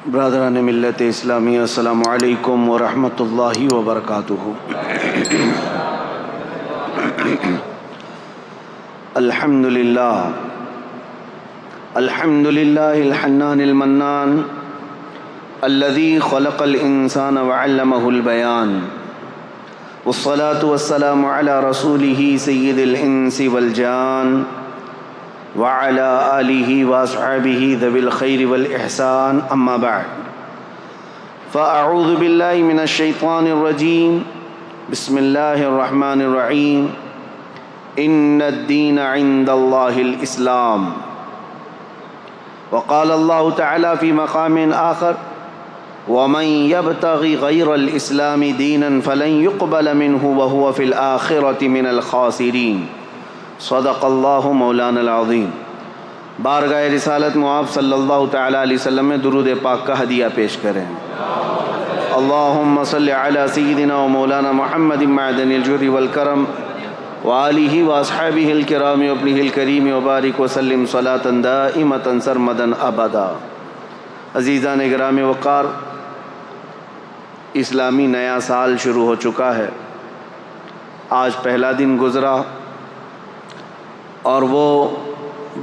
برادران ملت اسلامی، السلام علیکم ورحمۃ اللہ وبرکاتہ۔ الحمد للہ الحنان المنان الذي خلق الانسان وعلمه البيان، والصلاة والسلام على رسوله سید الانس والجان وعلى آلہ واصحابہ ذوی الخیر والإحسان، اما بعد فاعوذ باللہ من الشیطان الرجیم، بسم اللہ الرحمن الرحیم۔ ان الدین عند اللہ الاسلام، وقال اللہ تعالی فی مقام آخر، ومن يبتغ غیر الاسلام دینا فلن يقبل منه وهو في الآخرة من الخاسرین۔ صدق اللہ مولانا العظیم۔ بارگاہ رسالت معاب صلی اللہ تعالی علیہ وسلم میں درود پاک کا ہدیہ پیش کریں۔ اللہم صلی علی سیدنا و مولانا محمد معدن الجود والکرم وآلہ واصحابہ الکرام وابنہ الکریم وبارک وسلم صلاۃ دائمۃ سرمدا ابدا۔ عزیزان گرامی وقار، اسلامی نیا سال شروع ہو چکا ہے۔ آج پہلا دن گزرا اور وہ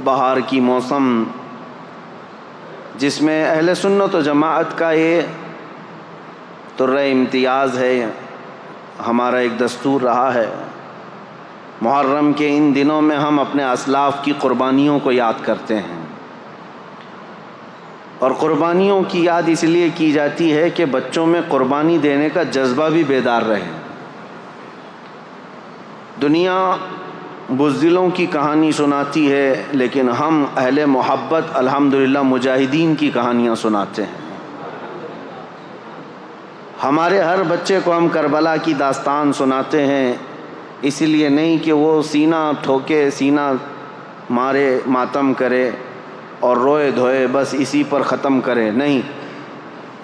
بہار کی موسم جس میں اہل سنت و جماعت کا یہ طرح امتیاز ہے، ہمارا ایک دستور رہا ہے، محرم کے ان دنوں میں ہم اپنے اسلاف کی قربانیوں کو یاد کرتے ہیں، اور قربانیوں کی یاد اس لیے کی جاتی ہے کہ بچوں میں قربانی دینے کا جذبہ بھی بیدار رہے۔ دنیا بزدلوں کی کہانی سناتی ہے، لیکن ہم اہل محبت الحمدللہ مجاہدین کی کہانیاں سناتے ہیں۔ ہمارے ہر بچے کو ہم کربلا کی داستان سناتے ہیں، اس لیے نہیں کہ وہ سینہ ٹھوکے، سینہ مارے، ماتم کرے اور روئے دھوئے بس اسی پر ختم کرے، نہیں۔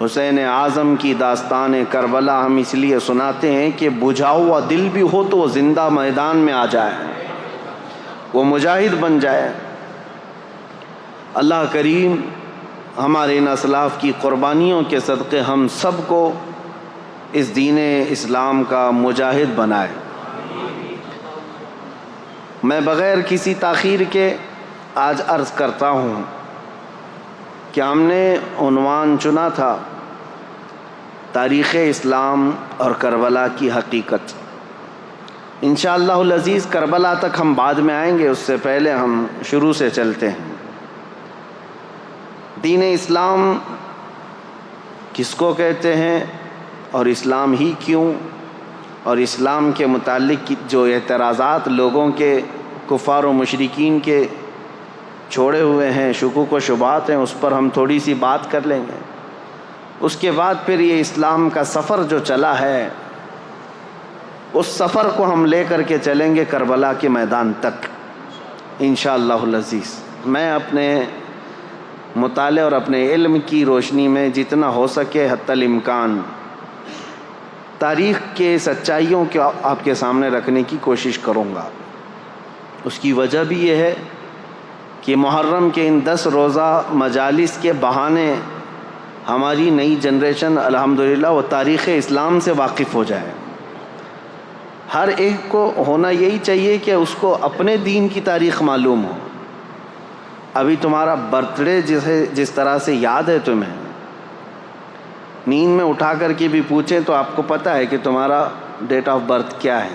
حسین اعظم کی داستان کربلا ہم اس لیے سناتے ہیں کہ بجھا ہوا دل بھی ہو تو وہ زندہ میدان میں آ جائے، وہ مجاہد بن جائے۔ اللہ کریم ہمارے ان اسلاف کی قربانیوں کے صدقے ہم سب کو اس دین اسلام کا مجاہد بنائے۔ میں بغیر کسی تاخیر کے آج عرض کرتا ہوں کہ ہم نے عنوان چنا تھا تاریخ اسلام اور کربلا کی حقیقت۔ انشاءاللہ العزیز کربلا تک ہم بعد میں آئیں گے، اس سے پہلے ہم شروع سے چلتے ہیں۔ دین اسلام کس کو کہتے ہیں اور اسلام ہی کیوں، اور اسلام کے متعلق جو اعتراضات لوگوں کے، کفار و مشرکین کے چھوڑے ہوئے ہیں، شکوک و شبہات ہیں، اس پر ہم تھوڑی سی بات کر لیں گے۔ اس کے بعد پھر یہ اسلام کا سفر جو چلا ہے، اس سفر کو ہم لے کر کے چلیں گے کربلا کے میدان تک انشاءاللہ العزیز۔ میں اپنے مطالعے اور اپنے علم کی روشنی میں جتنا ہو سکے حتی الامکان تاریخ کے سچائیوں کو آپ کے سامنے رکھنے کی کوشش کروں گا۔ اس کی وجہ بھی یہ ہے کہ محرم کے ان 10 روزہ مجالس کے بہانے ہماری نئی جنریشن الحمدللہ وہ تاریخ اسلام سے واقف ہو جائے۔ ہر ایک کو ہونا یہی چاہیے کہ اس کو اپنے دین کی تاریخ معلوم ہو۔ ابھی تمہارا برتھ ڈے جس طرح سے یاد ہے، تمہیں نیند میں اٹھا کر کے بھی پوچھیں تو آپ کو پتہ ہے کہ تمہارا ڈیٹ آف برتھ کیا ہے،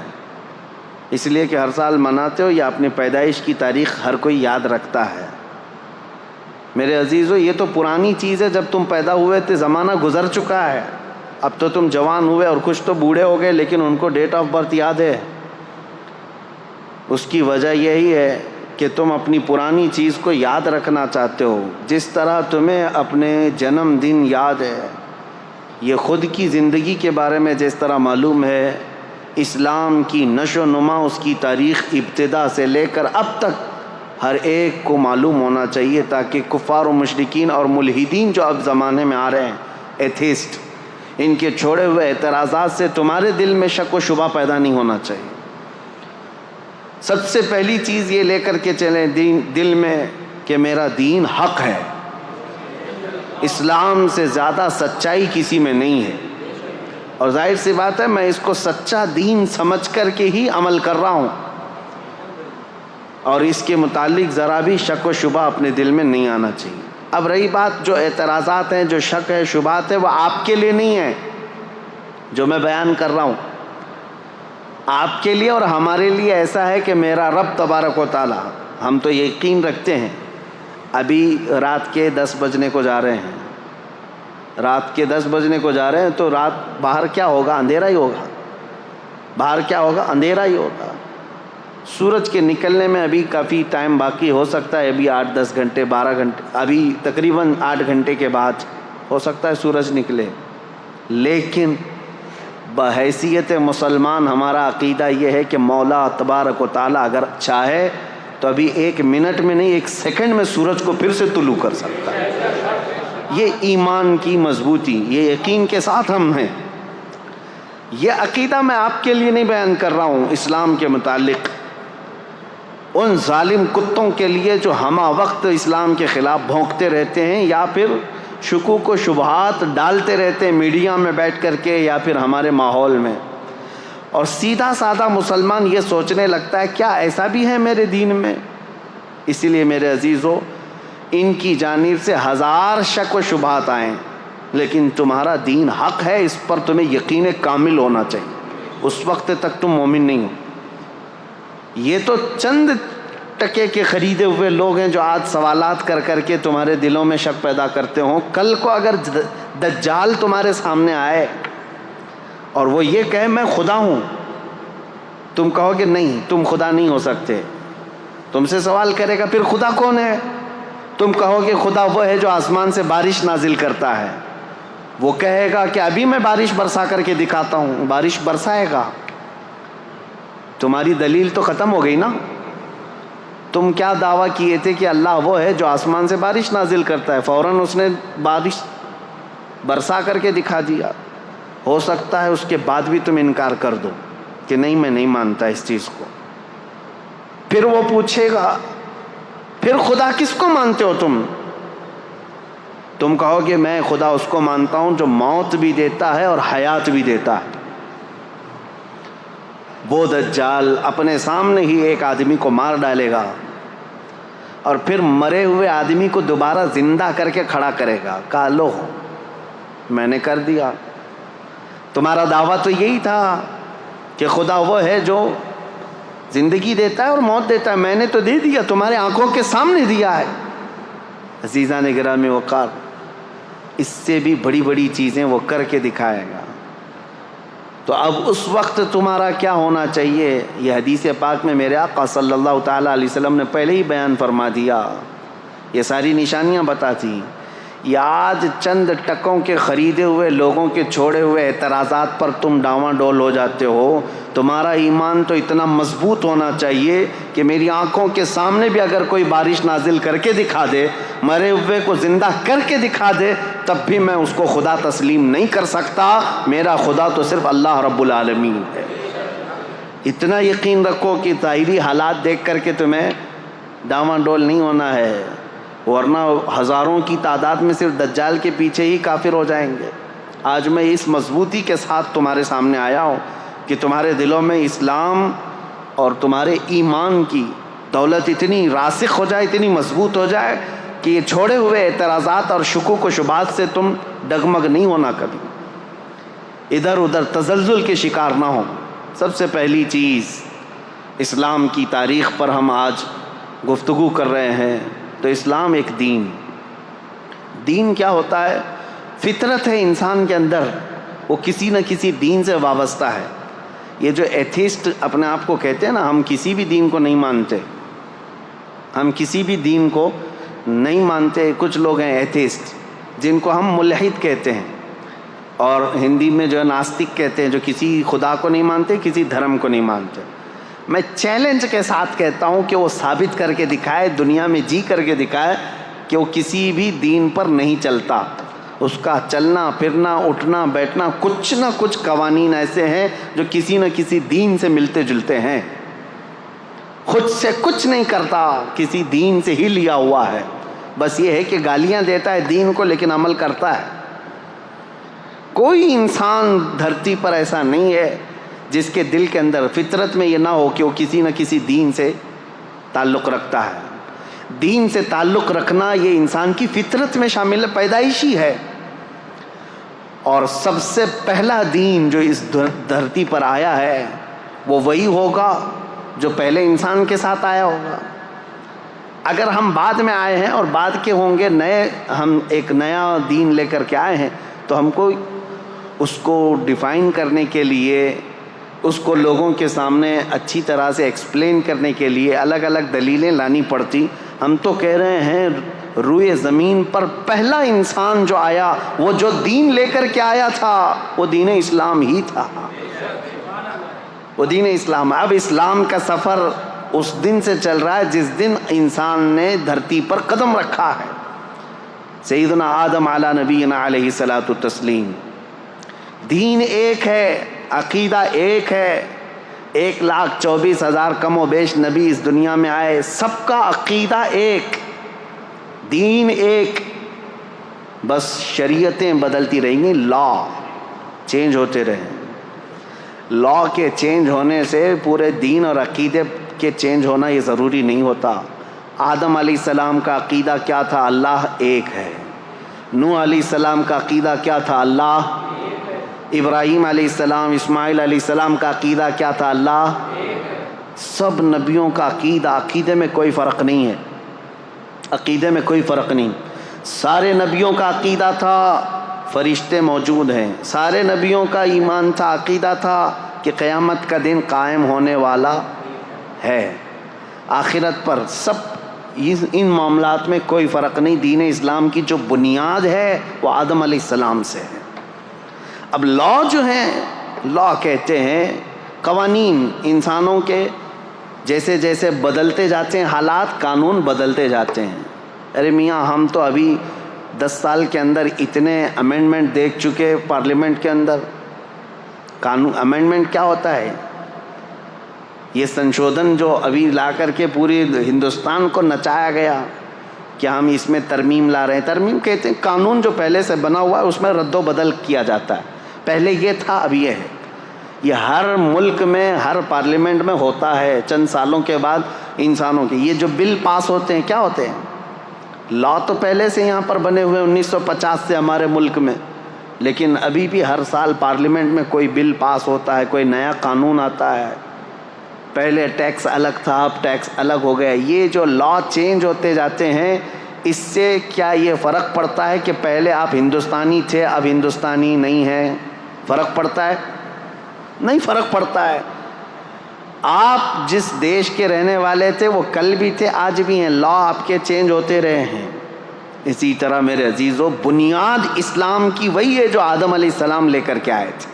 اس لیے کہ ہر سال مناتے ہو، یا اپنی پیدائش کی تاریخ ہر کوئی یاد رکھتا ہے۔ میرے عزیزو، یہ تو پرانی چیز ہے، جب تم پیدا ہوئے تھے زمانہ گزر چکا ہے، اب تو تم جوان ہوئے اور کچھ تو بوڑھے ہو گئے، لیکن ان کو ڈیٹ آف برتھ یاد ہے۔ اس کی وجہ یہی ہے کہ تم اپنی پرانی چیز کو یاد رکھنا چاہتے ہو، جس طرح تمہیں اپنے جنم دن یاد ہے، یہ خود کی زندگی کے بارے میں جس طرح معلوم ہے، اسلام کی نشو و نما، اس کی تاریخ ابتدا سے لے کر اب تک ہر ایک کو معلوم ہونا چاہیے، تاکہ کفار و مشرکین اور ملحدین جو اب زمانے میں آ رہے ہیں، ایتھیسٹ، ان کے چھوڑے ہوئے اعتراضات سے تمہارے دل میں شک و شبہ پیدا نہیں ہونا چاہیے۔ سب سے پہلی چیز یہ لے کر کے چلیں دل میں کہ میرا دین حق ہے۔ اسلام سے زیادہ سچائی کسی میں نہیں ہے، اور ظاہر سی بات ہے میں اس کو سچا دین سمجھ کر کے ہی عمل کر رہا ہوں، اور اس کے متعلق ذرا بھی شک و شبہ اپنے دل میں نہیں آنا چاہیے۔ اب رہی بات جو اعتراضات ہیں، جو شک ہے، شبہات ہے، وہ آپ کے لیے نہیں ہے، جو میں بیان کر رہا ہوں آپ کے لیے اور ہمارے لیے ایسا ہے کہ میرا رب تبارک و تعالی، ہم تو یقین رکھتے ہیں، ابھی رات کے 10 بجنے کو جا رہے ہیں، رات کے 10 بجنے کو جا رہے ہیں، تو رات باہر کیا ہوگا؟ اندھیرا ہی ہوگا، باہر کیا ہوگا؟ اندھیرا ہی ہوگا۔ سورج کے نکلنے میں ابھی کافی ٹائم باقی، ہو سکتا ہے ابھی 8-10 گھنٹے 12 گھنٹے، ابھی تقریباً 8 گھنٹے کے بعد ہو سکتا ہے سورج نکلے، لیکن بحیثیت مسلمان ہمارا عقیدہ یہ ہے کہ مولا تبارک و تعالیٰ اگر چاہے تو ابھی 1 منٹ میں نہیں، 1 سیکنڈ میں سورج کو پھر سے طلوع کر سکتا ہے۔ یہ ایمان کی مضبوطی، یہ یقین کے ساتھ ہم ہیں۔ یہ عقیدہ میں آپ کے لیے نہیں بیان کر رہا ہوں، اسلام کے متعلق ان ظالم کتوں کے لیے جو ہمہ وقت اسلام کے خلاف بھونکتے رہتے ہیں، یا پھر شکوک و شبہات ڈالتے رہتے ہیں میڈیا میں بیٹھ کر کے یا پھر ہمارے ماحول میں، اور سیدھا سادہ مسلمان یہ سوچنے لگتا ہے کیا ایسا بھی ہے میرے دین میں؟ اسی لیے میرے عزیزو، ان کی جانب سے 1000 شک و شبہات آئیں، لیکن تمہارا دین حق ہے، اس پر تمہیں یقین کامل ہونا چاہیے، اس وقت تک تم مومن نہیں ہو۔ یہ تو چند ٹکے کے خریدے ہوئے لوگ ہیں جو آج سوالات کر کر کے تمہارے دلوں میں شک پیدا کرتے ہوں۔ کل کو اگر دجال تمہارے سامنے آئے اور وہ یہ کہے میں خدا ہوں، تم کہو گے نہیں، تم خدا نہیں ہو سکتے۔ تم سے سوال کرے گا پھر خدا کون ہے؟ تم کہو گے خدا وہ ہے جو آسمان سے بارش نازل کرتا ہے۔ وہ کہے گا کہ ابھی میں بارش برسا کر کے دکھاتا ہوں، بارش برسائے گا۔ تمہاری دلیل تو ختم ہو گئی نا۔ تم کیا دعویٰ کیے تھے کہ اللہ وہ ہے جو آسمان سے بارش نازل کرتا ہے، فوراً اس نے بارش برسا کر کے دکھا دیا۔ ہو سکتا ہے اس کے بعد بھی تم انکار کر دو کہ نہیں میں نہیں مانتا اس چیز کو۔ پھر وہ پوچھے گا پھر خدا کس کو مانتے ہو تم؟ تم کہو گے میں خدا اس کو مانتا ہوں جو موت بھی دیتا ہے اور حیات بھی دیتا ہے۔ وہ دجال اپنے سامنے ہی ایک آدمی کو مار ڈالے گا اور پھر مرے ہوئے آدمی کو دوبارہ زندہ کر کے کھڑا کرے گا، کہا لو میں نے کر دیا۔ تمہارا دعویٰ تو یہی تھا کہ خدا وہ ہے جو زندگی دیتا ہے اور موت دیتا ہے، میں نے تو دے دیا، تمہارے آنکھوں کے سامنے دیا ہے۔ عزیزان گرامی وقار، اس سے بھی بڑی بڑی چیزیں وہ کر کے دکھائے گا۔ تو اب اس وقت تمہارا کیا ہونا چاہیے؟ یہ حدیث پاک میں میرے آقا صلی اللہ تعالیٰ علیہ وسلم نے پہلے ہی بیان فرما دیا، یہ ساری نشانیاں بتاتی۔ یہ آج چند ٹکوں کے خریدے ہوئے لوگوں کے چھوڑے ہوئے اعتراضات پر تم ڈاواں ڈول ہو جاتے ہو۔ تمہارا ایمان تو اتنا مضبوط ہونا چاہیے کہ میری آنکھوں کے سامنے بھی اگر کوئی بارش نازل کر کے دکھا دے، مرے ہوئے کو زندہ کر کے دکھا دے، تب بھی میں اس کو خدا تسلیم نہیں کر سکتا۔ میرا خدا تو صرف اللہ رب العالمین ہے۔ اتنا یقین رکھو کہ ظاہری حالات دیکھ کر کے تمہیں ڈاواں ڈول نہیں ہونا ہے، ورنہ ہزاروں کی تعداد میں صرف دجال کے پیچھے ہی کافر ہو جائیں گے۔ آج میں اس مضبوطی کے ساتھ تمہارے سامنے آیا ہوں کہ تمہارے دلوں میں اسلام اور تمہارے ایمان کی دولت اتنی راسخ ہو جائے، اتنی مضبوط ہو جائے کہ یہ چھوڑے ہوئے اعتراضات اور شکوک و شبہات سے تم ڈگمگ نہیں ہونا، کبھی ادھر ادھر تزلزل کے شکار نہ ہو۔ سب سے پہلی چیز، اسلام کی تاریخ پر ہم آج گفتگو کر رہے ہیں، تو اسلام ایک دین کیا ہوتا ہے؟ فطرت ہے انسان کے اندر، وہ کسی نہ کسی دین سے وابستہ ہے۔ یہ جو ایتھیسٹ اپنے آپ کو کہتے ہیں نا، ہم کسی بھی دین کو نہیں مانتے، ہم کسی بھی دین کو نہیں مانتے۔ کچھ لوگ ہیں ایتھیسٹ جن کو ہم ملحد کہتے ہیں، اور ہندی میں جو ہے ناستک کہتے ہیں، جو کسی خدا کو نہیں مانتے، کسی دھرم کو نہیں مانتے۔ میں چیلنج کے ساتھ کہتا ہوں کہ وہ ثابت کر کے دکھائے، دنیا میں جی کر کے دکھائے کہ وہ کسی بھی دین پر نہیں چلتا۔ اس کا چلنا پھرنا اٹھنا بیٹھنا کچھ نہ کچھ قوانین ایسے ہیں جو کسی نہ کسی دین سے ملتے جلتے ہیں، خود سے کچھ نہیں کرتا، کسی دین سے ہی لیا ہوا ہے۔ بس یہ ہے کہ گالیاں دیتا ہے دین کو لیکن عمل کرتا ہے۔ کوئی انسان دھرتی پر ایسا نہیں ہے جس کے دل کے اندر فطرت میں یہ نہ ہو کہ وہ کسی نہ کسی دین سے تعلق رکھتا ہے۔ دین سے تعلق رکھنا یہ انسان کی فطرت میں شامل ہے، پیدائشی ہے۔ اور سب سے پہلا دین جو اس دھرتی پر آیا ہے وہ وہی ہوگا جو پہلے انسان کے ساتھ آیا ہوگا۔ اگر ہم بعد میں آئے ہیں اور بعد کے ہوں گے ہم ایک نیا دین لے کر کے آئے ہیں تو ہم کو اس کو ڈیفائن کرنے کے لیے، اس کو لوگوں کے سامنے اچھی طرح سے ایکسپلین کرنے کے لیے الگ الگ دلیلیں لانی پڑتی۔ ہم تو کہہ رہے ہیں روئے زمین پر پہلا انسان جو آیا، وہ جو دین لے کر کے آیا تھا وہ دین اسلام ہی تھا، وہ دین اسلام۔ اب اسلام کا سفر اس دن سے چل رہا ہے جس دن انسان نے دھرتی پر قدم رکھا ہے۔ سیدنا آدم علی نبینا علیہ الصلاۃ والتسلیم۔ دین ایک ہے، عقیدہ ایک ہے۔ 1,24,000 کم و بیش نبی اس دنیا میں آئے، سب کا عقیدہ ایک، دین ایک، بس شریعتیں بدلتی رہیں گی، لا چینج ہوتے رہیں۔ لا کے چینج ہونے سے پورے دین اور عقیدے کے چینج ہونا یہ ضروری نہیں ہوتا۔ آدم علیہ السلام کا عقیدہ کیا تھا؟ اللہ ایک ہے۔ نوح علیہ السلام کا عقیدہ کیا تھا؟ اللہ۔ ابراہیم علیہ السلام، اسماعیل علیہ السلام کا عقیدہ کیا تھا؟ اللہ۔ سب نبیوں کا عقیدے میں کوئی فرق نہیں ہے، عقیدے میں کوئی فرق نہیں۔ سارے نبیوں کا عقیدہ تھا فرشتے موجود ہیں، سارے نبیوں کا ایمان تھا، عقیدہ تھا کہ قیامت کا دن قائم ہونے والا ہے، آخرت پر۔ سب ان معاملات میں کوئی فرق نہیں۔ دین اسلام کی جو بنیاد ہے وہ آدم علیہ السلام سے ہے۔ اب لا جو ہیں، لا کہتے ہیں قوانین انسانوں کے جیسے جیسے بدلتے جاتے ہیں حالات، قانون بدلتے جاتے ہیں۔ ارے میاں ہم تو ابھی 10 سال کے اندر اتنے امینڈمنٹ دیکھ چکے پارلیمنٹ کے اندر۔ قانون امینڈمنٹ کیا ہوتا ہے؟ یہ سنشودھن جو ابھی لا کر کے پوری ہندوستان کو نچایا گیا کہ ہم اس میں ترمیم لا رہے ہیں۔ ترمیم کہتے ہیں قانون جو پہلے سے بنا ہوا ہے اس میں رد و بدل کیا جاتا ہے، پہلے یہ تھا اب یہ ہے۔ یہ ہر ملک میں ہر پارلیمنٹ میں ہوتا ہے، چند سالوں کے بعد انسانوں کے یہ جو بل پاس ہوتے ہیں کیا ہوتے ہیں؟ لا تو پہلے سے یہاں پر بنے ہوئے 1950 سے ہمارے ملک میں، لیکن ابھی بھی ہر سال پارلیمنٹ میں کوئی بل پاس ہوتا ہے، کوئی نیا قانون آتا ہے۔ پہلے ٹیکس الگ تھا، اب ٹیکس الگ ہو گیا۔ یہ جو لا چینج ہوتے جاتے ہیں، اس سے کیا یہ فرق پڑتا ہے کہ پہلے آپ ہندوستانی تھے اب ہندوستانی نہیں ہیں؟ فرق پڑتا ہے؟ نہیں فرق پڑتا ہے۔ آپ جس دیش کے رہنے والے تھے وہ کل بھی تھے آج بھی ہیں، لا آپ کے چینج ہوتے رہے ہیں۔ اسی طرح میرے عزیزو بنیاد اسلام کی وہی ہے جو آدم علیہ السلام لے کر کے آئے تھے،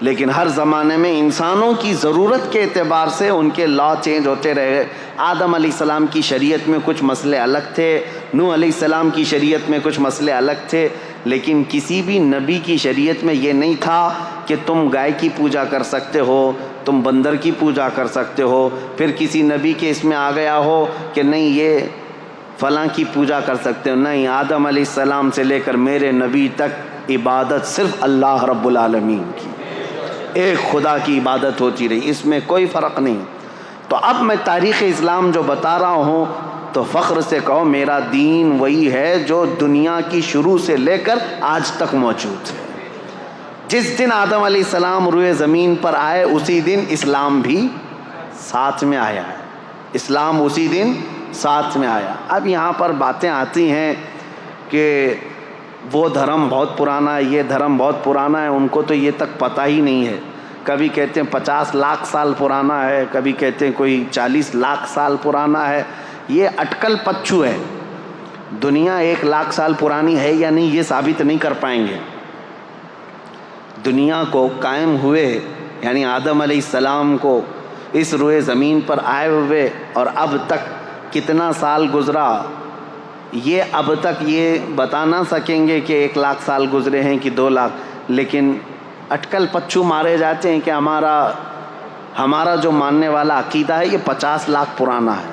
لیکن ہر زمانے میں انسانوں کی ضرورت کے اعتبار سے ان کے لا چینج ہوتے رہے۔ آدم علیہ السلام کی شریعت میں کچھ مسئلے الگ تھے، نوح علیہ السلام کی شریعت میں کچھ مسئلے الگ تھے، لیکن کسی بھی نبی کی شریعت میں یہ نہیں تھا کہ تم گائے کی پوجا کر سکتے ہو، تم بندر کی پوجا کر سکتے ہو۔ پھر کسی نبی کے اس میں آ گیا ہو کہ نہیں یہ فلاں کی پوجا کر سکتے ہو، نہیں، آدم علیہ السلام سے لے کر میرے نبی تک عبادت صرف اللہ رب العالمین کی، ایک خدا کی عبادت ہوتی رہی، اس میں کوئی فرق نہیں۔ تو اب میں تاریخ اسلام جو بتا رہا ہوں تو فخر سے کہو میرا دین وہی ہے جو دنیا کی شروع سے لے کر آج تک موجود ہے۔ جس دن آدم علیہ السلام روئے زمین پر آئے اسی دن اسلام بھی ساتھ میں آیا ہے، اسلام اسی دن ساتھ میں آیا۔ اب یہاں پر باتیں آتی ہیں کہ وہ دھرم بہت پرانا ہے، یہ دھرم بہت پرانا ہے، ان کو تو یہ تک پتہ ہی نہیں ہے۔ کبھی کہتے ہیں 50 لاکھ سال پرانا ہے، کبھی کہتے ہیں کوئی 40 لاکھ سال پرانا ہے۔ یہ اٹکل پچھو ہے، دنیا 1 لاکھ سال پرانی ہے یا نہیں یہ ثابت نہیں کر پائیں گے۔ دنیا کو قائم ہوئے یعنی آدم علیہ السلام کو اس روئے زمین پر آئے ہوئے اور اب تک کتنا سال گزرا، یہ اب تک یہ بتا نہ سکیں گے کہ 1 لاکھ سال گزرے ہیں کہ 2 لاکھ، لیکن اٹکل پچھو مارے جاتے ہیں کہ ہمارا جو ماننے والا عقیدہ ہے یہ 50 لاکھ پرانا ہے۔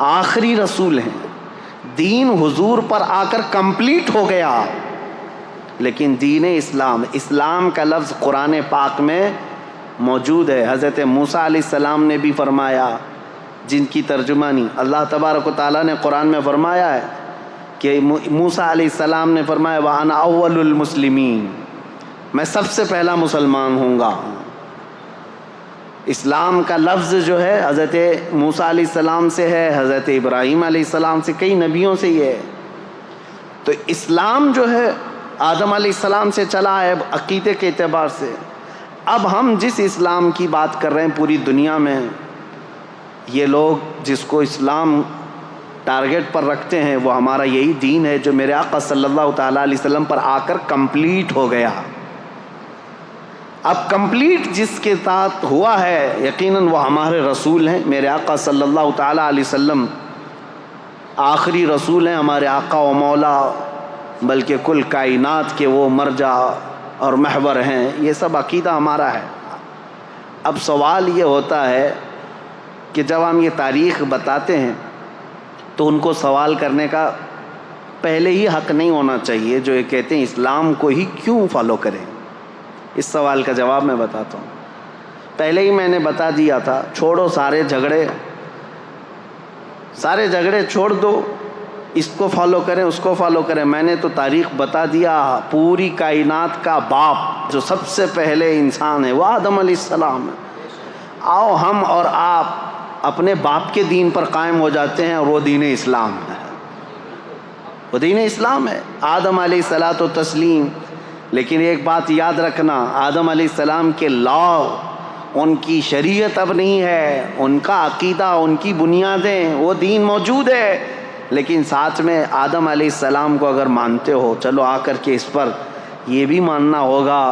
آخری رسول ہیں، دین حضور پر آ کر کمپلیٹ ہو گیا، لیکن دین اسلام کا لفظ قرآن پاک میں موجود ہے۔ حضرت موسیٰ علیہ السلام نے بھی فرمایا، جن کی ترجمانی اللہ تبارک و تعالیٰ نے قرآن میں فرمایا ہے کہ موسیٰ علیہ السلام نے فرمایا وَأَنَا أَوَّلُ الْمُسْلِمِينَ، میں سب سے پہلا مسلمان ہوں گا۔ اسلام کا لفظ جو ہے حضرت موسیٰ علیہ السلام سے ہے، حضرت ابراہیم علیہ السلام سے، کئی نبیوں سے یہ ہے۔ تو اسلام جو ہے آدم علیہ السلام سے چلا ہے عقیدے کے اعتبار سے۔ اب ہم جس اسلام کی بات کر رہے ہیں پوری دنیا میں، یہ لوگ جس کو اسلام ٹارگٹ پر رکھتے ہیں وہ ہمارا یہی دین ہے جو میرے آقا صلی اللہ تعالیٰ علیہ وسلم پر آ کر کمپلیٹ ہو گیا۔ اب کمپلیٹ جس کے ساتھ ہوا ہے یقیناً وہ ہمارے رسول ہیں۔ میرے آقا صلی اللہ تعالیٰ علیہ وسلم آخری رسول ہیں، ہمارے آقا و مولا، بلکہ کل کائنات کے وہ مرجع اور محور ہیں۔ یہ سب عقیدہ ہمارا ہے۔ اب سوال یہ ہوتا ہے کہ جب ہم یہ تاریخ بتاتے ہیں تو ان کو سوال کرنے کا پہلے ہی حق نہیں ہونا چاہیے جو یہ کہتے ہیں اسلام کو ہی کیوں فالو کریں۔ اس سوال کا جواب میں بتاتا ہوں۔ پہلے ہی میں نے بتا دیا تھا، چھوڑو سارے جھگڑے چھوڑ دو، اس کو فالو کریں اس کو فالو کریں۔ میں نے تو تاریخ بتا دیا، پوری کائنات کا باپ جو سب سے پہلے انسان ہے وہ آدم علیہ السلام ہے۔ آؤ ہم اور آپ اپنے باپ کے دین پر قائم ہو جاتے ہیں اور وہ دین اسلام ہے، وہ دین اسلام ہے، آدم علیہ الصلاۃ والتسلیم۔ لیکن ایک بات یاد رکھنا، آدم علیہ السلام کے لا، ان کی شریعت اب نہیں ہے، ان کا عقیدہ، ان کی بنیادیں، وہ دین موجود ہے، لیکن ساتھ میں آدم علیہ السلام کو اگر مانتے ہو، چلو آ کر کے اس پر یہ بھی ماننا ہوگا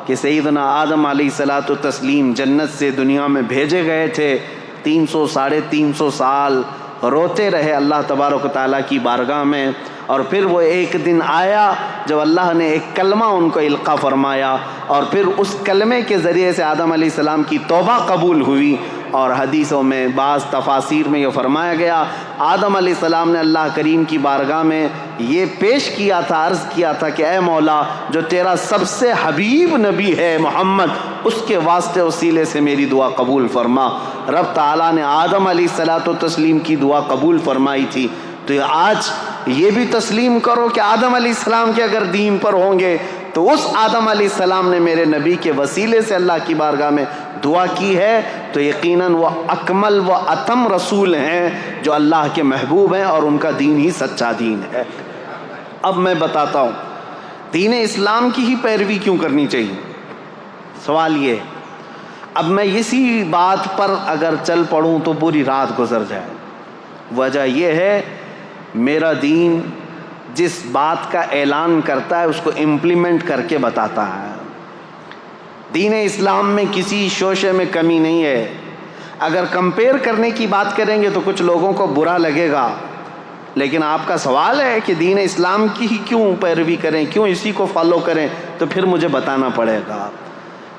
کہ سیدنا آدم علیہ الصلاۃ والتسلیم جنت سے دنیا میں بھیجے گئے تھے، 300 سال روتے رہے اللہ تبارک و تعالیٰ کی بارگاہ میں، اور پھر وہ ایک دن آیا جب اللہ نے ایک کلمہ ان کو القا فرمایا، اور پھر اس کلمے کے ذریعے سے آدم علیہ السلام کی توبہ قبول ہوئی۔ اور حدیثوں میں بعض تفاسیر میں یہ فرمایا گیا، آدم علیہ السلام نے اللہ کریم کی بارگاہ میں یہ پیش کیا تھا، عرض کیا تھا کہ اے مولا، جو تیرا سب سے حبیب نبی ہے محمد، اس کے واسطے وسیلے سے میری دعا قبول فرما۔ رب تعالیٰ نے آدم علیہ الصلاۃ والتسلیم کی دعا قبول فرمائی تھی۔ تو آج یہ بھی تسلیم کرو کہ آدم علیہ السلام کے اگر دین پر ہوں گے تو اس آدم علیہ السلام نے میرے نبی کے وسیلے سے اللہ کی بارگاہ میں دعا کی ہے، تو یقیناً وہ اکمل و اتم رسول ہیں جو اللہ کے محبوب ہیں، اور ان کا دین ہی سچا دین ہے۔ اب میں بتاتا ہوں دین اسلام کی ہی پیروی کیوں کرنی چاہیے۔ سوال یہ ہے، اب میں اسی بات پر اگر چل پڑوں تو پوری رات گزر جائے۔ وجہ یہ ہے، میرا دین جس بات کا اعلان کرتا ہے اس کو امپلیمنٹ کر کے بتاتا ہے۔ دین اسلام میں کسی شوشے میں کمی نہیں ہے۔ اگر کمپیئر کرنے کی بات کریں گے تو کچھ لوگوں کو برا لگے گا، لیکن آپ کا سوال ہے کہ دین اسلام کی ہی کیوں پیروی کریں، کیوں اسی کو فالو کریں، تو پھر مجھے بتانا پڑے گا۔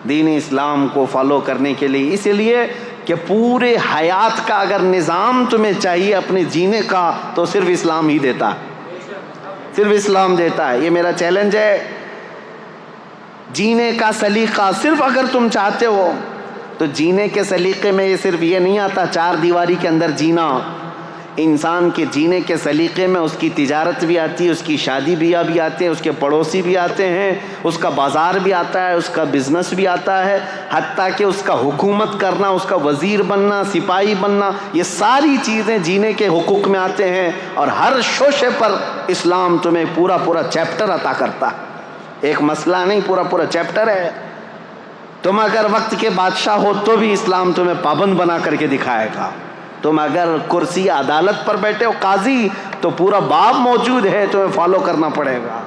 دین اسلام کو فالو کرنے کے لیے اس لیے کہ پورے حیات کا اگر نظام تمہیں چاہیے اپنے جینے کا تو صرف اسلام ہی دیتا ہے، صرف اسلام دیتا ہے۔ یہ میرا چیلنج ہے، جینے کا سلیقہ صرف اگر تم چاہتے ہو تو جینے کے سلیقے میں یہ صرف یہ نہیں آتا چار دیواری کے اندر جینا، انسان کے جینے کے سلیقے میں اس کی تجارت بھی آتی ہے، اس کی شادی بیاہ بھی آتے ہیں، اس کے پڑوسی بھی آتے ہیں، اس کا بازار بھی آتا ہے، اس کا بزنس بھی آتا ہے، حتیٰ کہ اس کا حکومت کرنا، اس کا وزیر بننا، سپاہی بننا، یہ ساری چیزیں جینے کے حقوق میں آتے ہیں۔ اور ہر شوشے پر اسلام تمہیں پورا چیپٹر عطا کرتا ہے، ایک مسئلہ نہیں، پورا چیپٹر ہے۔ تم اگر وقت کے بادشاہ ہو تو بھی اسلام تمہیں پابند بنا کر کے دکھائے گا۔ تم اگر کرسی عدالت پر بیٹھے ہو قاضی تو پورا باب موجود ہے، تمہیں فالو کرنا پڑے گا۔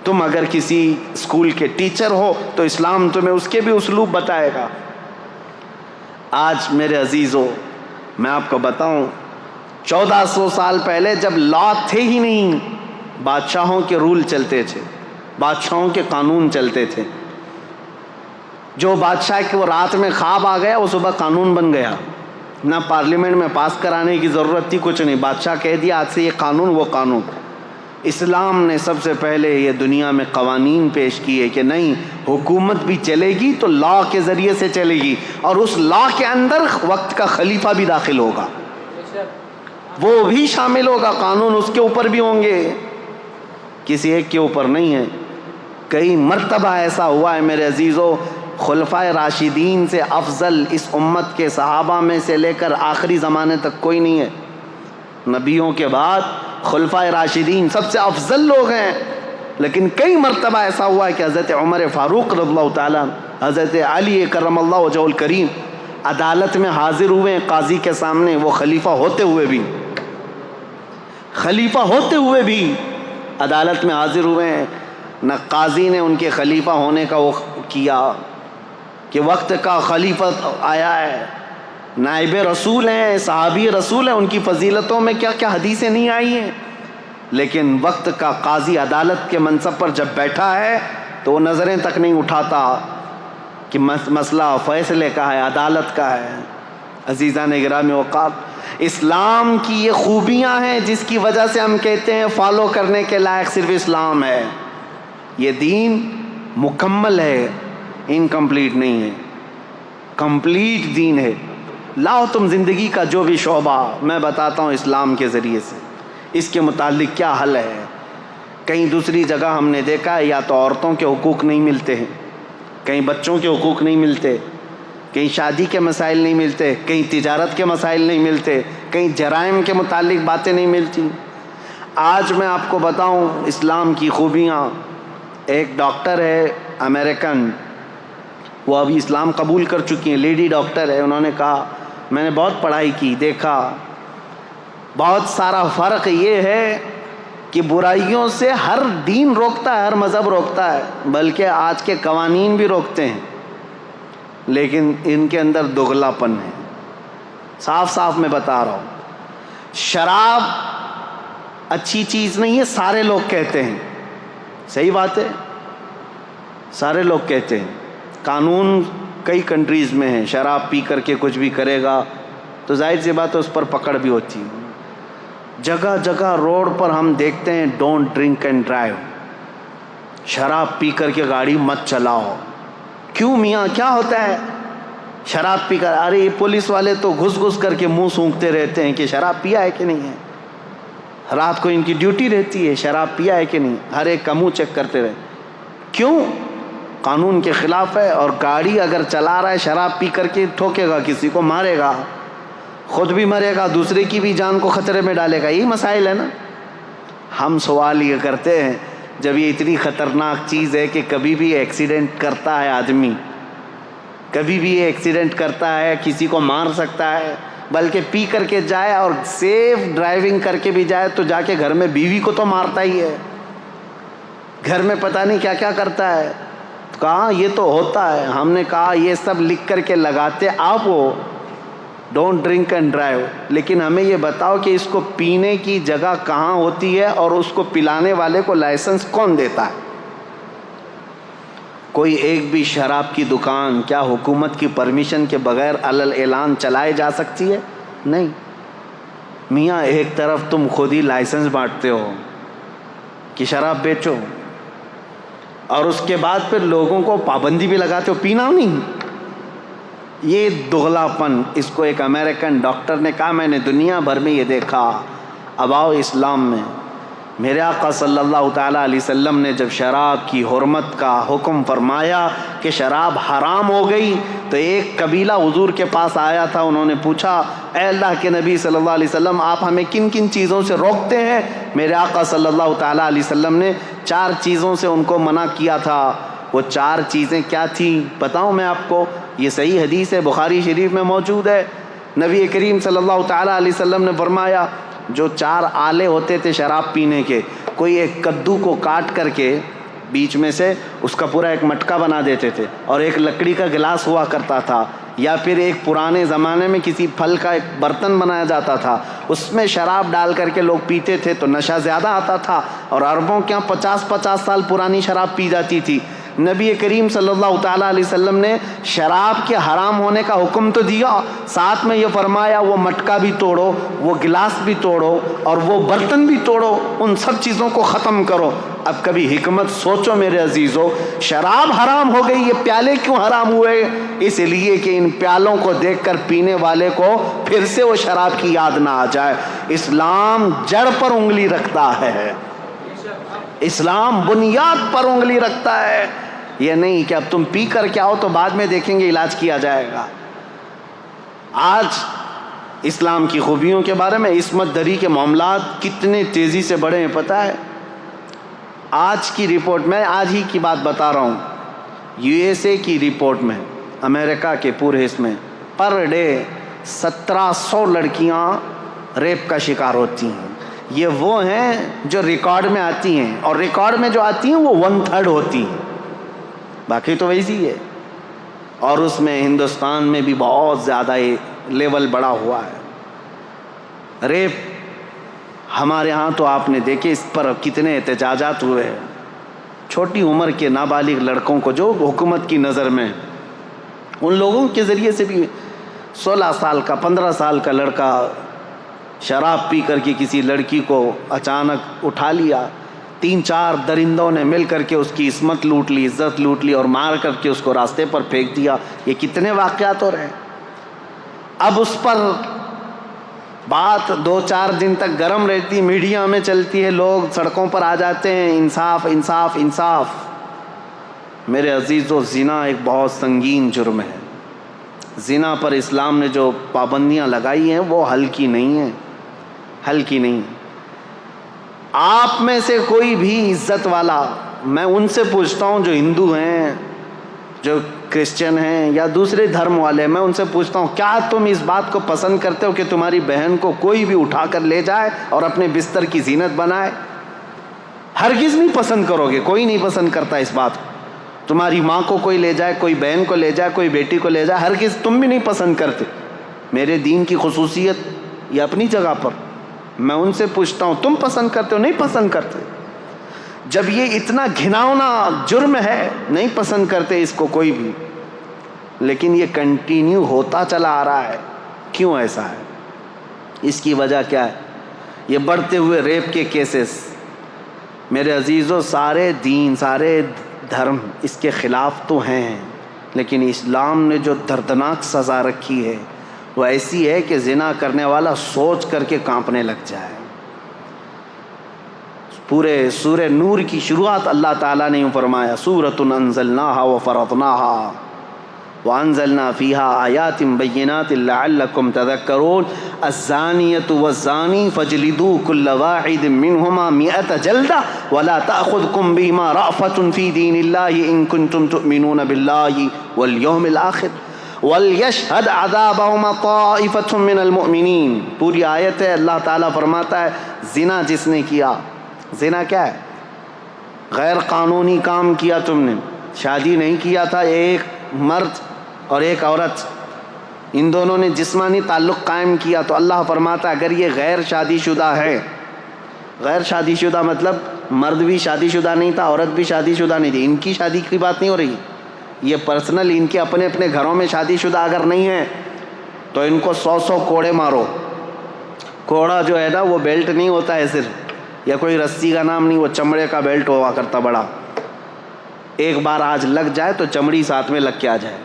تم اگر کسی اسکول کے ٹیچر ہو تو اسلام تمہیں اس کے بھی اسلوب بتائے گا۔ آج میرے عزیزو میں آپ کو بتاؤں، 1400 سال پہلے جب لا تھے ہی نہیں، بادشاہوں کے رول چلتے تھے، بادشاہوں کے قانون چلتے تھے۔ جو بادشاہ کے وہ رات میں خواب آ گیا وہ صبح قانون بن گیا۔ نہ پارلیمنٹ میں پاس کرانے کی ضرورت تھی، کچھ نہیں، بادشاہ کہہ دیا آج سے یہ قانون وہ قانون۔ اسلام نے سب سے پہلے یہ دنیا میں قوانین پیش کیے کہ نہیں، حکومت بھی چلے گی تو لا کے ذریعے سے چلے گی، اور اس لا کے اندر وقت کا خلیفہ بھی داخل ہوگا، وہ بھی شامل ہوگا، قانون اس کے اوپر بھی ہوں گے، کسی ایک کے اوپر نہیں ہے۔ کئی مرتبہ ایسا ہوا ہے میرے عزیزو، خلفائے راشدین سے افضل اس امت کے صحابہ میں سے لے کر آخری زمانے تک کوئی نہیں ہے۔ نبیوں کے بعد خلفائے راشدین سب سے افضل لوگ ہیں، لیکن کئی مرتبہ ایسا ہوا ہے کہ حضرت عمر فاروق رضی اللہ تعالیٰ، حضرت علی کرم اللہ وجہہ الکریم عدالت میں حاضر ہوئے قاضی کے سامنے، وہ خلیفہ ہوتے ہوئے بھی عدالت میں حاضر ہوئے ہیں، نہ قاضی نے ان کے خلیفہ ہونے کا وہ کیا کہ وقت کا خلیفہ آیا ہے، نائب رسول ہیں، صحابی رسول ہیں، ان کی فضیلتوں میں کیا کیا حدیثیں نہیں آئی ہیں، لیکن وقت کا قاضی عدالت کے منصب پر جب بیٹھا ہے تو وہ نظریں تک نہیں اٹھاتا کہ مسئلہ فیصلے کا ہے، عدالت کا ہے۔ عزیزان گرامی اوقات، اسلام کی یہ خوبیاں ہیں جس کی وجہ سے ہم کہتے ہیں فالو کرنے کے لائق صرف اسلام ہے۔ یہ دین مکمل ہے، انکمپلیٹ نہیں ہے، کمپلیٹ دین ہے۔ لاؤ تم زندگی کا جو بھی شعبہ، میں بتاتا ہوں اسلام کے ذریعے سے اس کے متعلق کیا حل ہے۔ کہیں دوسری جگہ ہم نے دیکھا ہے یا تو عورتوں کے حقوق نہیں ملتے ہیں، کہیں بچوں کے حقوق نہیں ملتے، کہیں شادی کے مسائل نہیں ملتے، کہیں تجارت کے مسائل نہیں ملتے، کہیں جرائم کے متعلق باتیں نہیں ملتی۔ آج میں آپ کو بتاؤں اسلام کی خوبیاں۔ ایک ڈاکٹر ہے امریکن، وہ ابھی اسلام قبول کر چکی ہیں، لیڈی ڈاکٹر ہے، انہوں نے کہا میں نے بہت پڑھائی کی، دیکھا بہت سارا فرق یہ ہے کہ برائیوں سے ہر دین روکتا ہے، ہر مذہب روکتا ہے، بلکہ آج کے قوانین بھی روکتے ہیں، لیکن ان کے اندر دگلا پن ہے۔ صاف صاف میں بتا رہا ہوں، شراب اچھی چیز نہیں ہے، سارے لوگ کہتے ہیں، صحیح بات ہے، سارے لوگ کہتے ہیں۔ قانون کئی کنٹریز میں ہیں، شراب پی کر کے کچھ بھی کرے گا تو ظاہر سی بات ہے اس پر پکڑ بھی ہوتی ہے۔ جگہ جگہ روڈ پر ہم دیکھتے ہیں ڈونٹ ڈرنک اینڈ ڈرائیو، شراب پی کر کے گاڑی مت چلاؤ۔ کیوں میاں، کیا ہوتا ہے شراب پی کر؟ ارے یہ پولیس والے تو گھس گھس کر کے منہ سونکھتے رہتے ہیں کہ شراب پیا ہے کہ نہیں ہے، رات کو ان کی ڈیوٹی رہتی ہے شراب پیا ہے کہ نہیں، ہر ایک کا منہ چیک کرتے رہے۔ کیوں؟ قانون کے خلاف ہے، اور گاڑی اگر چلا رہا ہے شراب پی کر کے ٹھوکے گا، کسی کو مارے گا، خود بھی مرے گا، دوسرے کی بھی جان کو خطرے میں ڈالے گا۔ یہی مسائل ہے نا۔ ہم سوال یہ کرتے ہیں جب یہ اتنی خطرناک چیز ہے کہ کبھی بھی ایکسیڈنٹ کرتا ہے آدمی، کبھی بھی ایکسیڈنٹ کرتا ہے، کسی کو مار سکتا ہے، بلکہ پی کر کے جائے اور سیف ڈرائیونگ کر کے بھی جائے تو جا کے گھر میں بیوی کو تو مارتا ہی ہے، گھر میں پتہ نہیں کیا کیا کرتا ہے۔ کہا یہ تو ہوتا ہے، ہم نے کہا یہ سب لکھ کر کے لگاتے آپ ہو ڈونٹ ڈرنک اینڈ ڈرائیو، لیکن ہمیں یہ بتاؤ کہ اس کو پینے کی جگہ کہاں ہوتی ہے اور اس کو پلانے والے کو لائسنس کون دیتا ہے؟ کوئی ایک بھی شراب کی دکان کیا حکومت کی پرمیشن کے بغیر علل اعلان چلائے جا سکتی ہے؟ نہیں میاں، ایک طرف تم خود ہی لائسنس بانٹتے ہو کہ شراب بیچو، اور اس کے بعد پھر لوگوں کو پابندی بھی لگاتے ہو پینا نہیں۔ یہ دغلا پن، اس کو ایک امریکن ڈاکٹر نے کہا میں نے دنیا بھر میں یہ دیکھا، اب آؤ اسلام میں۔ میرے آقا صلی اللہ تعالیٰ علیہ وسلم نے جب شراب کی حرمت کا حکم فرمایا کہ شراب حرام ہو گئی تو ایک قبیلہ حضور کے پاس آیا تھا، انہوں نے پوچھا اے اللہ کے نبی صلی اللہ علیہ وسلم آپ ہمیں کن کن چیزوں سے روکتے ہیں؟ میرے آقا صلی اللہ تعالیٰ علیہ وسلم نے 4 چیزوں سے ان کو منع کیا تھا۔ وہ 4 چیزیں کیا تھیں بتاؤں میں آپ کو؟ یہ صحیح حدیث ہے، بخاری شریف میں موجود ہے۔ نبی کریم صلی اللہ تعالیٰ علیہ وسلم نے فرمایا جو 4 آلے ہوتے تھے شراب پینے کے، کوئی ایک کدو کو کاٹ کر کے بیچ میں سے اس کا پورا ایک مٹکا بنا دیتے تھے، اور ایک لکڑی کا گلاس ہوا کرتا تھا، یا پھر ایک پرانے زمانے میں کسی پھل کا ایک برتن بنایا جاتا تھا، اس میں شراب ڈال کر کے لوگ پیتے تھے تو نشہ زیادہ آتا تھا، اور عربوں کے یہاں 50 سال پرانی شراب پی جاتی تھی۔ نبی کریم صلی اللہ تعالیٰ علیہ وسلم نے شراب کے حرام ہونے کا حکم تو دیا، ساتھ میں یہ فرمایا وہ مٹکا بھی توڑو، وہ گلاس بھی توڑو اور وہ برتن بھی توڑو، ان سب چیزوں کو ختم کرو۔ اب کبھی حکمت سوچو میرے عزیزو، شراب حرام ہو گئی، یہ پیالے کیوں حرام ہوئے؟ اس لیے کہ ان پیالوں کو دیکھ کر پینے والے کو پھر سے وہ شراب کی یاد نہ آ جائے۔ اسلام جڑ پر انگلی رکھتا ہے، اسلام بنیاد پر انگلی رکھتا ہے، یہ نہیں کہ اب تم پی کر کے آؤ تو بعد میں دیکھیں گے علاج کیا جائے گا۔ آج اسلام کی خوبیوں کے بارے میں، عصمت دری کے معاملات کتنے تیزی سے بڑھے ہیں پتہ ہے؟ آج کی رپورٹ میں آج ہی کی بات بتا رہا ہوں، USA کی رپورٹ میں، امریکہ کے پورے حصے میں پر ڈے 1700 لڑکیاں ریپ کا شکار ہوتی ہیں۔ یہ وہ ہیں جو ریکارڈ میں آتی ہیں، اور ریکارڈ میں جو آتی ہیں وہ 1/3 ہوتی ہیں، باقی تو ویسی ہے۔ اور اس میں ہندوستان میں بھی بہت زیادہ لیول بڑا ہوا ہے ریپ۔ ہمارے ہاں تو آپ نے دیکھے اس پر کتنے احتجاجات ہوئے ہیں، چھوٹی عمر کے نابالغ لڑکوں کو جو حکومت کی نظر میں، ان لوگوں کے ذریعے سے بھی 16 سال کا 15 سال کا لڑکا شراب پی کر کے کسی لڑکی کو اچانک اٹھا لیا، 3-4 درندوں نے مل کر کے اس کی عصمت لوٹ لی، عزت لوٹ لی اور مار کر کے اس کو راستے پر پھینک دیا۔ یہ کتنے واقعات ہو رہے ہیں۔ اب اس پر بات 2-4 دن تک گرم رہتی، میڈیا میں چلتی ہے، لوگ سڑکوں پر آ جاتے ہیں، انصاف انصاف انصاف۔ میرے عزیزو، زنا ایک بہت سنگین جرم ہے۔ زنا پر اسلام نے جو پابندیاں لگائی ہیں وہ ہلکی نہیں ہیں، ہلکی نہیں۔ آپ میں سے کوئی بھی عزت والا، میں ان سے پوچھتا ہوں جو ہندو ہیں، جو کرسچن ہیں یا دوسرے دھرم والے، میں ان سے پوچھتا ہوں کیا تم اس بات کو پسند کرتے ہو کہ تمہاری بہن کو کوئی بھی اٹھا کر لے جائے اور اپنے بستر کی زینت بنائے؟ ہرگز نہیں پسند کرو گے، کوئی نہیں پسند کرتا اس بات کو۔ تمہاری ماں کو کوئی لے جائے، کوئی بہن کو لے جائے، کوئی بیٹی کو لے جائے، ہرگز تم بھی نہیں پسند کرتے۔ میرے دین کی خصوصیت یہ اپنی جگہ پر، میں ان سے پوچھتا ہوں تم پسند کرتے ہو؟ نہیں پسند کرتے۔ جب یہ اتنا گھناؤنا جرم ہے، نہیں پسند کرتے اس کو کوئی بھی، لیکن یہ کنٹینیو ہوتا چلا آ رہا ہے۔ کیوں ایسا ہے؟ اس کی وجہ کیا ہے؟ یہ بڑھتے ہوئے ریپ کے کیسز۔ میرے عزیزو، سارے دین، سارے دھرم اس کے خلاف تو ہیں، لیکن اسلام نے جو دردناک سزا رکھی ہے وہ ایسی ہے کہ زنا کرنے والا سوچ کر کے کانپنے لگ جائے۔ پورے سورہ نور کی شروعات اللہ تعالیٰ نے یوں فرمایا، سورۃ انزلناها وفرضناها وانزلنا فيها آیات بینات لعلکم تذکرون الزانیة والزانی فاجلدوا كل واحد منهما 100 جلدہ ولا تأخذكم بهما رأفة في دین اللہ ان کنتم تؤمنون باللہ والیوم الآخر وَلْيَشْهَدْ عَذَابَهُمَا طَائِفَةٌ مِّنَ الْمُؤْمِنِينَ۔ پوری آیت ہے، اللہ تعالیٰ فرماتا ہے زنا جس نے کیا، زنا کیا ہے؟ غیر قانونی کام کیا تم نے، شادی نہیں کیا تھا، ایک مرد اور ایک عورت، ان دونوں نے جسمانی تعلق قائم کیا، تو اللہ فرماتا ہے اگر یہ غیر شادی شدہ ہے، غیر شادی شدہ مطلب مرد بھی شادی شدہ نہیں تھا، عورت بھی شادی شدہ نہیں تھی، ان کی شادی کی بات نہیں ہو رہی، یہ پرسنل ان کے اپنے اپنے گھروں میں شادی شدہ اگر نہیں ہے تو ان کو 100 کوڑے مارو۔ کوڑا جو ہے نا وہ بیلٹ نہیں ہوتا ہے صرف، یا کوئی رسی کا نام نہیں، وہ چمڑے کا بیلٹ ہوا کرتا بڑا، ایک بار آج لگ جائے تو چمڑی ساتھ میں لگ کے آ جائے۔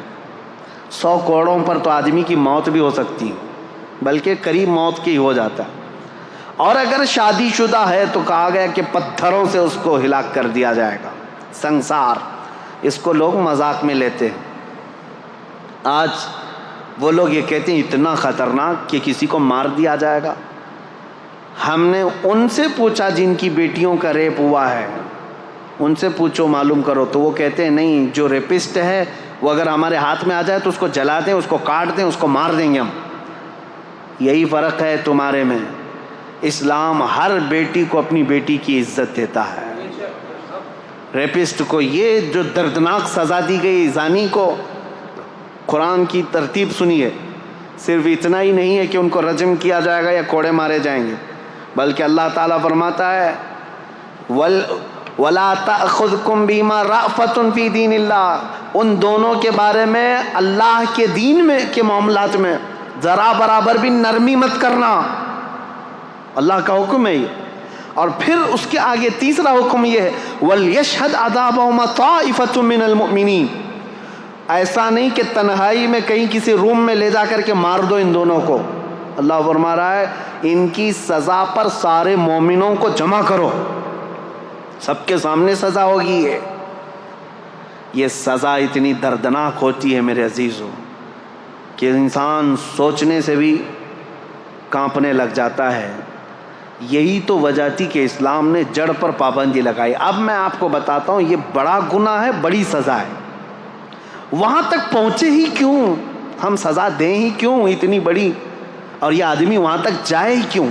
100 کوڑوں پر تو آدمی کی موت بھی ہو سکتی ہے، بلکہ قریب موت کی ہو جاتا ہے۔ اور اگر شادی شدہ ہے تو کہا گیا کہ پتھروں سے اس کو ہلاک کر دیا جائے گا، سنسار۔ اس کو لوگ مذاق میں لیتے ہیں۔ آج وہ لوگ یہ کہتے ہیں اتنا خطرناک کہ کسی کو مار دیا جائے گا۔ ہم نے ان سے پوچھا جن کی بیٹیوں کا ریپ ہوا ہے، ان سے پوچھو معلوم کرو، تو وہ کہتے ہیں نہیں، جو ریپسٹ ہے وہ اگر ہمارے ہاتھ میں آ جائے تو اس کو جلا دیں، اس کو کاٹ دیں، اس کو مار دیں گے ہم۔ یہی فرق ہے تمہارے میں۔ اسلام ہر بیٹی کو اپنی بیٹی کی عزت دیتا ہے۔ ریپسٹ کو یہ جو دردناک سزا دی گئی، زانی کو، قرآن کی ترتیب سنیے، صرف اتنا ہی نہیں ہے کہ ان کو رجم کیا جائے گا یا کوڑے مارے جائیں گے، بلکہ اللہ تعالیٰ فرماتا ہے وَلَا تَأْخُذْكُمْ بِمَا رَأْفَةٌ فِي دِينِ اللَّهِ، ان دونوں کے بارے میں اللہ کے دین میں کے معاملات میں ذرا برابر بھی نرمی مت کرنا، اللہ کا حکم ہے یہ۔ اور پھر اس کے آگے تیسرا حکم یہ ہے وَلْيَشْهَدْ عَذَابَهُمَا طَائِفَةٌ مِّنَ الْمُؤْمِنِينَ، ایسا نہیں کہ تنہائی میں کہیں کسی روم میں لے جا کر کے مار دو ان دونوں کو۔ اللہ فرما رہا ہے ان کی سزا پر سارے مومنوں کو جمع کرو، سب کے سامنے سزا ہوگی۔ یہ سزا اتنی دردناک ہوتی ہے میرے عزیزوں کہ انسان سوچنے سے بھی کانپنے لگ جاتا ہے۔ یہی تو وجہ تھی کہ اسلام نے جڑ پر پابندی لگائی۔ اب میں آپ کو بتاتا ہوں یہ بڑا گناہ ہے، بڑی سزا ہے، وہاں تک پہنچے ہی کیوں؟ ہم سزا دیں ہی کیوں اتنی بڑی؟ اور یہ آدمی وہاں تک جائے ہی کیوں؟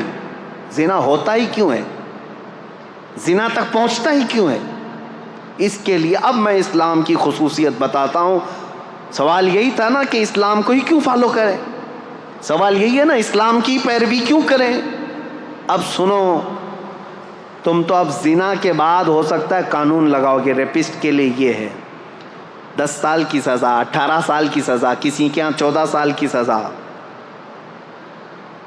زنا ہوتا ہی کیوں ہے؟ زنا تک پہنچتا ہی کیوں ہے؟ اس کے لیے اب میں اسلام کی خصوصیت بتاتا ہوں۔ سوال یہی تھا نا کہ اسلام کو ہی کیوں فالو کریں، سوال یہی ہے نا اسلام کی پیروی کیوں کریں؟ اب سنو، تم تو اب زنا کے بعد ہو سکتا ہے قانون لگاؤ گے ریپسٹ کے لیے یہ ہے 10 سال کی سزا، 18 سال کی سزا، کسی کے یہاں 14 سال کی سزا،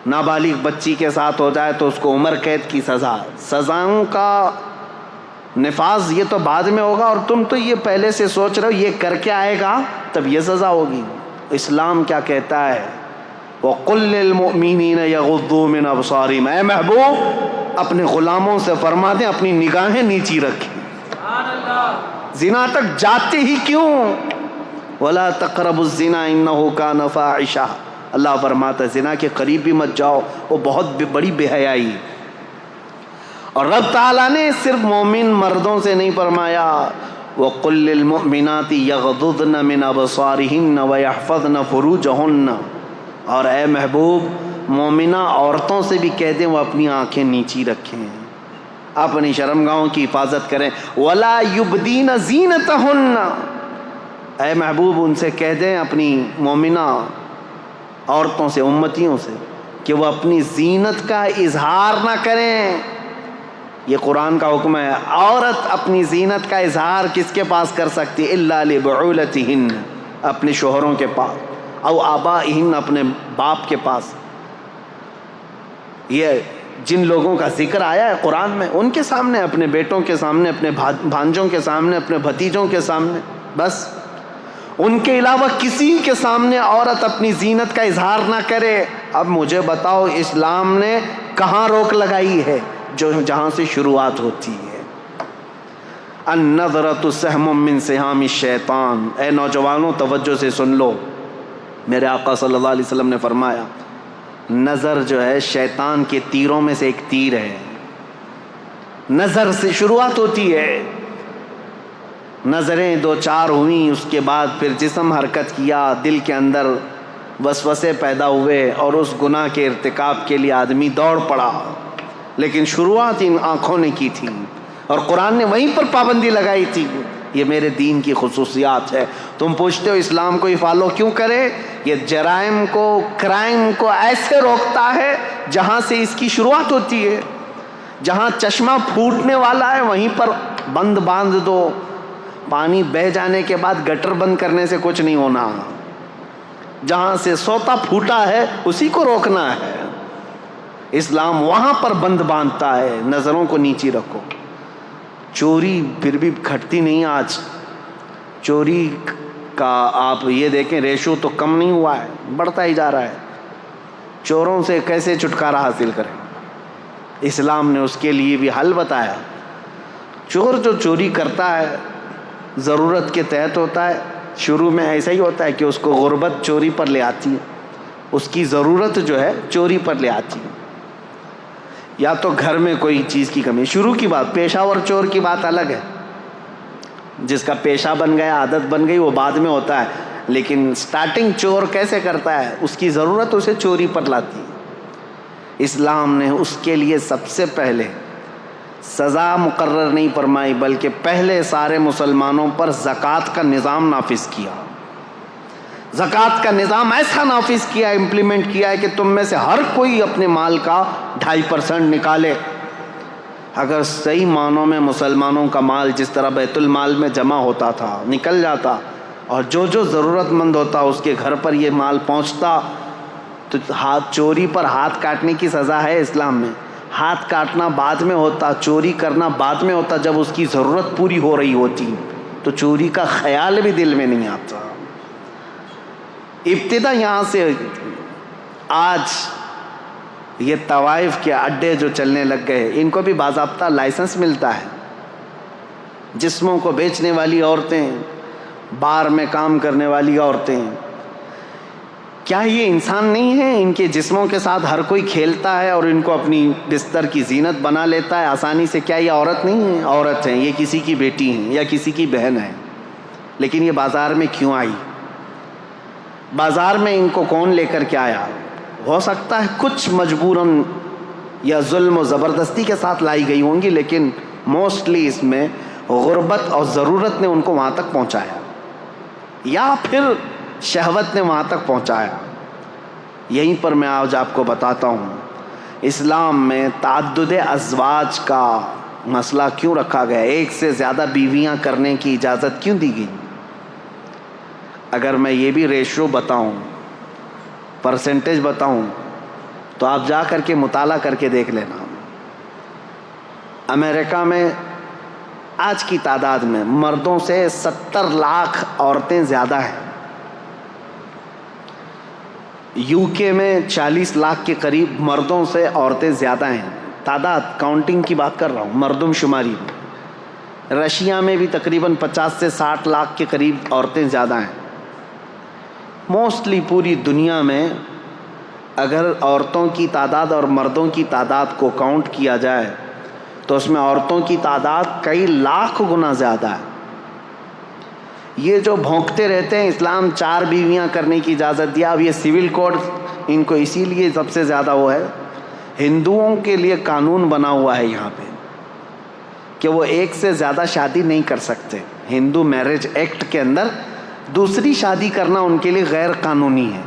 نابالغ بچی کے ساتھ ہو جائے تو اس کو عمر قید کی سزا۔ سزاؤں کا نفاذ یہ تو بعد میں ہوگا، اور تم تو یہ پہلے سے سوچ رہے ہو یہ کر کے آئے گا تب یہ سزا ہوگی۔ اسلام کیا کہتا ہے وَقُلْ لِلْمُؤْمِنِينَ يَغُضُّوا مِنْ أَبْصَارِهِمْ، اے محبوب اپنے غلاموں سے فرما دیں اپنی نگاہیں نیچی رکھیں۔ زنا تک جاتے ہی کیوں؟ وَلَا تَقْرَبُوا الزِّنَا إِنَّهُ كَانَ فَاحِشَةً، اللہ فرماتا ہے زنا کے قریب بھی مت جاؤ، وہ بہت بڑی بے حیائی۔ اور رب تعالیٰ نے صرف مومن مردوں سے نہیں فرمایا وَقُلْ لِلْمُؤْمِنَاتِ يَغْضُضْنَ مِنْ أَبْصَارِهِنَّ وَيَحْفَظْنَ فُرُوجَهُنَّ، اور اے محبوب مومنہ عورتوں سے بھی کہہ دیں وہ اپنی آنکھیں نیچی رکھیں، اپنی شرمگاہوں کی حفاظت کریں۔ وَلَا يُبْدِينَ زِينَتَهُنَّ، اے محبوب ان سے کہہ دیں اپنی مومنہ عورتوں سے، امتیوں سے، کہ وہ اپنی زینت کا اظہار نہ کریں۔ یہ قرآن کا حکم ہے۔ عورت اپنی زینت کا اظہار کس کے پاس کر سکتی؟ الا لبعولتہن، اپنے شوہروں کے پاس، او آبائہن، اپنے باپ کے پاس۔ یہ جن لوگوں کا ذکر آیا ہے قرآن میں ان کے سامنے، اپنے بیٹوں کے سامنے، اپنے بھانجوں کے سامنے، اپنے بھتیجوں کے سامنے، بس ان کے علاوہ کسی کے سامنے عورت اپنی زینت کا اظہار نہ کرے۔ اب مجھے بتاؤ اسلام نے کہاں روک لگائی ہے؟ جہاں سے شروعات ہوتی ہے، النظرۃ سہم من سہام الشیطان۔ اے نوجوانوں توجہ سے سن لو، میرے آقا صلی اللہ علیہ وسلم نے فرمایا نظر جو ہے شیطان کے تیروں میں سے ایک تیر ہے۔ نظر سے شروعات ہوتی ہے، نظریں 2-4 ہوئیں، اس کے بعد پھر جسم حرکت کیا، دل کے اندر وسوسے پیدا ہوئے اور اس گناہ کے ارتکاب کے لیے آدمی دوڑ پڑا، لیکن شروعات ان آنکھوں نے کی تھی اور قرآن نے وہیں پر پابندی لگائی تھی۔ یہ میرے دین کی خصوصیات ہے۔ تم پوچھتے ہو اسلام کو ہی فالو کیوں کرے؟ یہ جرائم کو، کرائم کو ایسے روکتا ہے جہاں سے اس کی شروعات ہوتی ہے۔ جہاں چشمہ پھوٹنے والا ہے وہیں پر بند باندھ دو، پانی بہہ جانے کے بعد گٹر بند کرنے سے کچھ نہیں ہونا۔ جہاں سے سوتا پھوٹا ہے اسی کو روکنا ہے۔ اسلام وہاں پر بند باندھتا ہے، نظروں کو نیچی رکھو۔ چوری پھر بھی گھٹتی نہیں آج، چوری کا آپ یہ دیکھیں ریشو تو کم نہیں ہوا ہے، بڑھتا ہی جا رہا ہے۔ چوروں سے کیسے چھٹکارا حاصل کریں؟ اسلام نے اس کے لیے بھی حل بتایا۔ چور جو چوری کرتا ہے ضرورت کے تحت ہوتا ہے، شروع میں ایسا ہی ہوتا ہے کہ اس کو غربت چوری پر لے آتی ہے، اس کی ضرورت جو ہے چوری پر لے آتی ہے، یا تو گھر میں کوئی چیز کی کمی۔ شروع کی بات، پیشہ ور چور کی بات الگ ہے، جس کا پیشہ بن گیا، عادت بن گئی، وہ بعد میں ہوتا ہے، لیکن سٹارٹنگ چور کیسے کرتا ہے؟ اس کی ضرورت اسے چوری پر لاتی ہے۔ اسلام نے اس کے لیے سب سے پہلے سزا مقرر نہیں فرمائی، بلکہ پہلے سارے مسلمانوں پر زکوٰۃ کا نظام نافذ کیا۔ زکوٰۃ کا نظام ایسا نافذ کیا، امپلیمنٹ کیا ہے کہ تم میں سے ہر کوئی اپنے مال کا 2.5% نکالے۔ اگر صحیح معنوں میں مسلمانوں کا مال جس طرح بیت المال میں جمع ہوتا تھا نکل جاتا، اور جو جو ضرورت مند ہوتا اس کے گھر پر یہ مال پہنچتا، تو چوری پر ہاتھ کاٹنے کی سزا ہے اسلام میں. ہاتھ کاٹنا بعد میں ہوتا, چوری کرنا بعد میں ہوتا, جب اس کی ضرورت پوری ہو رہی ہوتی تو چوری کا خیال بھی دل میں نہیں آتا. ابتدا یہاں سے. آج یہ طوائف کے اڈے جو چلنے لگ گئے, ان کو بھی باضابطہ لائسنس ملتا ہے. جسموں کو بیچنے والی عورتیں, بار میں کام کرنے والی عورتیں, کیا یہ انسان نہیں ہیں؟ ان کے جسموں کے ساتھ ہر کوئی کھیلتا ہے اور ان کو اپنی بستر کی زینت بنا لیتا ہے آسانی سے. کیا یہ عورت نہیں ہے؟ عورت ہیں. یہ کسی کی بیٹی ہیں یا کسی کی بہن ہے. لیکن یہ بازار میں کیوں آئی؟ بازار میں ان کو کون لے کر کے آیا؟ ہو سکتا ہے کچھ مجبوراً یا ظلم و زبردستی کے ساتھ لائی گئی ہوں گی, لیکن موسٹلی اس میں غربت اور ضرورت نے ان کو وہاں تک پہنچایا, یا پھر شہوت نے وہاں تک پہنچایا. یہیں پر میں آج آپ کو بتاتا ہوں اسلام میں تعدد ازواج کا مسئلہ کیوں رکھا گیا, ایک سے زیادہ بیویاں کرنے کی اجازت کیوں دی گئی. اگر میں یہ بھی ریشو بتاؤں, پرسنٹیج بتاؤں, تو آپ جا کر کے مطالعہ کر کے دیکھ لینا. امریکہ میں آج کی تعداد میں مردوں سے 70 لاکھ عورتیں زیادہ ہیں. یو کے میں 40 لاکھ کے قریب مردوں سے عورتیں زیادہ ہیں. تعداد کاؤنٹنگ کی بات کر رہا ہوں, مردم شماری میں. رشیا میں بھی تقریباً 50 سے 60 لاکھ کے قریب عورتیں زیادہ ہیں. موسٹلی پوری دنیا میں اگر عورتوں کی تعداد اور مردوں کی تعداد کو کاؤنٹ کیا جائے تو اس میں عورتوں کی تعداد کئی لاکھ گنا زیادہ ہے. یہ جو بھونکتے رہتے ہیں اسلام 4 بیویاں کرنے کی اجازت دیا, اب یہ سول کوڈ ان کو اسی لیے سب سے زیادہ وہ ہے, ہندوؤں کے لیے قانون بنا ہوا ہے یہاں پہ کہ وہ ایک سے زیادہ شادی نہیں کر سکتے. ہندو میرج ایکٹ کے اندر دوسری شادی کرنا ان کے لیے غیر قانونی ہے.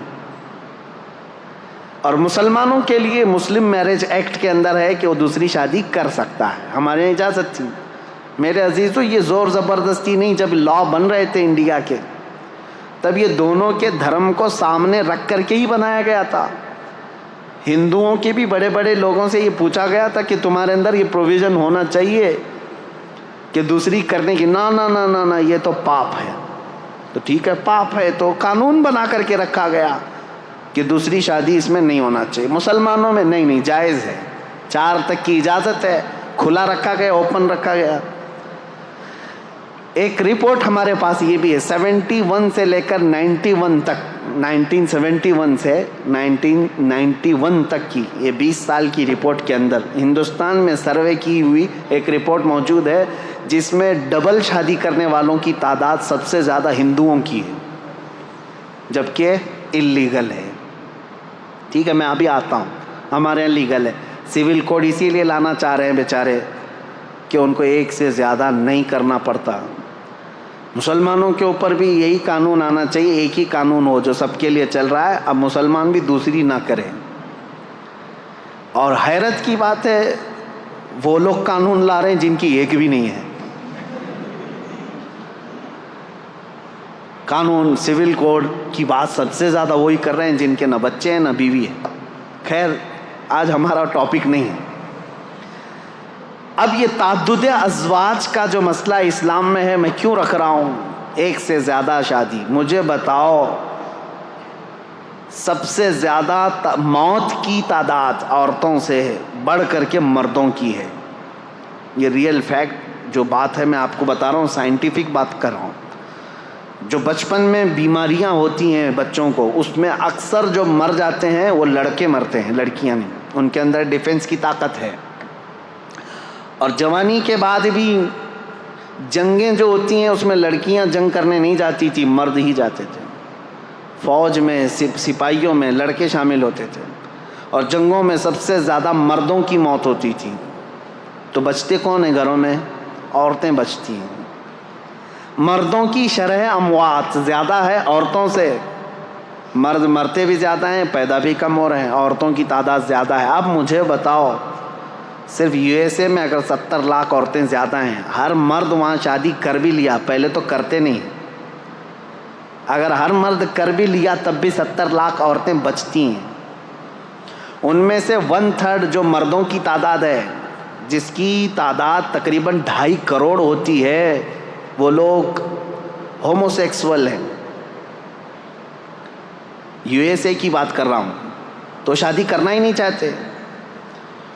اور مسلمانوں کے لیے مسلم میرج ایکٹ کے اندر ہے کہ وہ دوسری شادی کر سکتا ہے. ہمارے یہاں اجازت تھی. میرے عزیزو, یہ زور زبردستی نہیں. جب لا بن رہے تھے انڈیا کے, تب یہ دونوں کے دھرم کو سامنے رکھ کر کے ہی بنایا گیا تھا. ہندوؤں کے بھی بڑے بڑے لوگوں سے یہ پوچھا گیا تھا کہ تمہارے اندر یہ پروویژن ہونا چاہیے کہ دوسری کرنے کی. نہ نہ نہ نہ نہ, یہ تو پاپ ہے. تو ٹھیک ہے, پاپ ہے تو قانون بنا کر کے رکھا گیا کہ دوسری شادی اس میں نہیں ہونا چاہیے. مسلمانوں میں نہیں, جائز ہے. 4 تک کی اجازت ہے, کھلا رکھا گیا, اوپن رکھا گیا. ایک رپورٹ ہمارے پاس یہ بھی ہے 71 سے لے کر 91 تک, 1971 سے 1991 تک کی, یہ 20 سال کی رپورٹ کے اندر ہندوستان میں سروے کی ہوئی ایک رپورٹ موجود ہے جس میں ڈبل شادی کرنے والوں کی تعداد سب سے زیادہ ہندوؤں کی ہے, جبکہ اللیگل ہے. ٹھیک ہے, میں ابھی آتا ہوں. ہمارے یہاں لیگل ہے. سول کوڈ اسی لیے لانا چاہ رہے ہیں بیچارے کہ ان کو ایک سے زیادہ نہیں کرنا پڑتا. مسلمانوں کے اوپر بھی یہی قانون آنا چاہیے, ایک ہی قانون ہو جو سب کے لیے چل رہا ہے. اب مسلمان بھی دوسری نہ کریں. اور حیرت کی بات ہے, وہ لوگ قانون لا رہے ہیں جن کی ایک بھی نہیں ہے. قانون سول کوڈ کی بات سب سے زیادہ وہی کر رہے ہیں جن کے نہ بچے ہیں نہ بیوی ہے. خیر, آج ہمارا ٹاپک نہیں ہے. اب یہ تعدد ازواج کا جو مسئلہ اسلام میں ہے, میں کیوں رکھ رہا ہوں ایک سے زیادہ شادی. مجھے بتاؤ, سب سے زیادہ موت کی تعداد عورتوں سے بڑھ کر کے مردوں کی ہے. یہ ریئل فیکٹ جو بات ہے میں آپ کو بتا رہا ہوں, سائنٹیفک بات کر رہا ہوں. جو بچپن میں بیماریاں ہوتی ہیں بچوں کو, اس میں اکثر جو مر جاتے ہیں وہ لڑکے مرتے ہیں, لڑکیاں نہیں. ان کے اندر ڈیفنس کی طاقت ہے. اور جوانی کے بعد بھی جنگیں جو ہوتی ہیں اس میں لڑکیاں جنگ کرنے نہیں جاتی تھی, مرد ہی جاتے تھے. فوج میں, سپاہیوں میں لڑکے شامل ہوتے تھے, اور جنگوں میں سب سے زیادہ مردوں کی موت ہوتی تھی. تو بچتے کون ہیں گھروں میں؟ عورتیں بچتی ہیں. مردوں کی شرح اموات زیادہ ہے عورتوں سے. مرد مرتے بھی زیادہ ہیں, پیدا بھی کم ہو رہے ہیں, عورتوں کی تعداد زیادہ ہے. اب مجھے بتاؤ, صرف یو ایس اے میں اگر 70 لاکھ عورتیں زیادہ ہیں, ہر مرد وہاں شادی کر بھی لیا, پہلے تو کرتے نہیں, اگر ہر مرد کر بھی لیا تب بھی 70 لاکھ عورتیں بچتی ہیں. ان میں سے 1/3 جو مردوں کی تعداد ہے، جس کی تعداد تقریباً 2.5 کروڑ ہوتی ہے، وہ لوگ ہومو سیکسول ہیں۔ USA کی بات کر رہا ہوں، تو شادی کرنا ہی نہیں چاہتے۔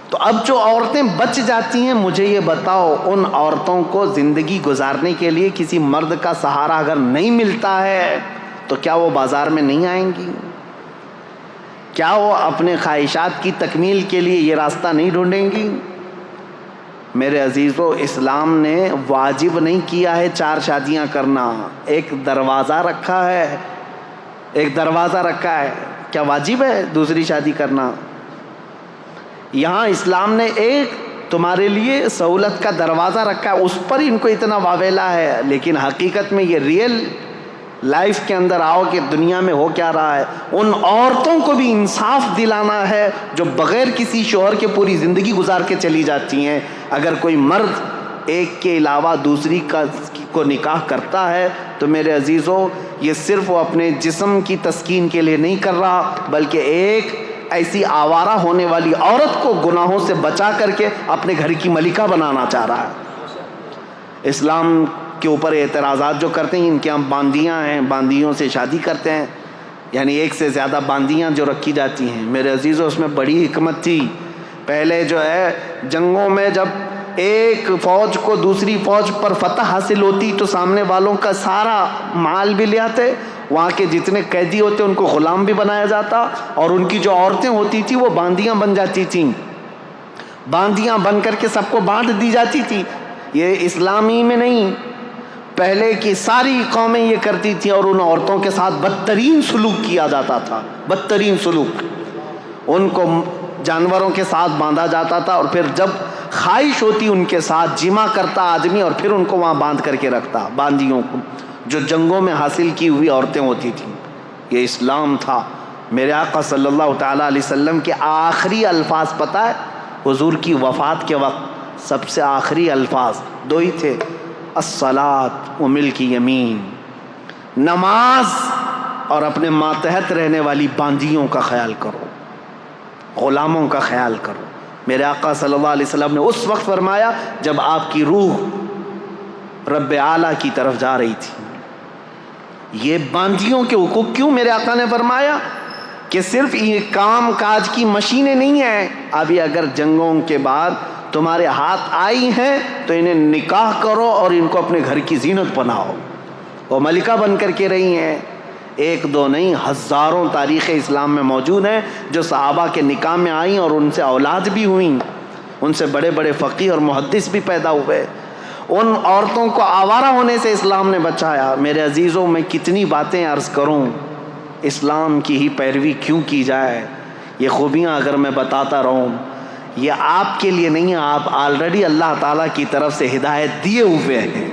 تو اب جو عورتیں بچ جاتی ہیں، مجھے یہ بتاؤ، ان عورتوں کو زندگی گزارنے کے لیے کسی مرد کا سہارا اگر نہیں ملتا ہے تو کیا وہ بازار میں نہیں آئیں گی؟ کیا وہ اپنے خواہشات کی تکمیل کے لیے یہ راستہ نہیں ڈھونڈیں گی؟ میرے عزیزو، اسلام نے واجب نہیں کیا ہے 4 شادیاں کرنا، ایک دروازہ رکھا ہے، ایک دروازہ رکھا ہے۔ کیا واجب ہے دوسری شادی کرنا؟ یہاں اسلام نے ایک تمہارے لیے سہولت کا دروازہ رکھا ہے، اس پر ان کو اتنا واویلا ہے، لیکن حقیقت میں یہ ریئل لائف کے اندر آؤ کہ دنیا میں ہو کیا رہا ہے۔ ان عورتوں کو بھی انصاف دلانا ہے جو بغیر کسی شوہر کے پوری زندگی گزار کے چلی جاتی ہیں۔ اگر کوئی مرد ایک کے علاوہ دوسری کو نکاح کرتا ہے تو میرے عزیزو، یہ صرف وہ اپنے جسم کی تسکین کے لیے نہیں کر رہا، بلکہ ایک ایسی آوارہ ہونے والی عورت کو گناہوں سے بچا کر کے اپنے گھر کی ملکہ بنانا چاہ رہا ہے۔ اسلام کے اوپر اعتراضات جو کرتے ہیں، ان کے ہم باندیاں ہیں، باندیوں سے شادی کرتے ہیں، یعنی ایک سے زیادہ باندیاں جو رکھی جاتی ہیں۔ میرے عزیزو، اس میں بڑی حکمت تھی۔ پہلے جو ہے جنگوں میں جب ایک فوج کو دوسری فوج پر فتح حاصل ہوتی تو سامنے والوں کا سارا مال بھی لے آتے، وہاں کے جتنے قیدی ہوتے ان کو غلام بھی بنایا جاتا، اور ان کی جو عورتیں ہوتی تھیں وہ باندیاں بن جاتی تھیں، باندیاں بن کر کے سب کو بانٹ دی جاتی تھی۔ یہ اسلامی میں نہیں، پہلے کی ساری قومیں یہ کرتی تھیں، اور ان عورتوں کے ساتھ بدترین سلوک کیا جاتا تھا، بدترین سلوک۔ ان کو جانوروں کے ساتھ باندھا جاتا تھا، اور پھر جب خواہش ہوتی ان کے ساتھ جمع کرتا آدمی، اور پھر ان کو وہاں باندھ کر کے رکھتا، باندیوں کو، جو جنگوں میں حاصل کی ہوئی عورتیں ہوتی تھیں۔ یہ اسلام تھا۔ میرے آقا صلی اللہ تعالیٰ علیہ وسلم کے آخری الفاظ پتہ ہے؟ حضور کی وفات کے وقت سب سے آخری الفاظ 2 ہی تھے، الصلاۃ و ملک یمین، نماز اور اپنے ماتحت رہنے والی باندیوں کا خیال کرو، غلاموں کا خیال کرو۔ میرے آقا صلی اللہ علیہ وسلم نے اس وقت فرمایا جب آپ کی روح رب اعلیٰ کی طرف جا رہی تھی۔ یہ باندیوں کے حقوق کیوں میرے آقا نے فرمایا؟ کہ صرف یہ کام کاج کی مشینیں نہیں ہیں، ابھی اگر جنگوں کے بعد تمہارے ہاتھ آئی ہیں تو انہیں نکاح کرو اور ان کو اپنے گھر کی زینت بناؤ۔ وہ ملکہ بن کر کے رہی ہیں، 1 2 نہیں، ہزاروں تاریخ اسلام میں موجود ہیں جو صحابہ کے نکاح میں آئیں اور ان سے اولاد بھی ہوئیں، ان سے بڑے بڑے فقیہ اور محدث بھی پیدا ہوئے۔ ان عورتوں کو آوارہ ہونے سے اسلام نے بچایا۔ میرے عزیزوں، میں کتنی باتیں عرض کروں، اسلام کی ہی پیروی کیوں کی جائے؟ یہ خوبیاں اگر میں بتاتا رہوں، یہ آپ کے لیے نہیں، آپ آلریڈی اللہ تعالیٰ کی طرف سے ہدایت دیے ہوئے ہیں۔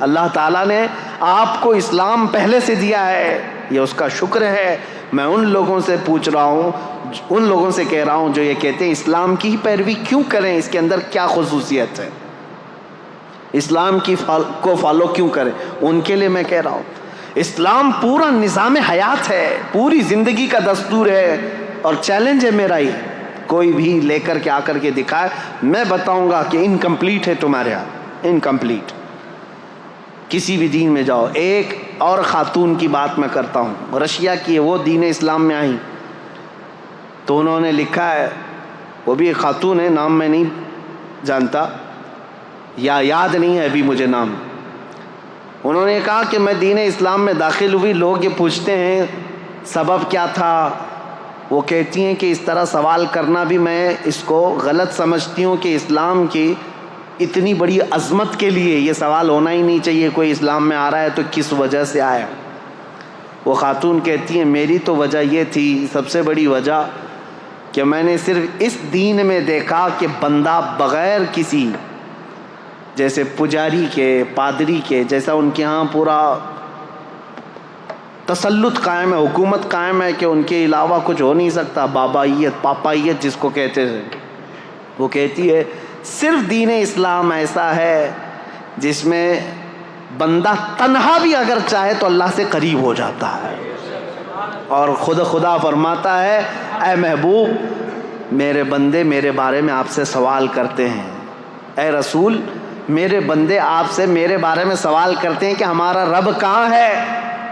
اللہ تعالیٰ نے آپ کو اسلام پہلے سے دیا ہے، یہ اس کا شکر ہے۔ میں ان لوگوں سے پوچھ رہا ہوں، ان لوگوں سے کہہ رہا ہوں جو یہ کہتے ہیں اسلام کی ہی پیروی کیوں کریں، اس کے اندر کیا خصوصیت ہے، اسلام کو فالو کیوں کریں؟ ان کے لیے میں کہہ رہا ہوں، اسلام پورا نظام حیات ہے، پوری زندگی کا دستور ہے، اور چیلنج ہے میرا ہی، کوئی بھی لے کر کے آ کر کے دکھائے، میں بتاؤں گا کہ انکمپلیٹ ہے تمہارے یہاں، انکمپلیٹ۔ کسی بھی دین میں جاؤ۔ ایک اور خاتون کی بات میں کرتا ہوں، رشیا کی ہے، وہ دین اسلام میں آئیں تو انہوں نے لکھا ہے، وہ بھی ایک خاتون ہے، نام میں نہیں جانتا یا یاد نہیں ہے ابھی مجھے نام۔ انہوں نے کہا کہ میں دین اسلام میں داخل ہوئی، لوگ یہ پوچھتے ہیں سبب کیا تھا، وہ کہتی ہیں کہ اس طرح سوال کرنا بھی میں اس کو غلط سمجھتی ہوں کہ اسلام کی اتنی بڑی عظمت کے لیے یہ سوال ہونا ہی نہیں چاہیے، کوئی اسلام میں آ رہا ہے تو کس وجہ سے آیا۔ وہ خاتون کہتی ہیں میری تو وجہ یہ تھی، سب سے بڑی وجہ، کہ میں نے صرف اس دین میں دیکھا کہ بندہ بغیر کسی، جیسے پجاری کے، پادری کے، جیسا ان کے ہاں پورا تسلط قائم ہے، حکومت قائم ہے کہ ان کے علاوہ کچھ ہو نہیں سکتا، بابائیت، پاپائیت جس کو کہتے ہیں، وہ کہتی ہے صرف دین اسلام ایسا ہے جس میں بندہ تنہا بھی اگر چاہے تو اللہ سے قریب ہو جاتا ہے، اور خدا فرماتا ہے اے محبوب میرے بندے میرے بارے میں آپ سے سوال کرتے ہیں، اے رسول میرے بندے آپ سے میرے بارے میں سوال کرتے ہیں کہ ہمارا رب کہاں ہے،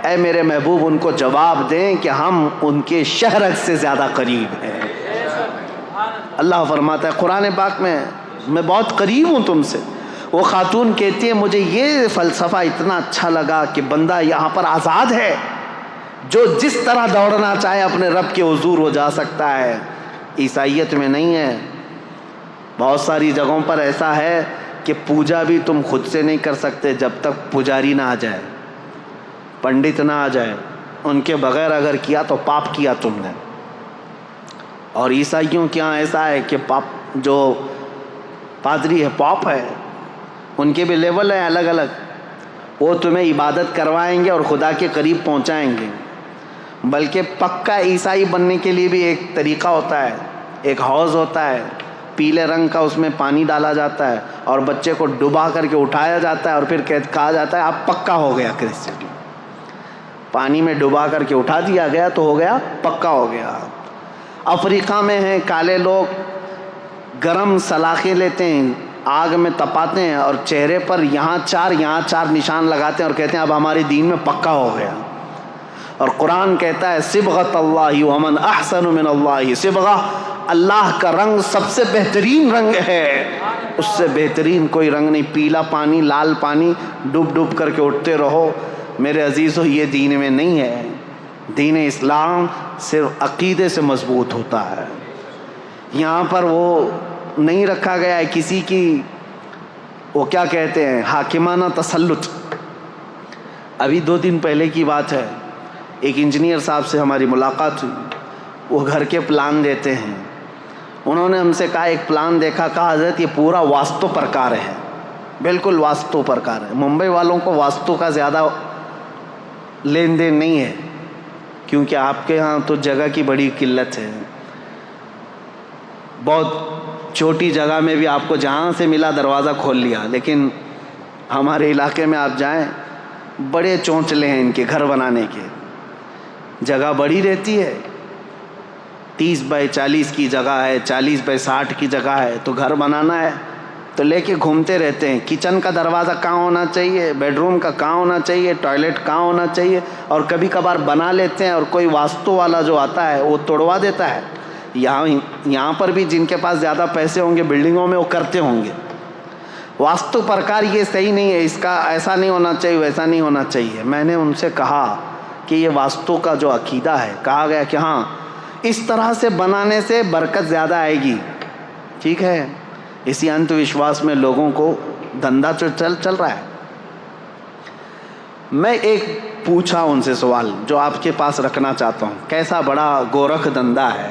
اے میرے محبوب ان کو جواب دیں کہ ہم ان کے شہرک سے زیادہ قریب ہیں۔ اللہ فرماتا ہے قرآن پاک میں بہت قریب ہوں تم سے۔ وہ خاتون کہتی ہے مجھے یہ فلسفہ اتنا اچھا لگا کہ بندہ یہاں پر آزاد ہے، جو جس طرح دوڑنا چاہے اپنے رب کے حضور ہو جا سکتا ہے۔ عیسائیت میں نہیں ہے، بہت ساری جگہوں پر ایسا ہے کہ پوجا بھی تم خود سے نہیں کر سکتے جب تک پجاری نہ آ جائے، پنڈت نہ آ جائے، ان کے بغیر اگر کیا تو پاپ کیا تم نے۔ اور عیسائیوں کے یہاں ایسا ہے کہ پاپ جو پادری ہے پاپ ہے، ان کے بھی لیول ہیں الگ الگ، وہ تمہیں عبادت کروائیں گے اور خدا کے قریب پہنچائیں گے۔ بلکہ پکا عیسائی بننے کے لیے بھی ایک طریقہ ہوتا ہے، ایک حوض ہوتا ہے پیلے رنگ کا، اس میں پانی ڈالا جاتا ہے اور بچے کو ڈبا کر کے اٹھایا جاتا ہے اور پھر کہا جاتا ہے آپ پکا ہو گیا کرسچن۔ پانی میں ڈبا کر کے اٹھا دیا گیا تو ہو گیا پکا ہو گیا۔ افریقہ میں ہیں کالے لوگ، گرم سلاخیں لیتے ہیں، آگ میں تپاتے ہیں اور چہرے پر یہاں چار نشان لگاتے ہیں اور کہتے ہیں اب ہمارے دین میں پکا ہو گیا۔ اور قرآن کہتا ہے صبغۃ اللہ ومن احسن من اللہ صبغہ، اللہ کا رنگ سب سے بہترین رنگ ہے، اس سے بہترین کوئی رنگ نہیں۔ پیلا پانی، لال پانی، ڈوب کر کے اٹھتے رہو۔ میرے عزیزو یہ دین میں نہیں ہے۔ دین اسلام صرف عقیدے سے مضبوط ہوتا ہے۔ یہاں پر وہ نہیں رکھا گیا ہے کسی کی، وہ کیا کہتے ہیں، حاکمانہ تسلط۔ ابھی 2 دن پہلے کی بات ہے، ایک انجینئر صاحب سے ہماری ملاقات ہوئی، وہ گھر کے پلان دیتے ہیں۔ انہوں نے ہم سے کہا ایک پلان دیکھا، کہا حضرت یہ پورا واستو پرکار ہے، بالکل واستو پرکار ہے۔ ممبئی والوں کو واستو کا زیادہ لین دین نہیں ہے، کیونکہ آپ کے ہاں تو جگہ کی بڑی قلت ہے۔ بہت چھوٹی جگہ میں بھی آپ کو جہاں سے ملا دروازہ کھول لیا، لیکن ہمارے علاقے میں آپ جائیں بڑے چونچلے ہیں ان کے گھر بنانے کے، جگہ بڑی رہتی ہے، 30 بائی 40 کی جگہ ہے، 40 بائی 60 کی جگہ ہے، تو گھر بنانا ہے تو لے کے گھومتے رہتے ہیں۔ کچن کا دروازہ کہاں ہونا چاہیے، بیڈ روم کا کہاں ہونا چاہیے، ٹوائلٹ کہاں ہونا چاہیے، اور کبھی کبھار بنا لیتے ہیں اور کوئی واستو والا جو آتا ہے وہ توڑوا دیتا ہے۔ یہاں پر بھی جن کے پاس زیادہ پیسے ہوں گے بلڈنگوں میں وہ کرتے ہوں گے۔ واستو پرکار یہ صحیح نہیں ہے، اس کا ایسا نہیں ہونا چاہیے، ویسا نہیں ہونا چاہیے۔ میں نے ان سے کہا کہ یہ واستو کا جو عقیدہ ہے، کہا گیا کہ ہاں اس طرح سے بنانے سے برکت زیادہ آئے گی، ٹھیک ہے۔ اسی انت وشواس میں لوگوں کو دھندا چل رہا ہے۔ میں ایک پوچھا ان سے سوال جو آپ کے پاس رکھنا چاہتا ہوں، کیسا بڑا گورکھ دھندا ہے۔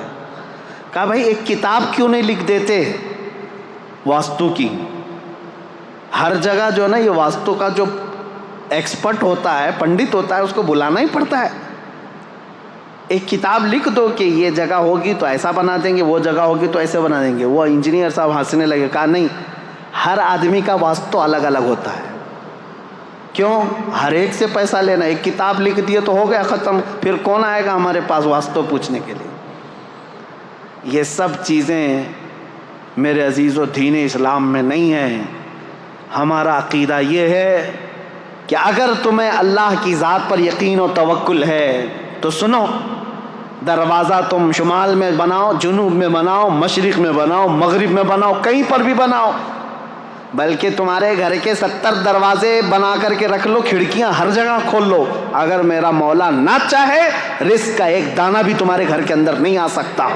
کہا بھائی ایک کتاب کیوں نہیں لکھ دیتے واستو کی؟ ہر جگہ جو ہے نا یہ واستو کا جو ایکسپرٹ ہوتا ہے، پنڈت ہوتا ہے، اس کو بلانا ہی پڑتا ہے۔ ایک کتاب لکھ دو کہ یہ جگہ ہوگی تو ایسا بنا دیں گے، وہ جگہ ہوگی تو ایسے بنا دیں گے۔ وہ انجینئر صاحب ہنسنے لگے، کہا نہیں، ہر آدمی کا واستو الگ الگ ہوتا ہے۔ کیوں؟ ہر ایک سے پیسہ لینا، ایک کتاب لکھ دیے تو ہو گیا ختم، پھر کون آئے گا ہمارے پاس واسطوں پوچھنے کے لیے؟ یہ سب چیزیں میرے عزیزو دین اسلام میں نہیں ہیں۔ ہمارا عقیدہ یہ ہے کہ اگر تمہیں اللہ کی ذات پر یقین و توکل ہے تو سنو، دروازہ تم شمال میں بناؤ، جنوب میں بناؤ، مشرق میں بناؤ، مغرب میں بناؤ، کہیں پر بھی بناؤ، بلکہ تمہارے گھر کے 70 دروازے بنا کر کے رکھ لو، کھڑکیاں ہر جگہ کھول لو، اگر میرا مولا نہ چاہے رزق کا ایک دانہ بھی تمہارے گھر کے اندر نہیں آ سکتا۔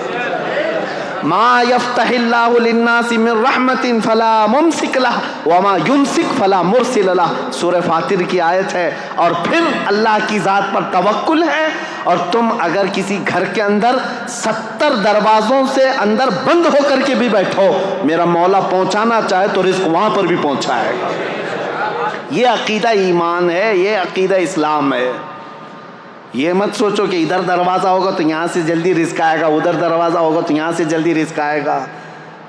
ما یفتح اللہ للناس من رحمت فلا ممسک لہ وما یمسک فلا مرسل لہ، سورہ فاطر کی آیت ہے۔ اور پھر اللہ کی ذات پر توکل ہے، اور تم اگر کسی گھر کے اندر 70 دروازوں سے اندر بند ہو کر کے بھی بیٹھو، میرا مولا پہنچانا چاہے تو رزق وہاں پر بھی پہنچائے گا۔ یہ عقیدہ ایمان ہے، یہ عقیدہ اسلام ہے۔ یہ مت سوچو کہ ادھر دروازہ ہوگا تو یہاں سے جلدی رزق آئے گا، ادھر دروازہ ہوگا تو یہاں سے جلدی رزق آئے گا۔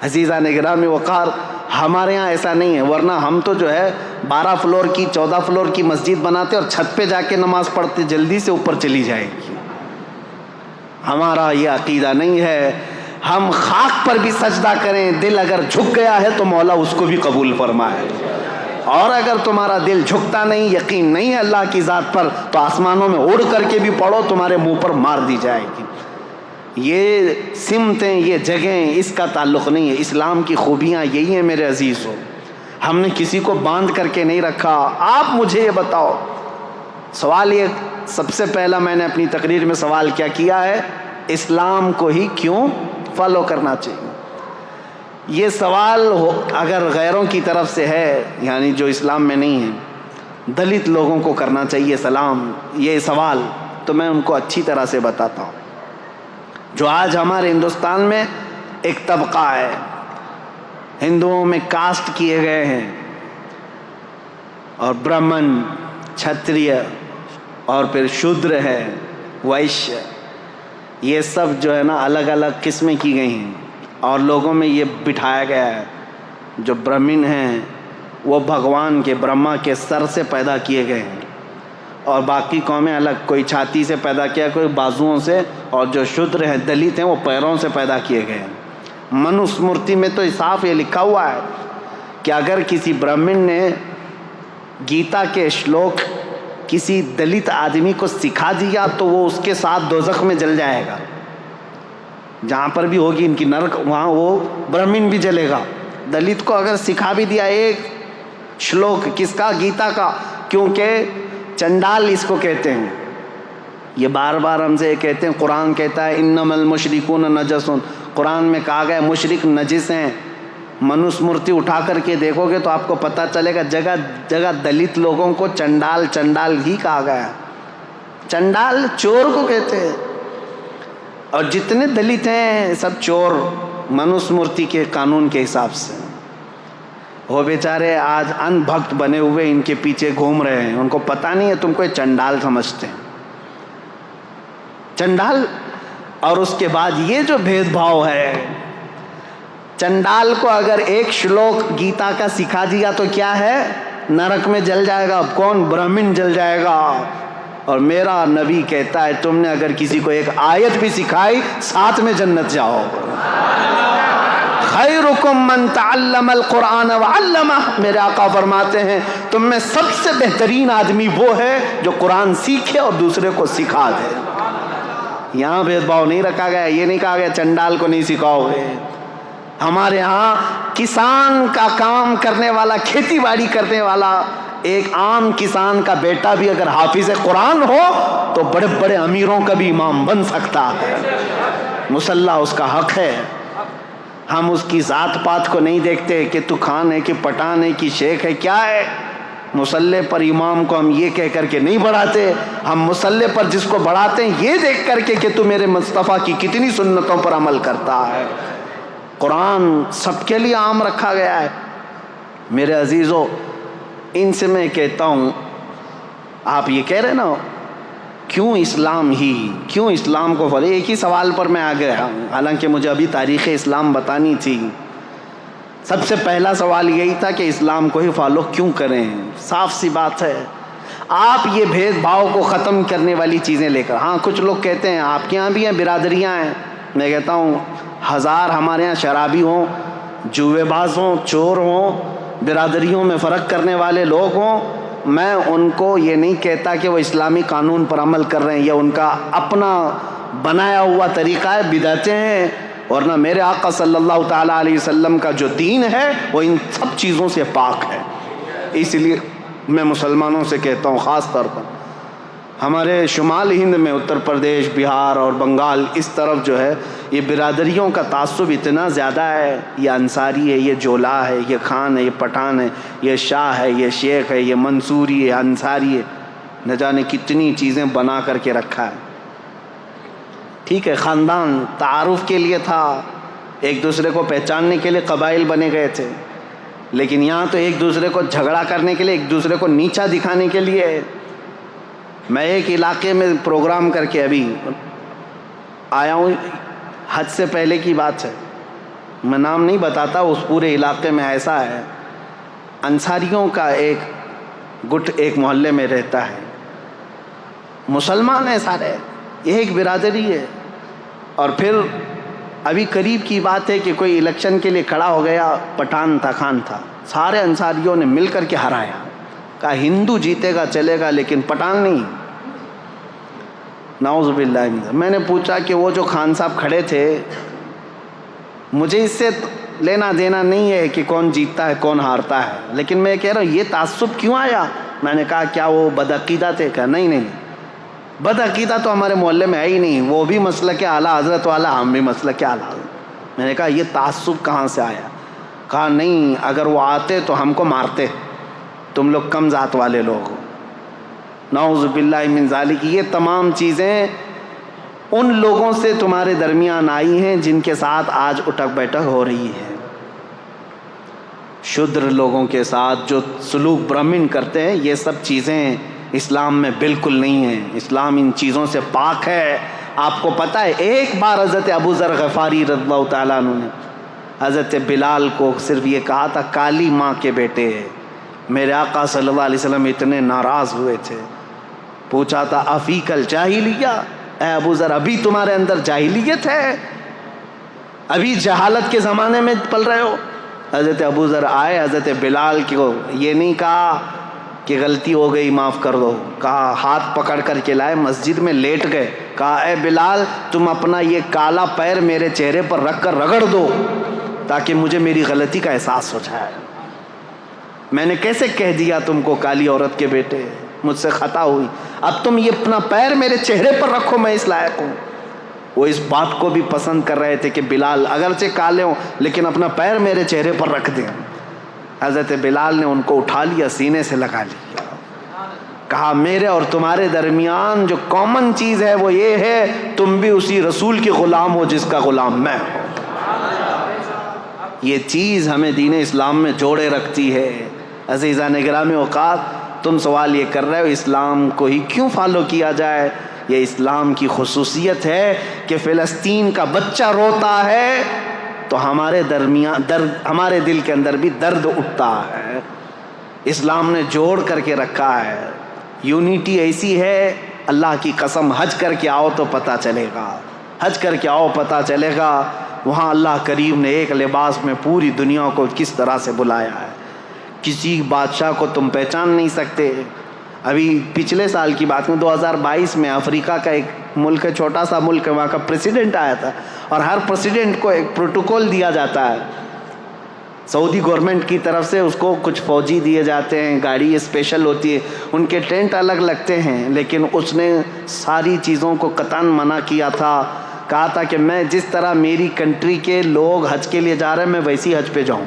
عزیزان گرامی وقار، ہمارے یہاں ایسا نہیں ہے، ورنہ ہم تو جو ہے 12 فلور کی 14 فلور کی مسجد بناتے اور چھت پہ جا کے نماز پڑھتے، جلدی سے اوپر چلی جائے گی۔ ہمارا یہ عقیدہ نہیں ہے۔ ہم خاک پر بھی سجدہ کریں، دل اگر جھک گیا ہے تو مولا اس کو بھی قبول فرمائے، اور اگر تمہارا دل جھکتا نہیں، یقین نہیں ہے اللہ کی ذات پر، تو آسمانوں میں اڑ کر کے بھی پڑھو، تمہارے منہ پر مار دی جائے گی۔ یہ سمتیں، یہ جگہیں، اس کا تعلق نہیں ہے۔ اسلام کی خوبیاں یہی ہیں میرے عزیزو، ہم نے کسی کو باندھ کر کے نہیں رکھا۔ آپ مجھے یہ بتاؤ، سوال یہ سب سے پہلا میں نے اپنی تقریر میں سوال کیا کیا ہے، اسلام کو ہی کیوں فالو کرنا چاہیے؟ یہ سوال اگر غیروں کی طرف سے ہے، یعنی جو اسلام میں نہیں ہے، دلت لوگوں کو کرنا چاہیے سلام، یہ سوال، تو میں ان کو اچھی طرح سے بتاتا ہوں۔ جو آج ہمارے ہندوستان میں ایک طبقہ ہے، ہندوؤں میں کاسٹ کیے گئے ہیں، اور برہمن، چھتریہ، اور پھر شودر ہے، ویشیہ، یہ سب جو ہے نا الگ الگ قسمیں کی گئی ہیں، اور لوگوں میں یہ بٹھایا گیا ہے جو برہمن ہیں وہ بھگوان کے، برہما کے سر سے پیدا کیے گئے ہیں، اور باقی قومیں الگ، کوئی چھاتی سے پیدا کیا، کوئی بازوؤں سے، اور جو شودر ہیں، دلت ہیں، وہ پیروں سے پیدا کیے گئے ہیں۔ منوسمرتی میں تو صاف یہ لکھا ہوا ہے کہ اگر کسی برہمن نے گیتا کے شلوک کسی دلت آدمی کو سکھا دیا تو وہ اس کے ساتھ دوزخ میں جل جائے گا، جہاں پر بھی ہوگی ان کی نرک، وہاں وہ برہمن بھی جلے گا۔ دلت کو اگر سکھا بھی دیا ایک شلوک، کس کا؟ گیتا کا، کیونکہ چنڈال اس کو کہتے ہیں، یہ بار بار ہم سے کہتے ہیں، قرآن کہتا ہے انما المشرکون نجس، قرآن میں کہا گیا مشرک نجس ہیں۔ منوسمرتی اٹھا کر کے دیکھو گے تو آپ کو پتہ چلے گا جگہ جگہ دلت لوگوں کو چنڈال چنڈال ہی کہا گیا۔ چنڈال چور کو کہتے ہیں، اور جتنے دلت ہیں سب چور منوسمرتی کے قانون کے حساب سے۔ وہ بیچارے آج ان بھکت بنے ہوئے ان کے پیچھے گھوم رہے ہیں، ان کو پتہ نہیں ہے تم کو چنڈال سمجھتے ہیں، چنڈال۔ اور اس کے بعد یہ جو بھید بھاؤ ہے، چنڈال کو اگر ایک شلوک گیتا کا سکھا دیا تو کیا ہے؟ نرک میں جل جائے گا۔ کون؟ برہمن جل جائے گا۔ اور میرا نبی کہتا ہے تم نے اگر کسی کو ایک آیت بھی سکھائی، ساتھ میں جنت جاؤ۔ خیرکم من تعلم القرآن وعلمہ، میرے آقا فرماتے ہیں تم میں سب سے بہترین آدمی وہ ہے جو قرآن سیکھے اور دوسرے کو سکھا دے۔ یہاں بھید بھاؤ نہیں رکھا گیا، یہ نہیں کہا گیا چنڈال کو نہیں سکھاؤ گے۔ ہمارے ہاں کسان کا کام کرنے والا، کھیتی باڑی کرنے والا ایک عام کسان کا بیٹا بھی اگر حافظ قرآن ہو تو بڑے بڑے امیروں کا بھی امام بن سکتا ہے، مسلح اس کا حق ہے۔ ہم اس کی ذات پات کو نہیں دیکھتے کہ تو خان ہے کہ پٹھان ہے کہ شیخ ہے، کیا ہے۔ مسلح پر امام کو ہم یہ کہہ کر کے نہیں بڑھاتے، ہم مسلح پر جس کو بڑھاتے ہیں یہ دیکھ کر کے کہ تو میرے مصطفیٰ کی کتنی سنتوں پر عمل کرتا ہے۔ قرآن سب کے لیے عام رکھا گیا ہے۔ میرے عزیزو، ان سے میں کہتا ہوں، آپ یہ کہہ رہے نا کیوں اسلام ہی، کیوں اسلام کو فالو، ایک ہی سوال پر میں آ گیا، حالانکہ مجھے ابھی تاریخ اسلام بتانی تھی۔ سب سے پہلا سوال یہی تھا کہ اسلام کو ہی فالو کیوں کریں۔ صاف سی بات ہے، آپ یہ بھید بھاؤ کو ختم کرنے والی چیزیں لے کر، ہاں کچھ لوگ کہتے ہیں آپ کے یہاں بھی ہیں برادریاں ہیں، میں کہتا ہوں ہزار ہمارے یہاں شرابی ہوں، جوے باز ہوں، چور ہوں، برادریوں میں فرق کرنے والے لوگ ہوں، میں ان کو یہ نہیں کہتا کہ وہ اسلامی قانون پر عمل کر رہے ہیں، یہ ان کا اپنا بنایا ہوا طریقہ ہے، بدعتیں ہیں، ورنہ میرے آقا صلی اللہ تعالیٰ علیہ وسلم کا جو دین ہے وہ ان سب چیزوں سے پاک ہے۔ اس لیے میں مسلمانوں سے کہتا ہوں، خاص طور پر ہمارے شمال ہند میں اتر پردیش، بہار اور بنگال، اس طرف جو ہے یہ برادریوں کا تعصب اتنا زیادہ ہے، یہ انصاری ہے، یہ جولا ہے، یہ خان ہے، یہ پٹھان ہے، یہ شاہ ہے، یہ شیخ ہے، یہ منصوری ہے، انصاری ہے، نہ جانے کتنی چیزیں بنا کر کے رکھا ہے۔ ٹھیک ہے، خاندان تعارف کے لیے تھا، ایک دوسرے کو پہچاننے کے لیے قبائل بنے گئے تھے، لیکن یہاں تو ایک دوسرے کو جھگڑا کرنے کے لیے، ایک دوسرے کو نیچا دکھانے کے لیے۔ میں ایک علاقے میں پروگرام کر کے ابھی آیا ہوں، حج سے پہلے کی بات ہے، میں نام نہیں بتاتا، اس پورے علاقے میں ایسا ہے، انصاریوں کا ایک گٹ ایک محلے میں رہتا ہے، مسلمان ہیں سارے، یہ ایک برادری ہے، اور پھر ابھی قریب کی بات ہے کہ کوئی الیکشن کے لیے کھڑا ہو گیا، پٹھان تھا، خان تھا، سارے انصاریوں نے مل کر کے ہرایا، کہا ہندو جیتے گا چلے گا لیکن پٹھان نہیں۔ نعوذ باللہ من ذالک۔ میں نے پوچھا کہ وہ جو خان صاحب کھڑے تھے، مجھے اس سے لینا دینا نہیں ہے کہ کون جیتتا ہے کون ہارتا ہے، لیکن میں کہہ رہا ہوں یہ تعصب کیوں آیا؟ میں نے کہا کیا وہ بدعقیدہ تھے؟ کہا نہیں، بدعقیدہ تو ہمارے محلے میں ہے ہی نہیں، وہ بھی مسلک اعلیٰ حضرت والا، ہم بھی مسلک اعلیٰ حضرت۔ میں نے کہا یہ تعصب کہاں سے آیا؟ کہا نہیں، اگر وہ آتے تو ہم کو مارتے، تم لوگ کم ذات والے لوگ ہو۔ نعوذ باللہ من ذالک۔ یہ تمام چیزیں ان لوگوں سے تمہارے درمیان آئی ہیں جن کے ساتھ آج اٹھک بیٹھک ہو رہی ہے۔ شودر لوگوں کے ساتھ جو سلوک برہمن کرتے ہیں، یہ سب چیزیں اسلام میں بالکل نہیں ہیں۔ اسلام ان چیزوں سے پاک ہے۔ آپ کو پتہ ہے ایک بار حضرت ابو ذر غفاری رضی اللہ تعالیٰ عنہ نے حضرت بلال کو صرف یہ کہا تھا، کالی ماں کے بیٹے، میرے آقا صلی اللہ علیہ وسلم اتنے ناراض ہوئے تھے، پوچھا تھا افیک الجاہلیہ، اے ابو ذر ابھی تمہارے اندر جاہلیت ہے، ابھی جہالت کے زمانے میں پل رہے ہو؟ حضرت ابو ذر آئے، حضرت بلال کو یہ نہیں کہا کہ غلطی ہو گئی معاف کر دو، کہا ہاتھ پکڑ کر کے لائے، مسجد میں لیٹ گئے، کہا اے بلال تم اپنا یہ کالا پیر میرے چہرے پر رکھ کر رگڑ دو تاکہ مجھے میری غلطی کا احساس ہو جائے۔ میں نے کیسے کہہ دیا تم کو کالی عورت کے بیٹے، مجھ سے خطا ہوئی، اب تم یہ اپنا پیر میرے چہرے پر رکھو، میں اس لائق ہوں۔ وہ اس بات کو بھی پسند کر رہے تھے کہ بلال اگرچہ کالے ہوں لیکن اپنا پیر میرے چہرے پر رکھ دیں۔ حضرت بلال نے ان کو اٹھا لیا، سینے سے لگا لیا، کہا میرے اور تمہارے درمیان جو کامن چیز ہے وہ یہ ہے، تم بھی اسی رسول کے غلام ہو جس کا غلام میں ہوں۔ یہ چیز ہمیں دین اسلام میں جوڑے رکھتی ہے۔ عزیزان گرامی اوقات، تم سوال یہ کر رہے ہو اسلام کو ہی کیوں فالو کیا جائے؟ یہ اسلام کی خصوصیت ہے کہ فلسطین کا بچہ روتا ہے تو ہمارے درمیان ہمارے دل کے اندر بھی درد اٹھتا ہے۔ اسلام نے جوڑ کر کے رکھا ہے، یونیٹی ایسی ہے، اللہ کی قسم حج کر کے آؤ تو پتہ چلے گا، حج کر کے آؤ پتہ چلے گا، وہاں اللہ کریم نے ایک لباس میں پوری دنیا کو کس طرح سے بلایا ہے۔ کسی بادشاہ کو تم پہچان نہیں سکتے۔ ابھی پچھلے سال کی بات میں 2022 میں افریقہ کا ایک ملک ہے، چھوٹا سا ملک ہے، وہاں کا پریسیڈنٹ آیا تھا اور ہر پریسیڈنٹ کو ایک پروٹوکول دیا جاتا ہے، سعودی گورنمنٹ کی طرف سے اس کو کچھ فوجی دیے جاتے ہیں، گاڑی اسپیشل ہوتی ہے، ان کے ٹینٹ الگ لگتے ہیں، لیکن اس نے ساری چیزوں کو قطعاً منع کیا تھا، کہا تھا کہ میں جس طرح میری کنٹری کے لوگ حج کے لیے جا رہے ہیں میں ویسی حج پہ جاؤں۔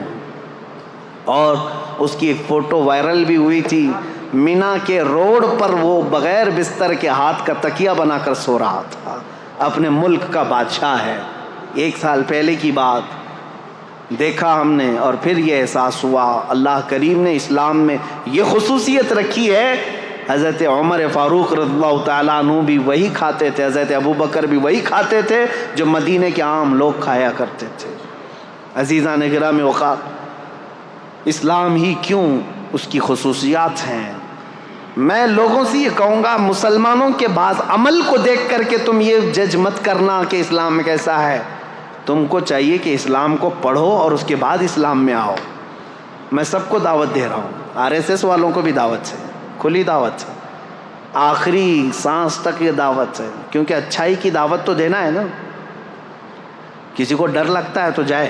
اور اس کی ایک فوٹو وائرل بھی ہوئی تھی، مینا کے روڈ پر وہ بغیر بستر کے ہاتھ کا تکیہ بنا کر سو رہا تھا، اپنے ملک کا بادشاہ ہے۔ 1 سال پہلے کی بات دیکھا ہم نے، اور پھر یہ احساس ہوا اللہ کریم نے اسلام میں یہ خصوصیت رکھی ہے۔ حضرت عمر فاروق رضی اللہ تعالیٰ عنہ بھی وہی کھاتے تھے، حضرت ابو بکر بھی وہی کھاتے تھے جو مدینے کے عام لوگ کھایا کرتے تھے۔ عزیزان گرامی اوقات، اسلام ہی کیوں، اس کی خصوصیات ہیں۔ میں لوگوں سے یہ کہوں گا، مسلمانوں کے بعض عمل کو دیکھ کر کے تم یہ جج مت کرنا کہ اسلام میں کیسا ہے۔ تم کو چاہیے کہ اسلام کو پڑھو اور اس کے بعد اسلام میں آؤ۔ میں سب کو دعوت دے رہا ہوں، RSS والوں کو بھی دعوت ہے، کھلی دعوت ہے، آخری سانس تک یہ دعوت ہے، کیونکہ اچھائی کی دعوت تو دینا ہے نا۔ کسی کو ڈر لگتا ہے تو جائے،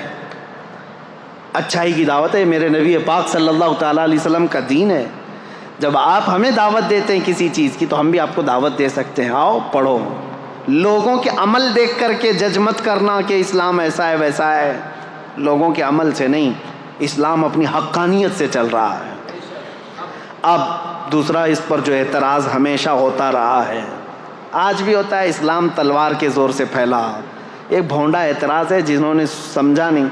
اچھائی کی دعوت ہے، میرے نبی پاک صلی اللہ تعالیٰ علیہ وسلم کا دین ہے۔ جب آپ ہمیں دعوت دیتے ہیں کسی چیز کی تو ہم بھی آپ کو دعوت دے سکتے ہیں، آؤ پڑھو۔ لوگوں کے عمل دیکھ کر کے جج مت کرنا کہ اسلام ایسا ہے ویسا ہے، لوگوں کے عمل سے نہیں، اسلام اپنی حقانیت سے چل رہا ہے۔ اب دوسرا اس پر جو اعتراض ہمیشہ ہوتا رہا ہے، آج بھی ہوتا ہے، اسلام تلوار کے زور سے پھیلا۔ ایک بھونڈا اعتراض ہے جنہوں نے سمجھا نہیں۔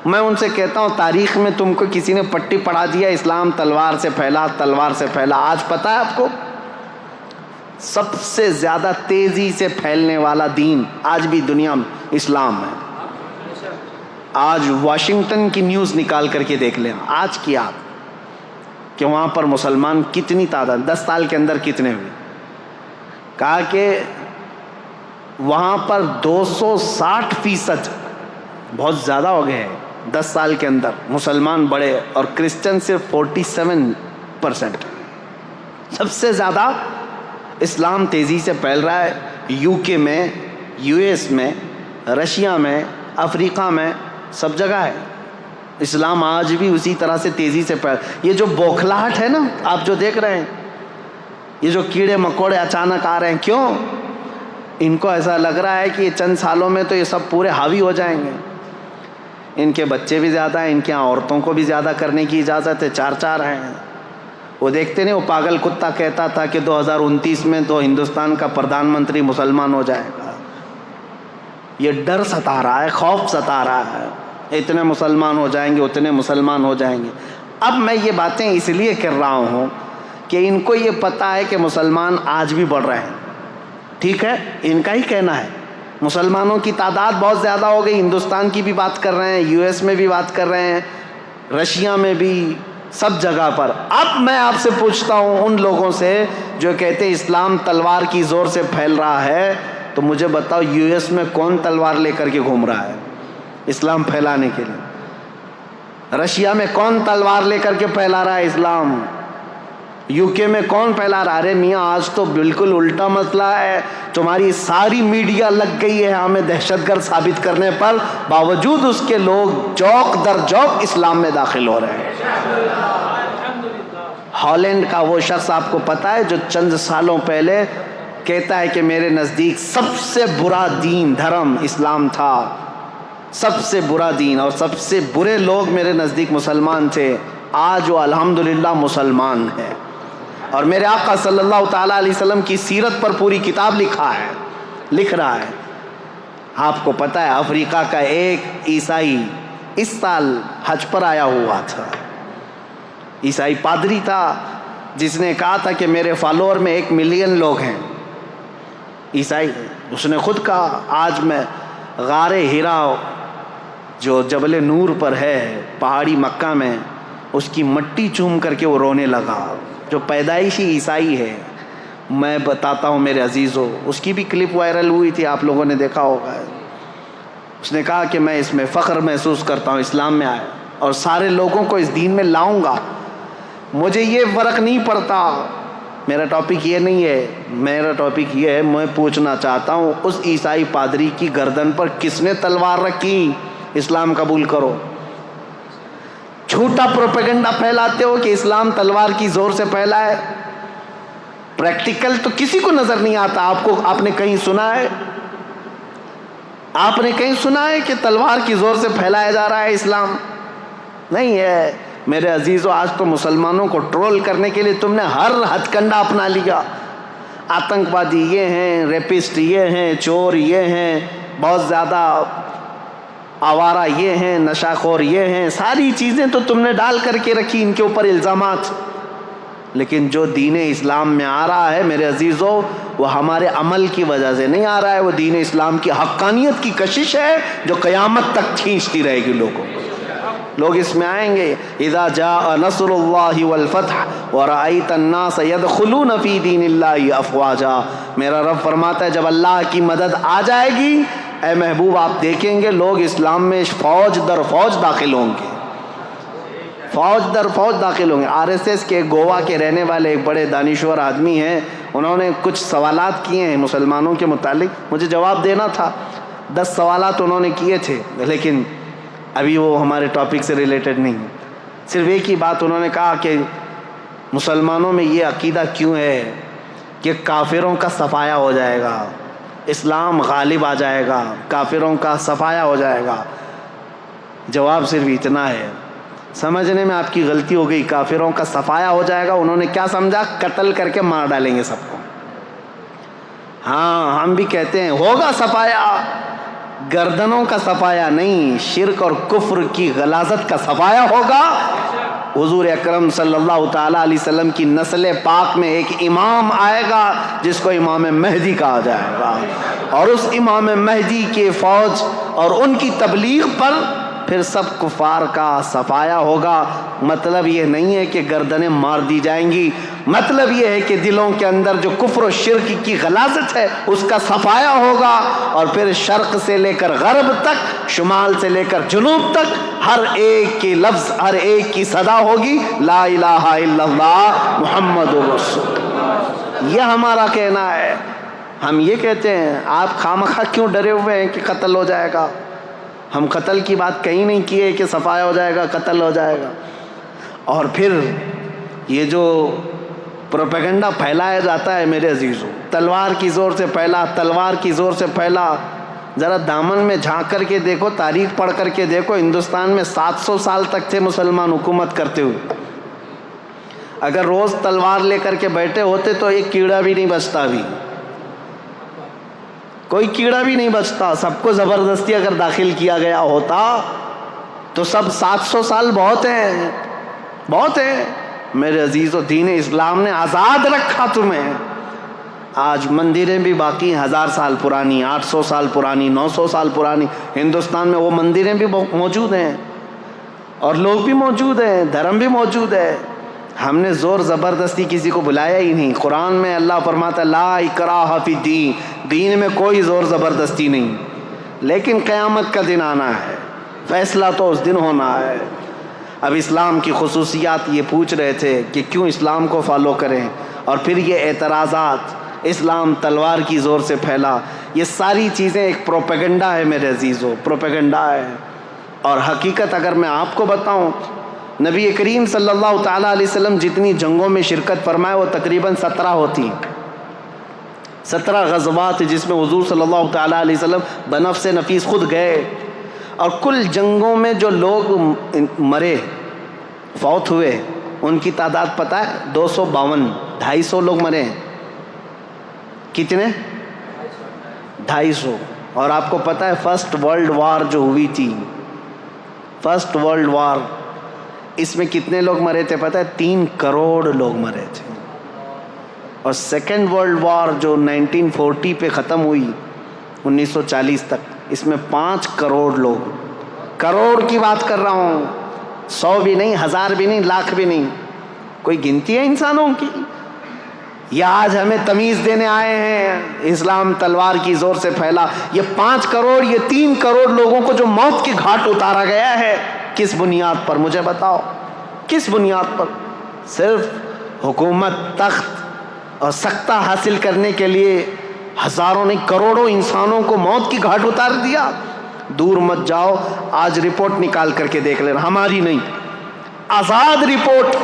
میں ان سے کہتا ہوں تاریخ میں تم کو کسی نے پٹی پڑھا دیا اسلام تلوار سے پھیلا، تلوار سے پھیلا۔ آج پتہ ہے آپ کو سب سے زیادہ تیزی سے پھیلنے والا دین آج بھی دنیا میں اسلام ہے۔ آج واشنگٹن کی نیوز نکال کر کے دیکھ لیں آج کی آپ، کہ وہاں پر مسلمان کتنی تعداد 10 سال کے اندر کتنے ہوئے۔ کہا کہ وہاں پر 260% بہت زیادہ ہو گئے ہیں 10 سال کے اندر مسلمان بڑے، اور کرسچن صرف 47%. سب سے زیادہ اسلام تیزی سے پھیل رہا ہے یو کے میں، یو ایس میں، رشیا میں، افریقہ میں، سب جگہ ہے. اسلام آج بھی اسی طرح سے تیزی سے پھیل. یہ جو بوکھلاہٹ ہے نا آپ جو دیکھ رہے ہیں، یہ جو کیڑے مکوڑے اچانک آ رہے ہیں، کیوں؟ ان کو ایسا لگ رہا ہے کہ یہ چند سالوں میں تو یہ سب پورے حاوی ہو جائیں گے. ان کے بچے بھی زیادہ ہیں، ان کے یہاں عورتوں کو بھی زیادہ کرنے کی اجازت ہے، 4 ہیں. وہ دیکھتے نہیں، وہ پاگل کتا کہتا تھا کہ 2029 میں تو ہندوستان کا پردھان منتری مسلمان ہو جائے گا. یہ ڈر ستا رہا ہے، خوف ستا رہا ہے، اتنے مسلمان ہو جائیں گے، اتنے مسلمان ہو جائیں گے. اب میں یہ باتیں اس لیے کر رہا ہوں کہ ان کو یہ پتہ ہے کہ مسلمان آج بھی بڑھ رہے ہیں. ٹھیک ہے، ان کا ہی کہنا ہے. مسلمانوں کی تعداد بہت زیادہ ہو گئی. ہندوستان کی بھی بات کر رہے ہیں، یو ایس میں بھی بات کر رہے ہیں، رشیا میں بھی، سب جگہ پر. اب میں آپ سے پوچھتا ہوں ان لوگوں سے جو کہتے ہیں اسلام تلوار کی زور سے پھیل رہا ہے، تو مجھے بتاؤ یو ایس میں کون تلوار لے کر کے گھوم رہا ہے اسلام پھیلانے کے لیے؟ رشیا میں کون تلوار لے کر کے پھیلا رہا ہے اسلام؟ یو کے میں کون پھیلا رہا؟ ارے میاں آج تو بالکل الٹا مسئلہ ہے. تمہاری ساری میڈیا لگ گئی ہے ہمیں دہشت گرد ثابت کرنے پر، باوجود اس کے لوگ چوک در چوک اسلام میں داخل ہو رہے ہیں. ہالینڈ کا وہ شخص آپ کو پتہ ہے جو چند سالوں پہلے کہتا ہے کہ میرے نزدیک سب سے برا دین دھرم اسلام تھا، سب سے برا دین، اور سب سے برے لوگ میرے نزدیک مسلمان تھے. آج وہ الحمدللہ مسلمان ہے، اور میرے آقا صلی اللہ تعالیٰ علیہ وسلم کی سیرت پر پوری کتاب لکھ رہا ہے. آپ کو پتہ ہے افریقہ کا ایک عیسائی اس سال حج پر آیا ہوا تھا. عیسائی پادری تھا جس نے کہا تھا کہ میرے فالوور میں 1 ملین لوگ ہیں عیسائی. اس نے خود کہا آج میں غار ہیرا جو جبل نور پر ہے پہاڑی مکہ میں، اس کی مٹی چوم کر کے وہ رونے لگا. جو پیدائشی عیسائی ہے، میں بتاتا ہوں میرے عزیزو، اس کی بھی کلپ وائرل ہوئی تھی، آپ لوگوں نے دیکھا ہوگا. اس نے کہا کہ میں اس میں فخر محسوس کرتا ہوں اسلام میں آیا، اور سارے لوگوں کو اس دین میں لاؤں گا. مجھے یہ فرق نہیں پڑتا. میرا ٹاپک یہ نہیں ہے، میرا ٹاپک یہ ہے، میں پوچھنا چاہتا ہوں اس عیسائی پادری کی گردن پر کس نے تلوار رکھی؟ اسلام قبول کرو. جھوٹا پروپیگنڈا پھیلاتے ہو کہ اسلام تلوار کی زور سے پھیلا ہے. پریکٹیکل تو کسی کو نظر نہیں آتا. آپ نے کہیں سنا ہے؟ آپ نے کہیں سنا ہے کہ تلوار کی زور سے پھیلایا جا رہا ہے اسلام؟ نہیں ہے. میرے عزیزو، آج تو مسلمانوں کو ٹرول کرنے کے لیے تم نے ہر ہتھ کنڈا اپنا لیا. آتنکوادی یہ ہیں، ریپسٹ یہ ہیں، چور یہ ہیں، بہت زیادہ آوارہ یہ ہیں، نشہ خور یہ ہیں، ساری چیزیں تو تم نے ڈال کر کے رکھی ان کے اوپر الزامات. لیکن جو دین اسلام میں آ رہا ہے میرے عزیزو، وہ ہمارے عمل کی وجہ سے نہیں آ رہا ہے، وہ دین اسلام کی حقانیت کی کشش ہے جو قیامت تک کھینچتی رہے گی لوگوں کو. لوگ اس میں آئیں گے. اذا جاء نصر اللہ والفتح ورأیت الناس يدخلون فی دین اللہ افواجا. میرا رب فرماتا ہے جب اللہ کی مدد آ جائے گی، اے محبوب آپ دیکھیں گے لوگ اسلام میں فوج در فوج داخل ہوں گے، فوج در فوج داخل ہوں گے. RSS کے گوا کے رہنے والے ایک بڑے دانشور آدمی ہیں، انہوں نے کچھ سوالات کیے ہیں مسلمانوں کے متعلق، مجھے جواب دینا تھا. 10 سوالات انہوں نے کیے تھے، لیکن ابھی وہ ہمارے ٹاپک سے ریلیٹڈ نہیں. صرف ایک ہی بات انہوں نے کہا کہ مسلمانوں میں یہ عقیدہ کیوں ہے کہ کافروں کا صفایا ہو جائے گا، اسلام غالب آ جائے گا، کافروں کا صفایا ہو جائے گا. جواب صرف اتنا ہے، سمجھنے میں آپ کی غلطی ہو گئی. کافروں کا صفایا ہو جائے گا انہوں نے کیا سمجھا؟ قتل کر کے مار ڈالیں گے سب کو. ہاں ہم بھی کہتے ہیں ہوگا صفایا، گردنوں کا صفایا نہیں، شرک اور کفر کی غلاظت کا صفایا ہوگا. حضور اکرم صلی اللہ تعالیٰ علیہ وسلم کی نسل پاک میں ایک امام آئے گا جس کو امام مہدی کہا جائے گا، اور اس امام مہدی کے فوج اور ان کی تبلیغ پر پھر سب کفار کا صفایا ہوگا۔ مطلب یہ نہیں ہے کہ گردنیں مار دی جائیں گی، مطلب یہ ہے کہ دلوں کے اندر جو کفر و شرک کی غلاظت ہے اس کا صفایا ہوگا، اور پھر شرق سے لے کر غرب تک، شمال سے لے کر جنوب تک، ہر ایک کی لفظ، ہر ایک کی صدا ہوگی لا الہ الا اللہ محمد رسول اللہ۔ یہ ہمارا کہنا ہے۔ ہم یہ کہتے ہیں آپ خامخواہ کیوں ڈرے ہوئے ہیں کہ قتل ہو جائے گا؟ ہم قتل کی بات کہیں نہیں کیے کہ صفایا ہو جائے گا، قتل ہو جائے گا۔ اور پھر یہ جو پروپیگنڈا پھیلایا جاتا ہے میرے عزیزوں، تلوار کی زور سے پھیلا، تلوار کی زور سے پھیلا۔ ذرا دامن میں جھانک کر کے دیکھو، تاریخ پڑھ کر کے دیکھو، ہندوستان میں 700 سال تک تھے مسلمان حکومت کرتے ہوئے۔ اگر روز تلوار لے کر کے بیٹھے ہوتے تو ایک کیڑا بھی نہیں بچتا، بھی کوئی کیڑا بھی نہیں بچتا۔ سب کو زبردستی اگر داخل کیا گیا ہوتا تو سب 700 سال بہت ہیں، بہت ہیں میرے عزیزو۔ دین اسلام نے آزاد رکھا تمہیں۔ آج مندریں بھی باقی ہیں 1000 سال پرانی، 800 سال پرانی، 900 سال پرانی۔ ہندوستان میں وہ مندریں بھی موجود ہیں اور لوگ بھی موجود ہیں، دھرم بھی موجود ہے۔ ہم نے زور زبردستی کسی کو بلایا ہی نہیں۔ قرآن میں اللہ فرماتا ہے لا اکراہ فی الدین، دین میں کوئی زور زبردستی نہیں، لیکن قیامت کا دن آنا ہے، فیصلہ تو اس دن ہونا ہے۔ اب اسلام کی خصوصیات یہ پوچھ رہے تھے کہ کیوں اسلام کو فالو کریں، اور پھر یہ اعتراضات، اسلام تلوار کی زور سے پھیلا، یہ ساری چیزیں ایک پروپیگنڈا ہے میرے عزیزو، پروپیگنڈا ہے۔ اور حقیقت اگر میں آپ کو بتاؤں، نبی کریم صلی اللہ تعالیٰ علیہ وسلم جتنی جنگوں میں شرکت فرمائے وہ تقریباً 17 ہوتی، 17 غزوات جس میں حضور صلی اللہ تعالیٰ علیہ وسلم بنفس نفیس خود گئے، اور کل جنگوں میں جو لوگ مرے، فوت ہوئے، ان کی تعداد پتہ ہے 252، 250 لوگ مرے ہیں۔ کتنے؟ 250۔ اور آپ کو پتہ ہے فرسٹ ورلڈ وار جو ہوئی تھی، فرسٹ ورلڈ وار، اس میں کتنے لوگ مرے تھے پتہ ہے؟ 3 کروڑ لوگ مرے تھے۔ اور سیکنڈ ورلڈ وار جو 1940 پہ ختم ہوئی، 1940 تک، اس میں 5 کروڑ لوگ، کروڑ کی بات کر رہا ہوں، 100 بھی نہیں، 1000 بھی نہیں، لاکھ بھی نہیں، کوئی گنتی ہے انسانوں کی؟ یہ آج ہمیں تمیز دینے آئے ہیں اسلام تلوار کی زور سے پھیلا۔ یہ 5 کروڑ، یہ 3 کروڑ لوگوں کو جو موت کی گھاٹ اتارا گیا ہے، کس بنیاد پر؟ مجھے بتاؤ کس بنیاد پر؟ صرف حکومت، تخت اور سکتہ حاصل کرنے کے لیے ہزاروں نہیں کروڑوں انسانوں کو موت کی گھاٹ اتار دیا۔ دور مت جاؤ، آج رپورٹ نکال کر کے دیکھ لینا، ہماری نہیں، آزاد رپورٹ،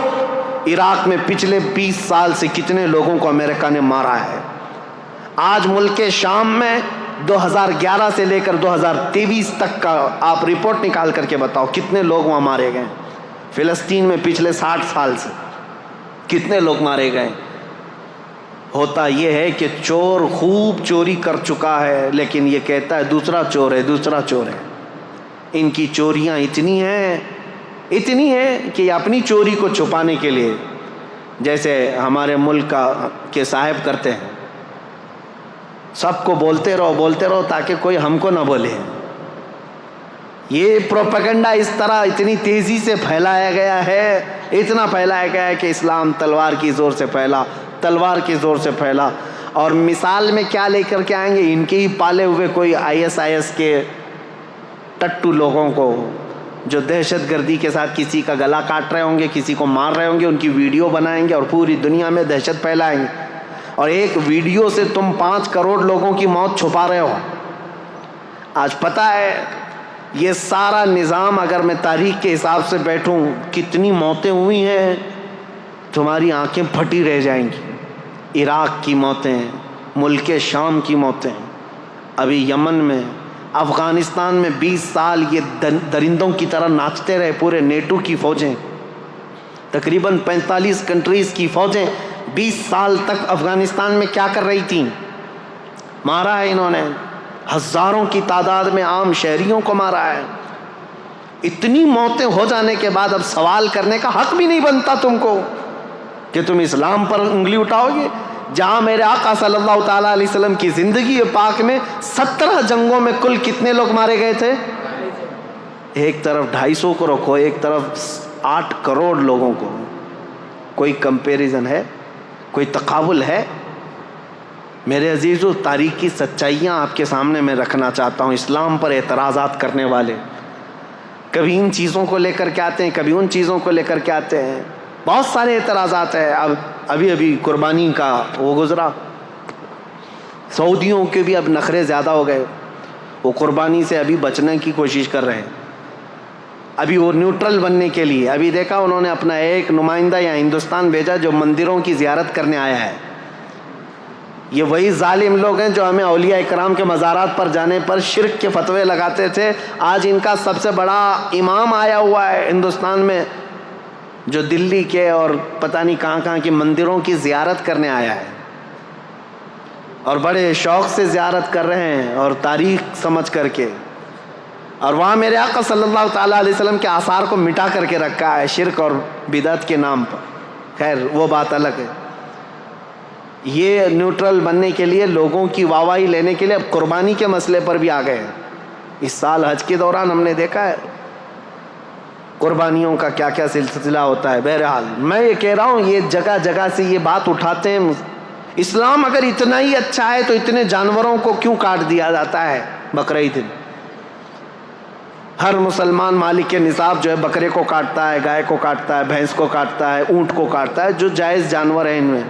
عراق میں پچھلے 20 سال سے کتنے لوگوں کو امریکہ نے مارا ہے۔ آج ملک شام میں 2011 سے لے کر 2023 تک کا آپ رپورٹ نکال کر کے بتاؤ کتنے لوگ وہاں مارے گئے۔ فلسطین میں پچھلے 60 سال سے کتنے لوگ مارے گئے۔ ہوتا یہ ہے کہ چور خوب چوری کر چکا ہے، لیکن یہ کہتا ہے دوسرا چور ہے، دوسرا چور ہے۔ ان کی چوریاں اتنی ہیں کہ یہ اپنی چوری کو چھپانے کے لیے، جیسے ہمارے ملک کے صاحب کرتے ہیں، سب کو بولتے رہو تاکہ کوئی ہم کو نہ بولے۔ یہ پروپیگنڈا اس طرح اتنی تیزی سے پھیلایا گیا ہے، اتنا پھیلایا گیا ہے کہ اسلام تلوار کی زور سے پھیلا، تلوار کی زور سے پھیلا۔ اور مثال میں کیا لے کر کے آئیں گے؟ ان کے ہی پالے ہوئے کوئی ISIS کے ٹٹو لوگوں کو جو دہشت گردی کے ساتھ کسی کا گلا کاٹ رہے ہوں گے، کسی کو مار رہے ہوں گے، ان کی ویڈیو بنائیں گے اور پوری دنیا میں دہشت پھیلائیں گے۔ اور ایک ویڈیو سے تم 5 کروڑ لوگوں کی موت چھپا رہے ہو۔ آج پتہ ہے یہ سارا نظام، اگر میں تاریخ کے حساب سے بیٹھوں، کتنی موتیں ہوئی ہیں، تمہاری آنکھیں پھٹی رہ جائیں گی۔ عراق کی موتیں، ملک شام کی موتیں، ابھی یمن میں، افغانستان میں 20 سال یہ درندوں کی طرح ناچتے رہے پورے نیٹو کی فوجیں، تقریباً 45 کنٹریز کی فوجیں 20 سال تک افغانستان میں کیا کر رہی تھیں؟ مارا ہے انہوں نے، ہزاروں کی تعداد میں عام شہریوں کو مارا ہے۔ اتنی موتیں ہو جانے کے بعد اب سوال کرنے کا حق بھی نہیں بنتا تم کو کہ تم اسلام پر انگلی اٹھاؤ گے، جہاں میرے آقا صلی اللہ تعالیٰ علیہ وسلم کی زندگی پاک میں 17 جنگوں میں کل کتنے لوگ مارے گئے تھے؟ ایک طرف 250 کو رکھو، ایک طرف 8 کروڑ لوگوں کو، کوئی کمپیریزن ہے؟ کوئی تقابل ہے؟ میرے عزیزو، تاریخ کی سچائیاں آپ کے سامنے میں رکھنا چاہتا ہوں۔ اسلام پر اعتراضات کرنے والے کبھی ان چیزوں کو لے کر کے آتے ہیں، کبھی ان چیزوں کو لے کر کے آتے ہیں، بہت سارے اعتراضات ہیں۔ ابھی قربانی کا وہ گزرا، سعودیوں کے بھی اب نخرے زیادہ ہو گئے، وہ قربانی سے ابھی بچنے کی کوشش کر رہے ہیں، ابھی وہ نیوٹرل بننے کے لیے۔ ابھی دیکھا انہوں نے اپنا ایک نمائندہ یا ہندوستان بھیجا جو مندروں کی زیارت کرنے آیا ہے۔ یہ وہی ظالم لوگ ہیں جو ہمیں اولیاء اکرام کے مزارات پر جانے پر شرک کے فتوے لگاتے تھے۔ آج ان کا سب سے بڑا امام آیا ہوا ہے ہندوستان میں، جو دلی کے اور پتہ نہیں کہاں کہاں کی مندروں کی زیارت کرنے آیا ہے، اور بڑے شوق سے زیارت کر رہے ہیں اور تاریخ سمجھ کر کے، اور وہاں میرے آقا صلی اللہ تعالیٰ علیہ وسلم کے آثار کو مٹا کر کے رکھا ہے شرک اور بدعت کے نام پر۔ خیر وہ بات الگ ہے۔ یہ نیوٹرل بننے کے لیے، لوگوں کی واہواہی لینے کے لیے اب قربانی کے مسئلے پر بھی آ گئے ہیں۔ اس سال حج کے دوران ہم نے دیکھا ہے قربانیوں کا کیا کیا سلسلہ ہوتا ہے۔ بہرحال میں یہ کہہ رہا ہوں، یہ جگہ جگہ سے یہ بات اٹھاتے ہیں۔ اسلام اگر اتنا ہی اچھا ہے تو اتنے جانوروں کو کیوں کاٹ دیا جاتا ہے بقرعید دن؟ ہر مسلمان مالک کے نصاب جو ہے بکرے کو کاٹتا ہے، گائے کو کاٹتا ہے، بھینس کو کاٹتا ہے، اونٹ کو کاٹتا ہے، جو جائز جانور ہیں ان میں۔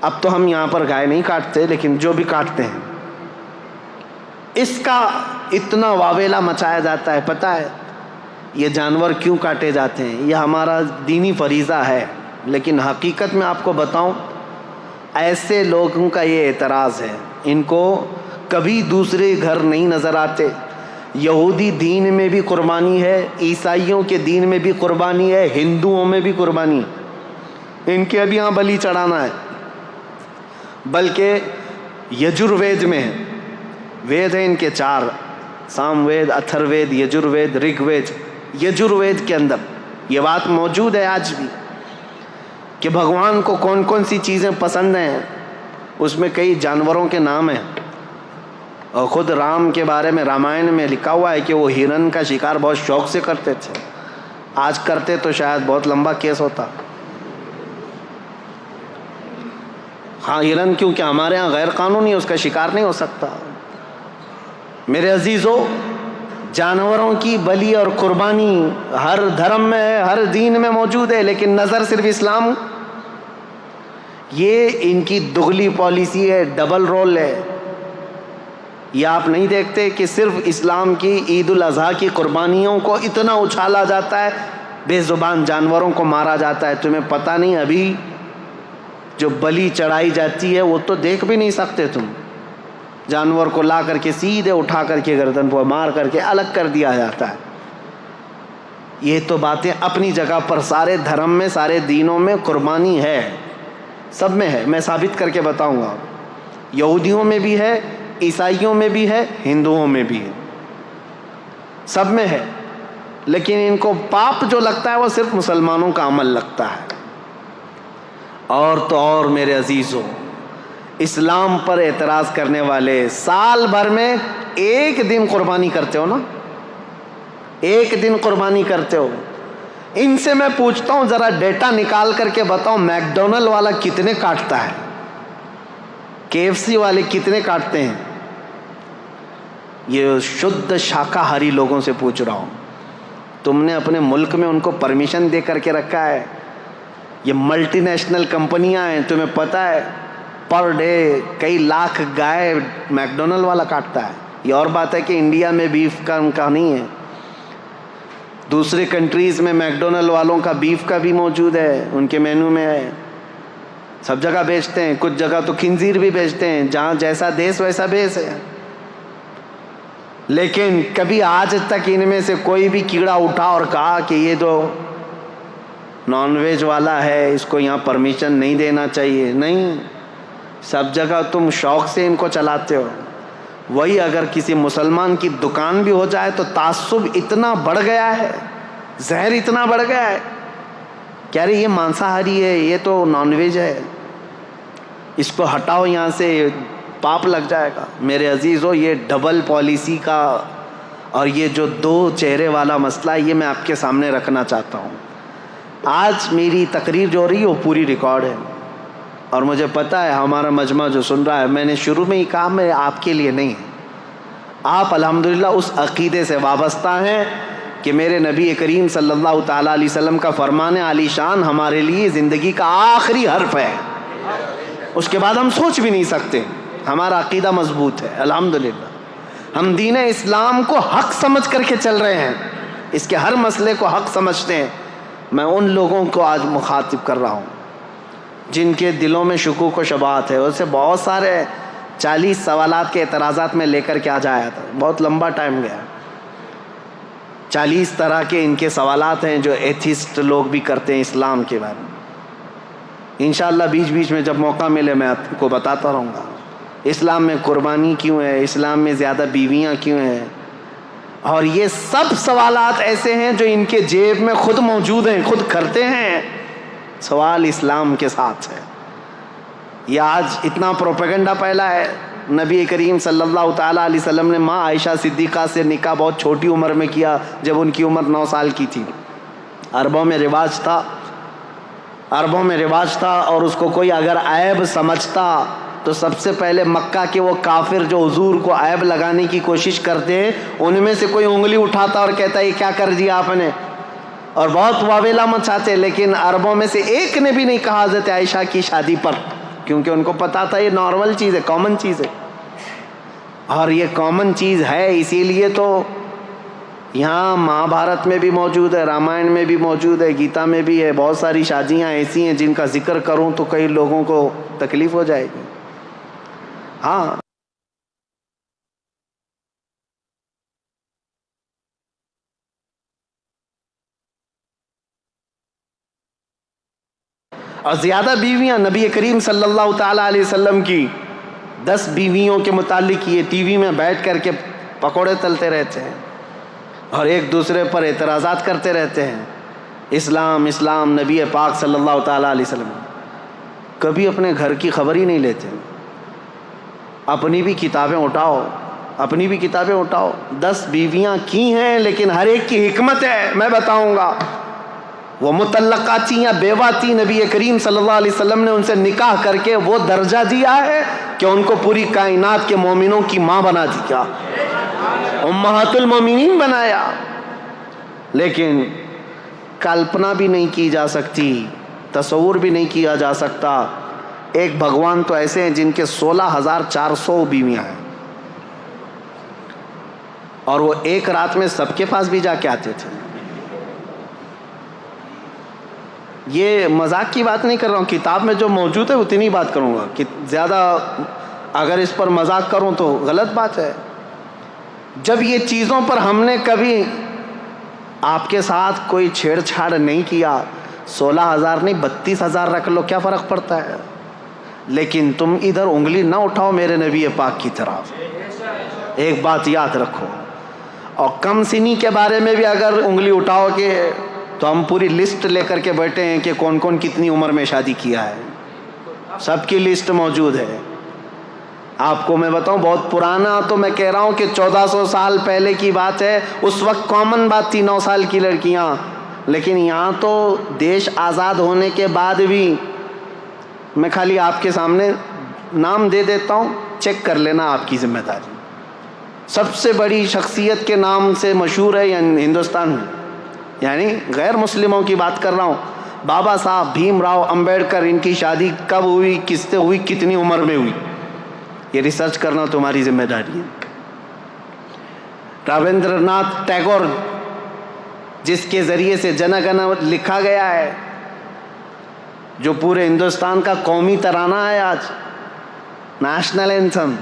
اب تو ہم یہاں پر گائے نہیں کاٹتے، لیکن جو بھی کاٹتے ہیں اس کا اتنا واویلا مچایا جاتا ہے۔ پتہ ہے یہ جانور کیوں کاٹے جاتے ہیں؟ یہ ہمارا دینی فریضہ ہے، لیکن حقیقت میں آپ کو بتاؤں، ایسے لوگوں کا یہ اعتراض ہے، ان کو کبھی دوسرے گھر نہیں نظر آتے۔ یہودی دین میں بھی قربانی ہے، عیسائیوں کے دین میں بھی قربانی ہے، ہندوؤں میں بھی قربانی ہے۔ ان کے ابھی یہاں بلی چڑھانا ہے، بلکہ یجروید میں ہے، وید ہیں ان کے 4، سام وید، اتھر وید، یجروید، رگ وید۔ یجروید کے اندر یہ بات موجود ہے آج بھی کہ بھگوان کو کون کون سی چیزیں پسند ہیں، اس میں کئی جانوروں کے نام ہیں، اور خود رام کے بارے میں رامائن میں لکھا ہوا ہے کہ وہ ہرن کا شکار بہت شوق سے کرتے تھے۔ آج کرتے تو شاید بہت لمبا کیس ہوتا۔ ہاں ہرن کیونکہ ہمارے ہاں غیر قانونی، اس کا شکار نہیں ہو سکتا۔ میرے عزیزو، جانوروں کی بلی اور قربانی ہر دھرم میں ہے، ہر دین میں موجود ہے، لیکن نظر صرف اسلام۔ یہ ان کی دگلی پالیسی ہے، ڈبل رول ہے۔ یہ آپ نہیں دیکھتے کہ صرف اسلام کی عید الاضحیٰ کی قربانیوں کو اتنا اچھالا جاتا ہے، بے زبان جانوروں کو مارا جاتا ہے۔ تمہیں پتہ نہیں ابھی جو بلی چڑھائی جاتی ہے وہ تو دیکھ بھی نہیں سکتے تم، جانور کو لا کر کے سیدھے اٹھا کر کے گردن پر مار کر کے الگ کر دیا جاتا ہے۔ یہ تو باتیں اپنی جگہ پر، سارے دھرم میں، سارے دینوں میں قربانی ہے، سب میں ہے۔ میں ثابت کر کے بتاؤں گا، یہودیوں میں بھی ہے، عیسائیوں میں بھی ہے، ہندوؤں میں بھی ہے، سب میں ہے۔ لیکن ان کو پاپ جو لگتا ہے وہ صرف مسلمانوں کا عمل لگتا ہے۔ اور تو اور میرے عزیزوں، اسلام پر اعتراض کرنے والے سال بھر میں ایک دن قربانی کرتے ہو نا، ایک دن قربانی کرتے ہو۔ ان سے میں پوچھتا ہوں ذرا ڈیٹا نکال کر کے بتاؤ، میک ڈونلڈ والا کتنے کاٹتا ہے، KFC والے کتنے کاٹتے ہیں؟ یہ شدھ شاکاہاری لوگوں سے پوچھ رہا ہوں۔ تم نے اپنے ملک میں ان کو پرمیشن دے کر کے رکھا ہے، یہ ملٹی نیشنل کمپنیاں ہیں، تمہیں پتہ ہے پر ڈے کئی لاکھ گائے میک ڈونلڈ والا کاٹتا ہے۔ یہ اور بات ہے کہ انڈیا میں بیف کا ان کا نہیں ہے، دوسرے کنٹریز میں میک ڈونلڈ والوں کا بیف کا بھی موجود ہے، ان کے مینو میں ہے، سب جگہ بیچتے ہیں۔ کچھ جگہ تو خنزیر بھی بیچتے ہیں، جہاں جیسا دیس ویسا بیس ہے۔ لیکن کبھی آج تک ان میں سے کوئی بھی کیڑا اٹھا اور کہا کہ یہ جو نان ویج والا ہے اس کو یہاں پرمیشن نہیں دینا چاہیے؟ نہیں، سب جگہ تم شوق سے ان کو چلاتے ہو۔ وہی اگر کسی مسلمان کی دکان بھی ہو جائے تو تعصب اتنا بڑھ گیا ہے، زہر اتنا بڑھ گیا ہے، کہہ رہے یہ مانساہاری ہے، یہ تو نان ویج ہے، اس کو ہٹاؤ یہاں سے، پاپ لگ جائے گا۔ میرے عزیزو، یہ ڈبل پالیسی کا اور یہ جو دو چہرے والا مسئلہ یہ میں آپ کے سامنے رکھنا چاہتا ہوں. آج میری تقریر جو ہو رہی ہے وہ پوری ریکارڈ ہے، اور مجھے پتہ ہے ہمارا مجمع جو سن رہا ہے، میں نے شروع میں ہی کہا میں آپ کے لیے نہیں ہے. آپ الحمدللہ اس عقیدے سے وابستہ ہیں کہ میرے نبی کریم صلی اللہ تعالیٰ علیہ وسلم کا فرمان عالی شان ہمارے لیے زندگی کا آخری حرف ہے، اس کے بعد ہم سوچ بھی نہیں سکتے. ہمارا عقیدہ مضبوط ہے الحمدللہ. ہم دین اسلام کو حق سمجھ کر کے چل رہے ہیں، اس کے ہر مسئلے کو حق سمجھتے ہیں. میں ان لوگوں کو آج مخاطب کر رہا ہوں جن کے دلوں میں شکوک و شبہات ہے. اسے بہت سارے 40 سوالات کے اعتراضات میں لے کر کے آج آیا تھا، بہت لمبا ٹائم گیا. 40 طرح کے ان کے سوالات ہیں جو ایتھسٹ لوگ بھی کرتے ہیں اسلام کے بارے میں. انشاءاللہ بیچ بیچ میں جب موقع ملے میں آپ کو بتاتا رہوں گا اسلام میں قربانی کیوں ہے، اسلام میں زیادہ بیویاں کیوں ہیں. اور یہ سب سوالات ایسے ہیں جو ان کے جیب میں خود موجود ہیں، خود کرتے ہیں. سوال اسلام کے ساتھ ہے. یہ آج اتنا پروپیگنڈا پھیلا ہے. نبی کریم صلی اللہ تعالیٰ علیہ وسلم نے ماں عائشہ صدیقہ سے نکاح بہت چھوٹی عمر میں کیا، جب ان کی عمر 9 سال کی تھی. عربوں میں رواج تھا، اور اس کو کوئی اگر عیب سمجھتا تو سب سے پہلے مکہ کے وہ کافر جو حضور کو عیب لگانے کی کوشش کرتے ہیں ان میں سے کوئی انگلی اٹھاتا اور کہتا یہ کیا کر دیا آپ نے، اور بہت واویلا مچاتے. لیکن عربوں میں سے ایک نے بھی نہیں کہا حضرت عائشہ کی شادی پر، کیونکہ ان کو پتا تھا یہ نارمل چیز ہے، کامن چیز ہے. اور یہ کامن چیز ہے، اسی لیے تو یہاں مہا بھارت میں بھی موجود ہے، رامائن میں بھی موجود ہے، گیتا میں بھی ہے. بہت ساری شادیاں ایسی ہیں جن کا ذکر کروں تو کئی لوگوں کو تکلیف ہو جائے گی. ہاں اور زیادہ بیویاں نبی کریم صلی اللہ تعالیٰ علیہ وسلم کی 10 بیویوں کے متعلق یہ ٹی وی میں بیٹھ کر کے پکوڑے تلتے رہتے ہیں اور ایک دوسرے پر اعتراضات کرتے رہتے ہیں. اسلام اسلام نبی پاک صلی اللہ تعالیٰ علیہ وسلم کبھی اپنے گھر کی خبر ہی نہیں لیتے. اپنی بھی کتابیں اٹھاؤ. 10 بیویاں کی ہیں لیکن ہر ایک کی حکمت ہے، میں بتاؤں گا. وہ مطلقہ تھیں یا بیوہ تھیں، نبی کریم صلی اللہ علیہ وسلم نے ان سے نکاح کر کے وہ درجہ دیا ہے کہ ان کو پوری کائنات کے مومنوں کی ماں بنا دیا، امہات المومنین بنایا. لیکن کلپنا بھی نہیں کی جا سکتی، تصور بھی نہیں کیا جا سکتا. ایک بھگوان تو ایسے ہیں جن کے 16,400 بیویاں ہیں، اور وہ ایک رات میں سب کے پاس بھی جا کے آتے تھے. یہ مذاق کی بات نہیں کر رہا ہوں، کتاب میں جو موجود ہے اتنی بات کروں گا. کہ زیادہ اگر اس پر مذاق کروں تو غلط بات ہے. جب یہ چیزوں پر ہم نے کبھی آپ کے ساتھ کوئی چھیڑ چھاڑ نہیں کیا، 16,000 نہیں 32,000 رکھ لو، کیا فرق پڑتا ہے. لیکن تم ادھر انگلی نہ اٹھاؤ میرے نبی پاک کی طرف. ایک بات یاد رکھو. اور کم سنی کے بارے میں بھی اگر انگلی اٹھاؤ گے تو ہم پوری لسٹ لے کر کے بیٹھے ہیں کہ کون کون کتنی عمر میں شادی کیا ہے، سب کی لسٹ موجود ہے. آپ کو میں بتاؤں بہت پرانا تو میں کہہ رہا ہوں کہ 1400 سال پہلے کی بات ہے. اس وقت کامن بات تھی 9 سال کی لڑکیاں. لیکن یہاں تو دیش آزاد ہونے کے بعد بھی، میں خالی آپ کے سامنے نام دے دیتا ہوں، چیک کر لینا، آپ کی ذمہ داری. سب سے بڑی شخصیت کے نام سے مشہور ہے ہندوستان میں، یعنی غیر مسلموں کی بات کر رہا ہوں. بابا صاحب بھیم راؤ امبیڈکر، ان کی شادی کب ہوئی، کس سے ہوئی، کتنی عمر میں ہوئی، یہ ریسرچ کرنا تمہاری ذمہ داری ہے. رویندر ناتھ ٹیگور، جس کے ذریعے سے جن گن لکھا گیا ہے، جو پورے ہندوستان کا قومی ترانہ ہے آج، نیشنل اینتھم،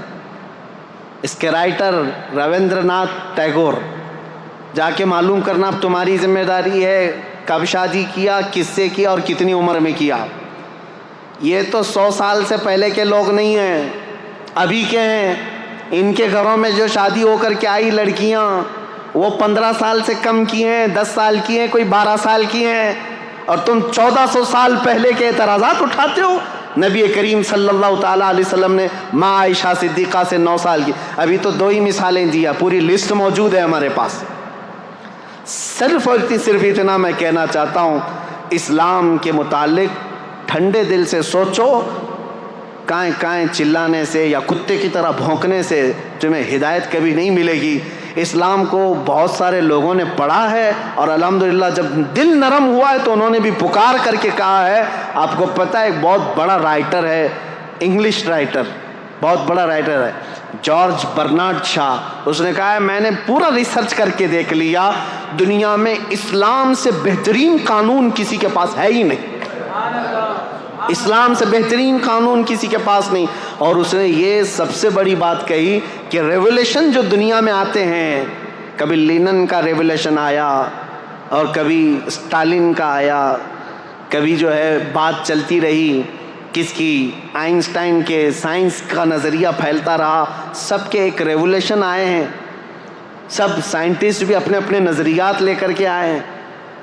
اس کے رائٹر رویندر ناتھ ٹیگور. جا کے معلوم کرنا اب تمہاری ذمہ داری ہے کب شادی کیا، کس سے کیا اور کتنی عمر میں کیا. یہ تو 100 سال سے پہلے کے لوگ نہیں ہیں، ابھی کے ہیں. ان کے گھروں میں جو شادی ہو کر کے آئی لڑکیاں، وہ 15 سال سے کم کی ہیں، 10 سال کی ہیں، کوئی 12 سال کی ہیں. اور تم 1400 سال پہلے کے اعتراضات اٹھاتے ہو نبی کریم صلی اللہ تعالیٰ علیہ وسلم نے ماں عائشہ صدیقہ سے 9 سال کی. ابھی تو 2 ہی مثالیں دیا, پوری لسٹ موجود ہے ہمارے پاس. صرف اتنا میں کہنا چاہتا ہوں, اسلام کے متعلق ٹھنڈے دل سے سوچو. کائیں چلانے سے یا کتے کی طرح بھونکنے سے تمہیں ہدایت کبھی نہیں ملے گی. اسلام کو بہت سارے لوگوں نے پڑھا ہے اور الحمدللہ جب دل نرم ہوا ہے تو انہوں نے بھی پکار کر کے کہا ہے. آپ کو پتہ ہے ایک بہت بڑا رائٹر ہے, انگلش رائٹر, بہت بڑا رائٹر ہے, جارج برنارڈ شاہ. اس نے کہا ہے میں نے پورا ریسرچ کر کے دیکھ لیا, دنیا میں اسلام سے بہترین قانون کسی کے پاس ہے ہی نہیں. اسلام سے بہترین قانون کسی کے پاس نہیں. اور اس نے یہ سب سے بڑی بات کہی کہ ریولیوشن جو دنیا میں آتے ہیں, کبھی لینن کا ریولیوشن آیا اور کبھی اسٹالن کا آیا, کبھی جو ہے بات چلتی رہی کس کی, آئنسٹائن کے سائنس کا نظریہ پھیلتا رہا. سب کے ایک ریولیوشن آئے ہیں, سب سائنٹسٹ بھی اپنے اپنے نظریات لے کر کے آئے ہیں.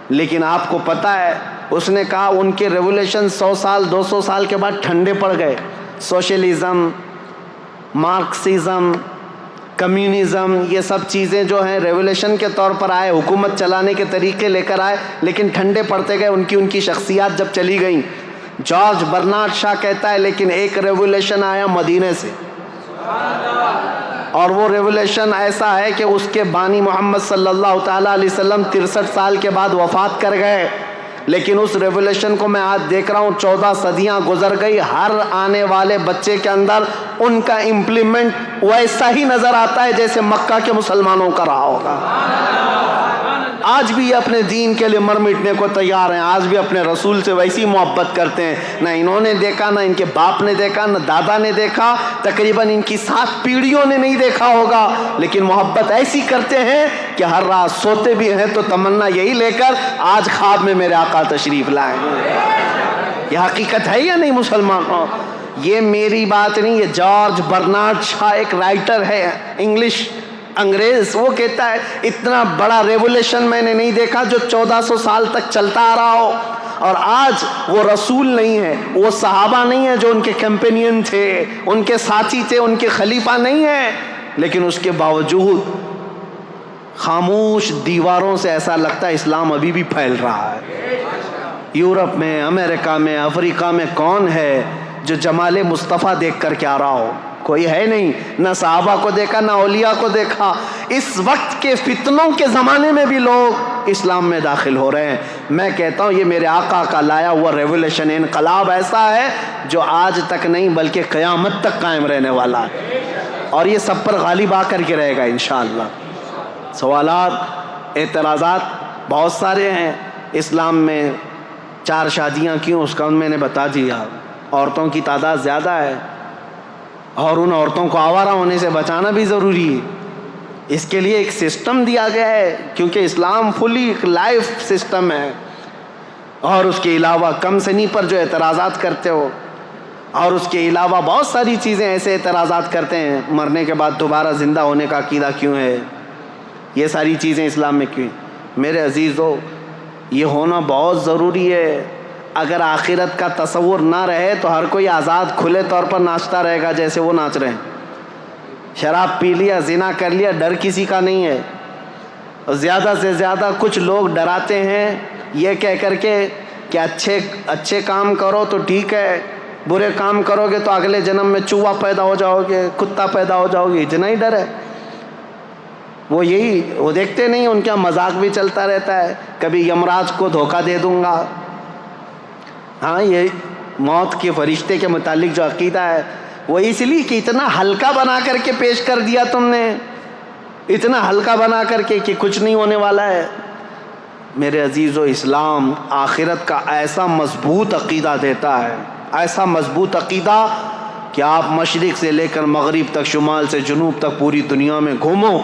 لیکن آپ کو پتہ ہے اس نے کہا ان کے ریولیوشن 100 سال 200 سال کے بعد ٹھنڈے پڑ گئے. سوشلزم, مارکسزم, کمیونزم, یہ سب چیزیں جو ہیں ریولیوشن کے طور پر آئے, حکومت چلانے کے طریقے لے کر آئے, لیکن ٹھنڈے پڑتے گئے. ان کی شخصیات جب چلی گئیں. جارج برنارڈ شاہ کہتا ہے لیکن ایک ریولیوشن آیا مدینے سے, اور وہ ریولیوشن ایسا ہے کہ اس کے بانی محمد صلی اللہ تعالیٰ علیہ وسلم 63 سال کے بعد وفات کر گئے. لیکن اس ریولیوشن کو میں آج دیکھ رہا ہوں 14 صدیاں گزر گئی, ہر آنے والے بچے کے اندر ان کا امپلیمنٹ ویسا ہی نظر آتا ہے جیسے مکہ کے مسلمانوں کا رہا ہوگا. آج بھی اپنے دین کے لیے مر مٹنے کو تیار ہیں, آج بھی اپنے رسول سے ویسی محبت کرتے ہیں. نہ انہوں نے دیکھا, نہ ان کے باپ نے دیکھا, نہ دادا نے دیکھا, تقریباً ان کی 7 پیڑھیوں نے نہیں دیکھا ہوگا, لیکن محبت ایسی کرتے ہیں کہ ہر رات سوتے بھی ہیں تو تمنا یہی لے کر آج خواب میں میرے آقا تشریف لائیں. یہ حقیقت ہے یا نہیں مسلمانوں؟ یہ میری بات نہیں, یہ جارج برنارڈ شاہ ایک رائٹر ہے انگلش انگریز, وہ کہتا ہے اتنا بڑا ریولیوشن میں نے نہیں دیکھا جو 1400 سال تک چلتا آ رہا ہو. اور آج وہ رسول نہیں ہے, وہ صحابہ نہیں ہے جو ان کے کیمپینین تھے, ان کے ساتھی تھے, ان کے خلیفہ نہیں ہیں, لیکن اس کے باوجود خاموش دیواروں سے ایسا لگتا ہے اسلام ابھی بھی پھیل رہا ہے. یورپ میں, امریکہ میں, افریقہ میں کون ہے جو جمال مصطفیٰ دیکھ کر کے آ رہا ہو؟ کوئی ہے نہیں. نہ صحابہ کو دیکھا, نہ اولیاء کو دیکھا. اس وقت کے فتنوں کے زمانے میں بھی لوگ اسلام میں داخل ہو رہے ہیں. میں کہتا ہوں یہ میرے آقا کا لایا ہوا ریولیوشن, انقلاب ایسا ہے جو آج تک نہیں بلکہ قیامت تک قائم رہنے والا ہے, اور یہ سب پر غالب آ کر کے رہے گا انشاءاللہ. سوالات, اعتراضات بہت سارے ہیں. اسلام میں 4 شادیاں کیوں, اس کا میں نے بتا دیا. عورتوں کی تعداد زیادہ ہے اور ان عورتوں کو آوارہ ہونے سے بچانا بھی ضروری ہے. اس کے لیے ایک سسٹم دیا گیا ہے, کیونکہ اسلام فلی ایک لائف سسٹم ہے. اور اس کے علاوہ کم سنی پر جو اعتراضات کرتے ہو, اور اس کے علاوہ بہت ساری چیزیں ایسے اعتراضات کرتے ہیں, مرنے کے بعد دوبارہ زندہ ہونے کا عقیدہ کیوں ہے, یہ ساری چیزیں اسلام میں کیوں. میرے عزیزو, یہ ہونا بہت ضروری ہے. اگر آخرت کا تصور نہ رہے تو ہر کوئی آزاد کھلے طور پر ناچتا رہے گا جیسے وہ ناچ رہے ہیں. شراب پی لیا, زنا کر لیا, ڈر کسی کا نہیں ہے. زیادہ سے زیادہ کچھ لوگ ڈراتے ہیں یہ کہہ کر کے کہ اچھے کام کرو تو ٹھیک ہے, برے کام کرو گے تو اگلے جنم میں چوہا پیدا ہو جاؤ گے, کتا پیدا ہو جاؤ گے. اتنا ہی ڈر ہے. وہ دیکھتے نہیں, ان کا مذاق بھی چلتا رہتا ہے. کبھی یمراج کو دھوکہ دے دوں گا. ہاں, یہ موت کے فرشتے کے متعلق جو عقیدہ ہے وہ اس لیے کہ اتنا ہلکا بنا کر کے پیش کر دیا تم نے, اتنا ہلکا بنا کر کے کہ کچھ نہیں ہونے والا ہے. میرے عزیزو, اسلام آخرت کا ایسا مضبوط عقیدہ دیتا ہے, ایسا مضبوط عقیدہ کہ آپ مشرق سے لے کر مغرب تک, شمال سے جنوب تک پوری دنیا میں گھومو,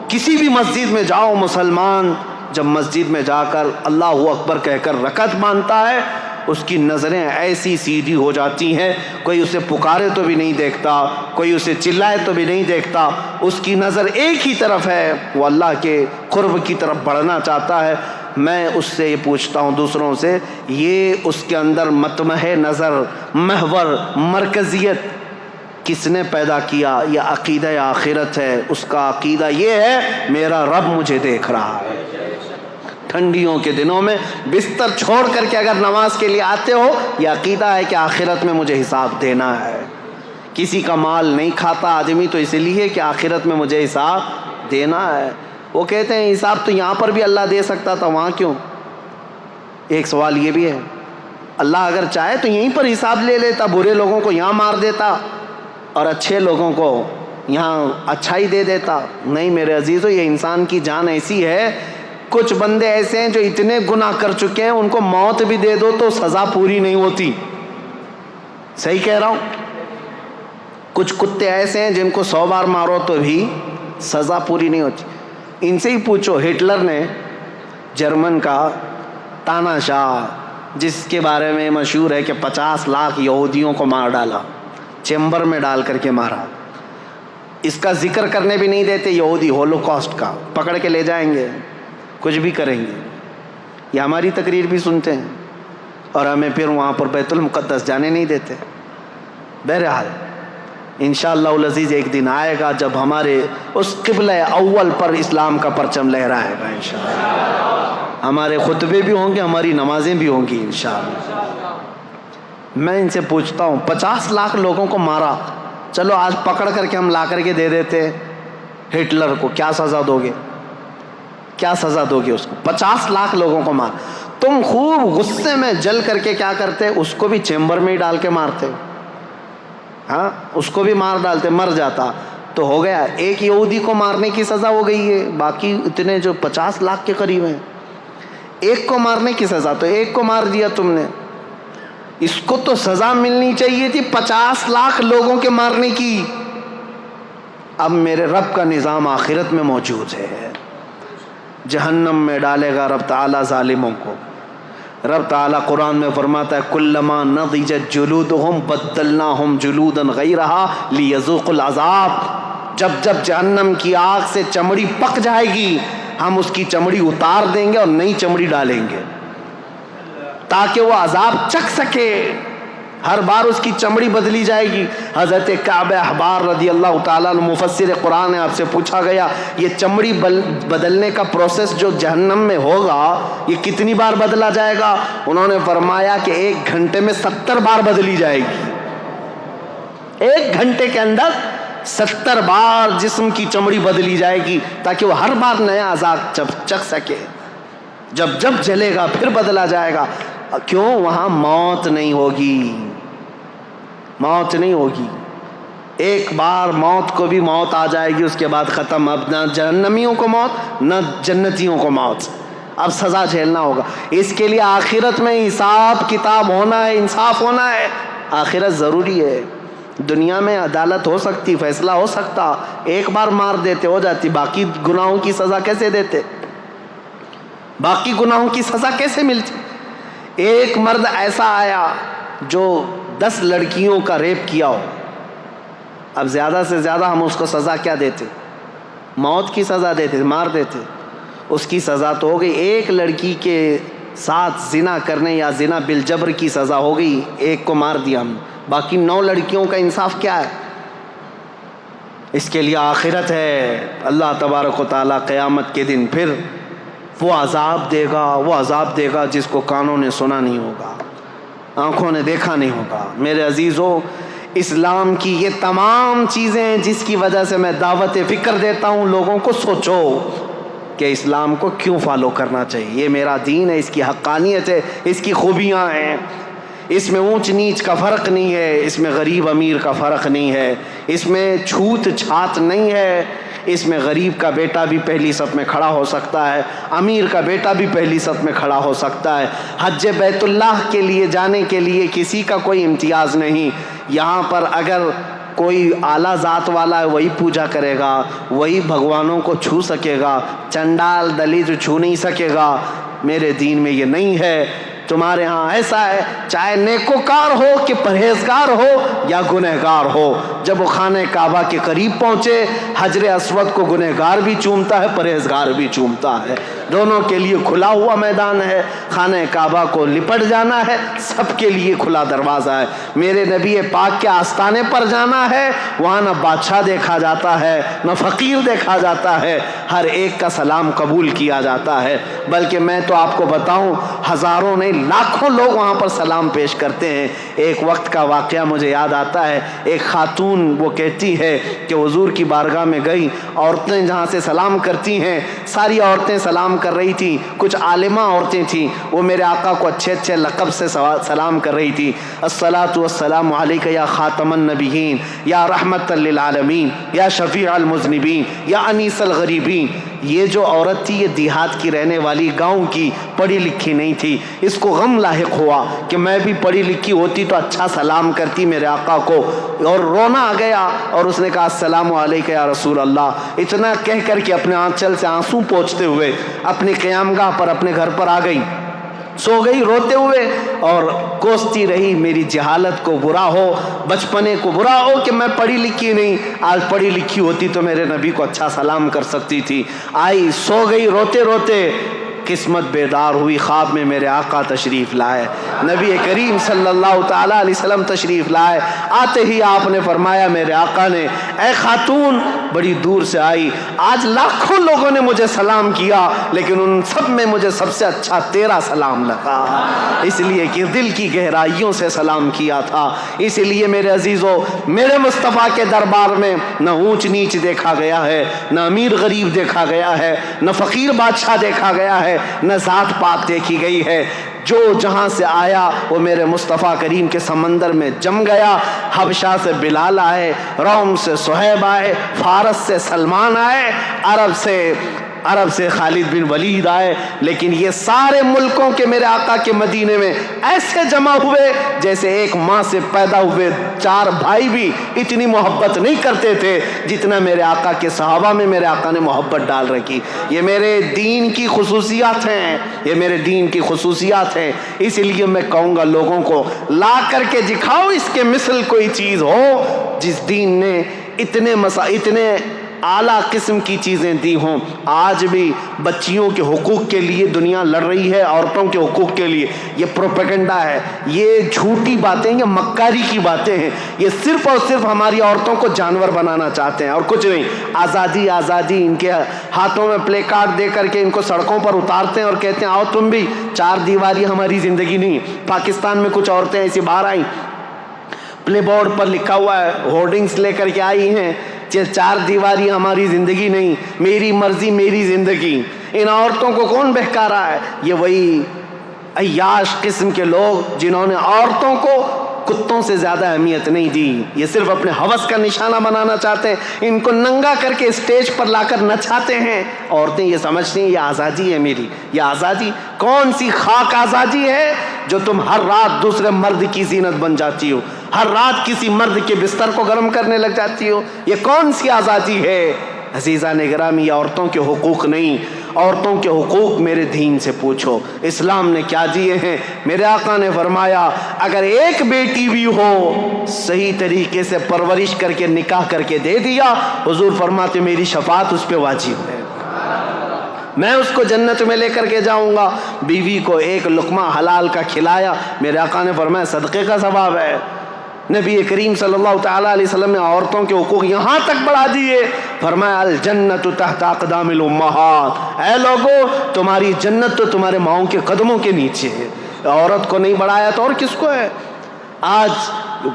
کسی بھی مسجد میں جاؤ, مسلمان جب مسجد میں جا کر اللہ اکبر کہہ کر رکعت باندھتا ہے اس کی نظریں ایسی سیدھی ہو جاتی ہیں, کوئی اسے پکارے تو بھی نہیں دیکھتا, کوئی اسے چلائے تو بھی نہیں دیکھتا. اس کی نظر ایک ہی طرف ہے, وہ اللہ کے قرب کی طرف بڑھنا چاہتا ہے. میں اس سے یہ پوچھتا ہوں دوسروں سے، یہ اس کے اندر مطمح نظر، محور، مرکزیت کس نے پیدا کیا؟ یہ عقیدہ آخرت ہے۔ اس کا عقیدہ یہ ہے میرا رب مجھے دیکھ رہا ہے۔ ٹھنڈیوں کے دنوں میں بستر چھوڑ کر کے اگر نماز کے لیے آتے ہو، یہ عقیدہ ہے کہ آخرت میں مجھے حساب دینا ہے۔ کسی کا مال نہیں کھاتا آدمی تو اس لیے کہ آخرت میں مجھے حساب دینا ہے۔ وہ کہتے ہیں حساب تو یہاں پر بھی اللہ دے سکتا تھا، وہاں کیوں؟ ایک سوال یہ بھی ہے، اللہ اگر چاہے تو یہیں پر حساب لے لیتا، برے لوگوں کو یہاں مار دیتا اور اچھے لوگوں کو یہاں اچھائی دے دیتا۔ نہیں میرے عزیزو، یہ انسان کی جان ایسی ہے، کچھ بندے ایسے ہیں جو اتنے گناہ کر چکے ہیں، ان کو موت بھی دے دو تو سزا پوری نہیں ہوتی۔ صحیح کہہ رہا ہوں؟ کچھ کتے ایسے ہیں جن کو 100 بار مارو تو بھی سزا پوری نہیں ہوتی۔ ان سے ہی پوچھو، ہٹلر نے جرمن کا تاناشاہ، جس کے بارے میں مشہور ہے کہ 50 لاکھ یہودیوں کو مار ڈالا، چیمبر میں ڈال کر کے مارا، اس کا ذکر کرنے بھی نہیں دیتے یہودی، ہولوکاسٹ کا پکڑ کے لے جائیں گے، کچھ بھی کریں گے۔ یہ ہماری تقریر بھی سنتے ہیں اور ہمیں پھر وہاں پر بیت المقدس جانے نہیں دیتے۔ بہرحال انشاءاللہ العزیز ایک دن آئے گا جب ہمارے اس قبلہ اول پر اسلام کا پرچم لہرائے گا انشاءاللہ۔ ہمارے خطبے بھی ہوں گے، ہماری نمازیں بھی ہوں گی انشاءاللہ۔ میں ان سے پوچھتا ہوں 50 لاکھ لوگوں کو مارا، چلو آج پکڑ کر کے ہم لا کر کے دے دیتے ہٹلر کو، کیا سزا دو گے؟ کیا سزا دو گے اس کو؟ 50 لاکھ لوگوں کو مار، تم خوب غصے میں جل کر کے کیا کرتے؟ اس کو بھی چیمبر میں ہی ڈال کے مارتے، ہاں اس کو بھی مار ڈالتے، مر جاتا تو ہو گیا۔ ایک یہودی کو مارنے کی سزا ہو گئی ہے، باقی اتنے جو 50 لاکھ کے قریب ہیں، ایک کو مارنے کی سزا، تو ایک کو مار دیا تم نے، اس کو تو سزا ملنی چاہیے تھی 50 لاکھ لوگوں کے مارنے کی۔ اب میرے رب کا نظام آخرت میں موجود ہے، جہنم میں ڈالے گا رب تعالیٰ ظالموں کو۔ رب تعالیٰ قرآن میں فرماتا ہے کلما نضجت جلودہم بدلناہم جلودا غیرہا لیذوقوا العذاب، جب جب جہنم کی آگ سے چمڑی پک جائے گی ہم اس کی چمڑی اتار دیں گے اور نئی چمڑی ڈالیں گے تاکہ وہ عذاب چکھ سکے۔ ہر بار اس کی چمڑی بدلی جائے گی۔ حضرت کعب احبار رضی اللہ تعالیٰ عنہ مفسر قرآن نے آپ سے پوچھا گیا یہ چمڑی بدلنے کا پروسیس جو جہنم میں ہوگا یہ کتنی بار بدلا جائے گا؟ انہوں نے فرمایا کہ 1 گھنٹے میں 70 بار بدلی جائے گی۔ 1 گھنٹے کے اندر 70 بار جسم کی چمڑی بدلی جائے گی تاکہ وہ ہر بار نیا عذاب چکھ سکے۔ جب جب جلے گا پھر بدلا جائے گا۔ کیوں؟ وہاں موت نہیں ہوگی، موت نہیں ہوگی۔ ایک بار موت کو بھی موت آ جائے گی، اس کے بعد ختم۔ اب نہ جہنمیوں کو موت نہ جنتیوں کو موت، اب سزا جھیلنا ہوگا۔ اس کے لیے آخرت میں حساب کتاب ہونا ہے، انصاف ہونا ہے۔ آخرت ضروری ہے۔ دنیا میں عدالت ہو سکتی، فیصلہ ہو سکتا، ایک بار مار دیتے ہو جاتی، باقی گناہوں کی سزا کیسے دیتے؟ باقی گناہوں کی سزا کیسے ملتی؟ ایک مرد ایسا آیا جو 10 لڑکیوں کا ریپ کیا ہو، اب زیادہ سے زیادہ ہم اس کو سزا کیا دیتے؟ موت کی سزا دیتے، مار دیتے۔ اس کی سزا تو ہو گئی، ایک لڑکی کے ساتھ زنا کرنے یا زنا بالجبر کی سزا ہو گئی، ایک کو مار دیا ہم، باقی 9 لڑکیوں کا انصاف کیا ہے؟ اس کے لیے آخرت ہے۔ اللہ تبارک و تعالیٰ قیامت کے دن پھر وہ عذاب دے گا، وہ عذاب دے گا جس کو کانوں نے سنا نہیں ہوگا، آنکھوں نے دیکھا نہیں ہوگا۔ میرے عزیزو، اسلام کی یہ تمام چیزیں ہیں جس کی وجہ سے میں دعوت فکر دیتا ہوں لوگوں کو، سوچو کہ اسلام کو کیوں فالو کرنا چاہیے۔ یہ میرا دین ہے، اس کی حقانیت ہے، اس کی خوبیاں ہیں، اس میں اونچ نیچ کا فرق نہیں ہے، اس میں غریب امیر کا فرق نہیں ہے، اس میں چھوت چھات نہیں ہے، اس میں غریب کا بیٹا بھی پہلی صف میں کھڑا ہو سکتا ہے، امیر کا بیٹا بھی پہلی صف میں کھڑا ہو سکتا ہے۔ حج بیت اللہ کے لیے جانے کے لیے کسی کا کوئی امتیاز نہیں۔ یہاں پر اگر کوئی اعلیٰ ذات والا ہے وہی پوجا کرے گا، وہی بھگوانوں کو چھو سکے گا، چنڈال دلت چھو نہیں سکے گا۔ میرے دین میں یہ نہیں ہے۔ تمہارے ہاں ایسا ہے، چاہے نیکوکار ہو کہ پرہیزگار ہو یا گنہگار ہو، جب وہ خانہ کعبہ کے قریب پہنچے حجر اسود کو گنہگار بھی چومتا ہے، پرہیزگار بھی چومتا ہے۔ دونوں کے لیے کھلا ہوا میدان ہے، خانہ کعبہ کو لپٹ جانا ہے، سب کے لیے کھلا دروازہ ہے۔ میرے نبی پاک کے آستانے پر جانا ہے، وہاں نہ بادشاہ دیکھا جاتا ہے نہ فقیر دیکھا جاتا ہے، ہر ایک کا سلام قبول کیا جاتا ہے۔ بلکہ میں تو آپ کو بتاؤں، ہزاروں نہیں لاکھوں لوگ وہاں پر سلام پیش کرتے ہیں۔ ایک وقت کا واقعہ مجھے یاد آتا ہے، ایک خاتون وہ کہتی ہے کہ حضور کی بارگاہ میں گئی، عورتیں جہاں سے سلام کرتی ہیں ساری عورتیں سلام کر رہی تھیں، کچھ عالمہ عورتیں تھیں، وہ میرے آقا کو اچھے اچھے لقب سے سلام کر رہی تھی، الصلاۃ والسلام علیک یا خاتم النبیین یا رحمت للعالمین یا شفیع المذنبین یا انیس الغریبین۔ یہ جو عورت تھی یہ دیہات کی رہنے والی، گاؤں کی، پڑھی لکھی نہیں تھی۔ اس کو غم لاحق ہوا کہ میں بھی پڑھی لکھی ہوتی تو اچھا سلام کرتی میرے آقا کو، اور رونا آ گیا اور اس نے کہا السلام علیکم یا رسول اللہ۔ اتنا کہہ کر کے اپنے آنچل سے آنسو پوچھتے ہوئے اپنی قیامگاہ پر اپنے گھر پر آ گئی، سو گئی روتے ہوئے اور کوستی رہی، میری جہالت کو برا ہو، بچپنے کو برا ہو کہ میں پڑھی لکھی نہیں، آج پڑھی لکھی ہوتی تو میرے نبی کو اچھا سلام کر سکتی تھی۔ آئی، سو گئی روتے روتے، قسمت بیدار ہوئی، خواب میں میرے آقا تشریف لائے، نبی کریم صلی اللہ تعالیٰ علیہ وسلم تشریف لائے۔ آتے ہی آپ نے فرمایا، میرے آقا نے، اے خاتون بڑی دور سے آئی، آج لاکھوں لوگوں نے مجھے سلام کیا لیکن ان سب میں مجھے سب سے اچھا تیرا سلام لگا، اس لیے کہ دل کی گہرائیوں سے سلام کیا تھا۔ اس لیے میرے عزیزو، میرے مصطفیٰ کے دربار میں نہ اونچ نیچ دیکھا گیا ہے، نہ امیر غریب دیکھا گیا ہے، نہ فقیر بادشاہ دیکھا گیا ہے، نہ ذات پات دیکھی گئی ہے۔ جو جہاں سے آیا وہ میرے مصطفیٰ کریم کے سمندر میں جم گیا۔ حبشہ سے بلال آئے، روم سے صہیب آئے، فارس سے سلمان آئے، عرب سے خالد بن ولید آئے، لیکن یہ سارے ملکوں کے میرے آقا کے مدینے میں ایسے جمع ہوئے جیسے ایک ماں سے پیدا ہوئے چار بھائی بھی اتنی محبت نہیں کرتے تھے جتنا میرے آقا کے صحابہ میں میرے آقا نے محبت ڈال رکھی۔ یہ میرے دین کی خصوصیات ہیں، یہ میرے دین کی خصوصیات ہیں۔ اس لیے میں کہوں گا لوگوں کو لا کر کے دکھاؤ اس کے مثل کوئی چیز ہو جس دین نے اتنے اعلیٰ قسم کی چیزیں دی ہوں۔ آج بھی بچیوں کے حقوق کے لیے دنیا لڑ رہی ہے، عورتوں کے حقوق کے لیے۔ یہ پروپیگنڈا ہے، یہ جھوٹی باتیں، یہ مکاری کی باتیں ہیں۔ یہ صرف اور صرف ہماری عورتوں کو جانور بنانا چاہتے ہیں اور کچھ نہیں۔ آزادی آزادی، ان کے ہاتھوں میں پلے کارڈ دے کر کے ان کو سڑکوں پر اتارتے ہیں اور کہتے ہیں آؤ تم بھی، چار دیواری ہماری زندگی نہیں۔ پاکستان میں کچھ عورتیں ایسی باہر آئیں، پلے بورڈ پر لکھا ہوا ہے، ہورڈنگز لے کر کے آئی ہیں، چار دیواری ہماری زندگی نہیں، میری مرضی میری زندگی۔ ان عورتوں کو کون بہکا رہا ہے؟ یہ وہی عیاش قسم کے لوگ جنہوں نے عورتوں کو کتوں سے زیادہ اہمیت نہیں دی۔ یہ صرف اپنے ہوس کا نشانہ بنانا چاہتے ہیں، ان کو ننگا کر کے اسٹیج پر لا کر نچاتے ہیں۔ عورتیں یہ سمجھتی ہیں یہ آزادی ہے میری۔ یہ آزادی کون سی خاک آزادی ہے جو تم ہر رات دوسرے مرد کی زینت بن جاتی ہو، ہر رات کسی مرد کے بستر کو گرم کرنے لگ جاتی ہو؟ یہ کون سی آزادی ہے؟ عزیزان گرامی، یہ عورتوں کے حقوق نہیں، عورتوں کے حقوق میرے دین سے پوچھو، اسلام نے کیا دیے ہیں۔ میرے آقا نے فرمایا اگر ایک بیٹی بھی ہو صحیح طریقے سے پرورش کر کے نکاح کر کے دے دیا، حضور فرماتے میری شفاعت اس پہ واجب ہے، میں اس کو جنت میں لے کر کے جاؤں گا۔ بیوی کو ایک لقمہ حلال کا کھلایا، میرے آقا نے فرمایا صدقے کا ثواب ہے۔ نبی کریم صلی اللہ تعالیٰ علیہ وسلم نے عورتوں کے حقوق یہاں تک بڑھا دیے، فرمایا الجنت تحت اقدام الامہات، اے لوگو تمہاری جنت تو تمہارے ماؤں کے قدموں کے نیچے ہے۔ عورت کو نہیں بڑھایا تو اور کس کو ہے؟ آج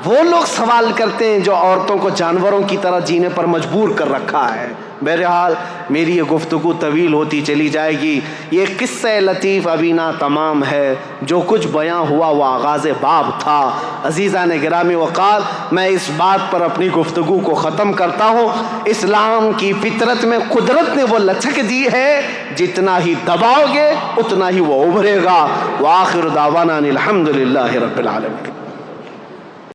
وہ لوگ سوال کرتے ہیں جو عورتوں کو جانوروں کی طرح جینے پر مجبور کر رکھا ہے۔ بہرحال میری یہ گفتگو طویل ہوتی چلی جائے گی۔ یہ قصہ لطیف ابھی نہ تمام ہے، جو کچھ بیاں ہوا وہ آغاز باب تھا۔ عزیزان گرامی وقال، میں اس بات پر اپنی گفتگو کو ختم کرتا ہوں، اسلام کی فطرت میں قدرت نے وہ لچک دی ہے، جتنا ہی دباؤ گے اتنا ہی وہ ابھرے گا۔ وآخر دعوانا الحمد للہ رب العالمین۔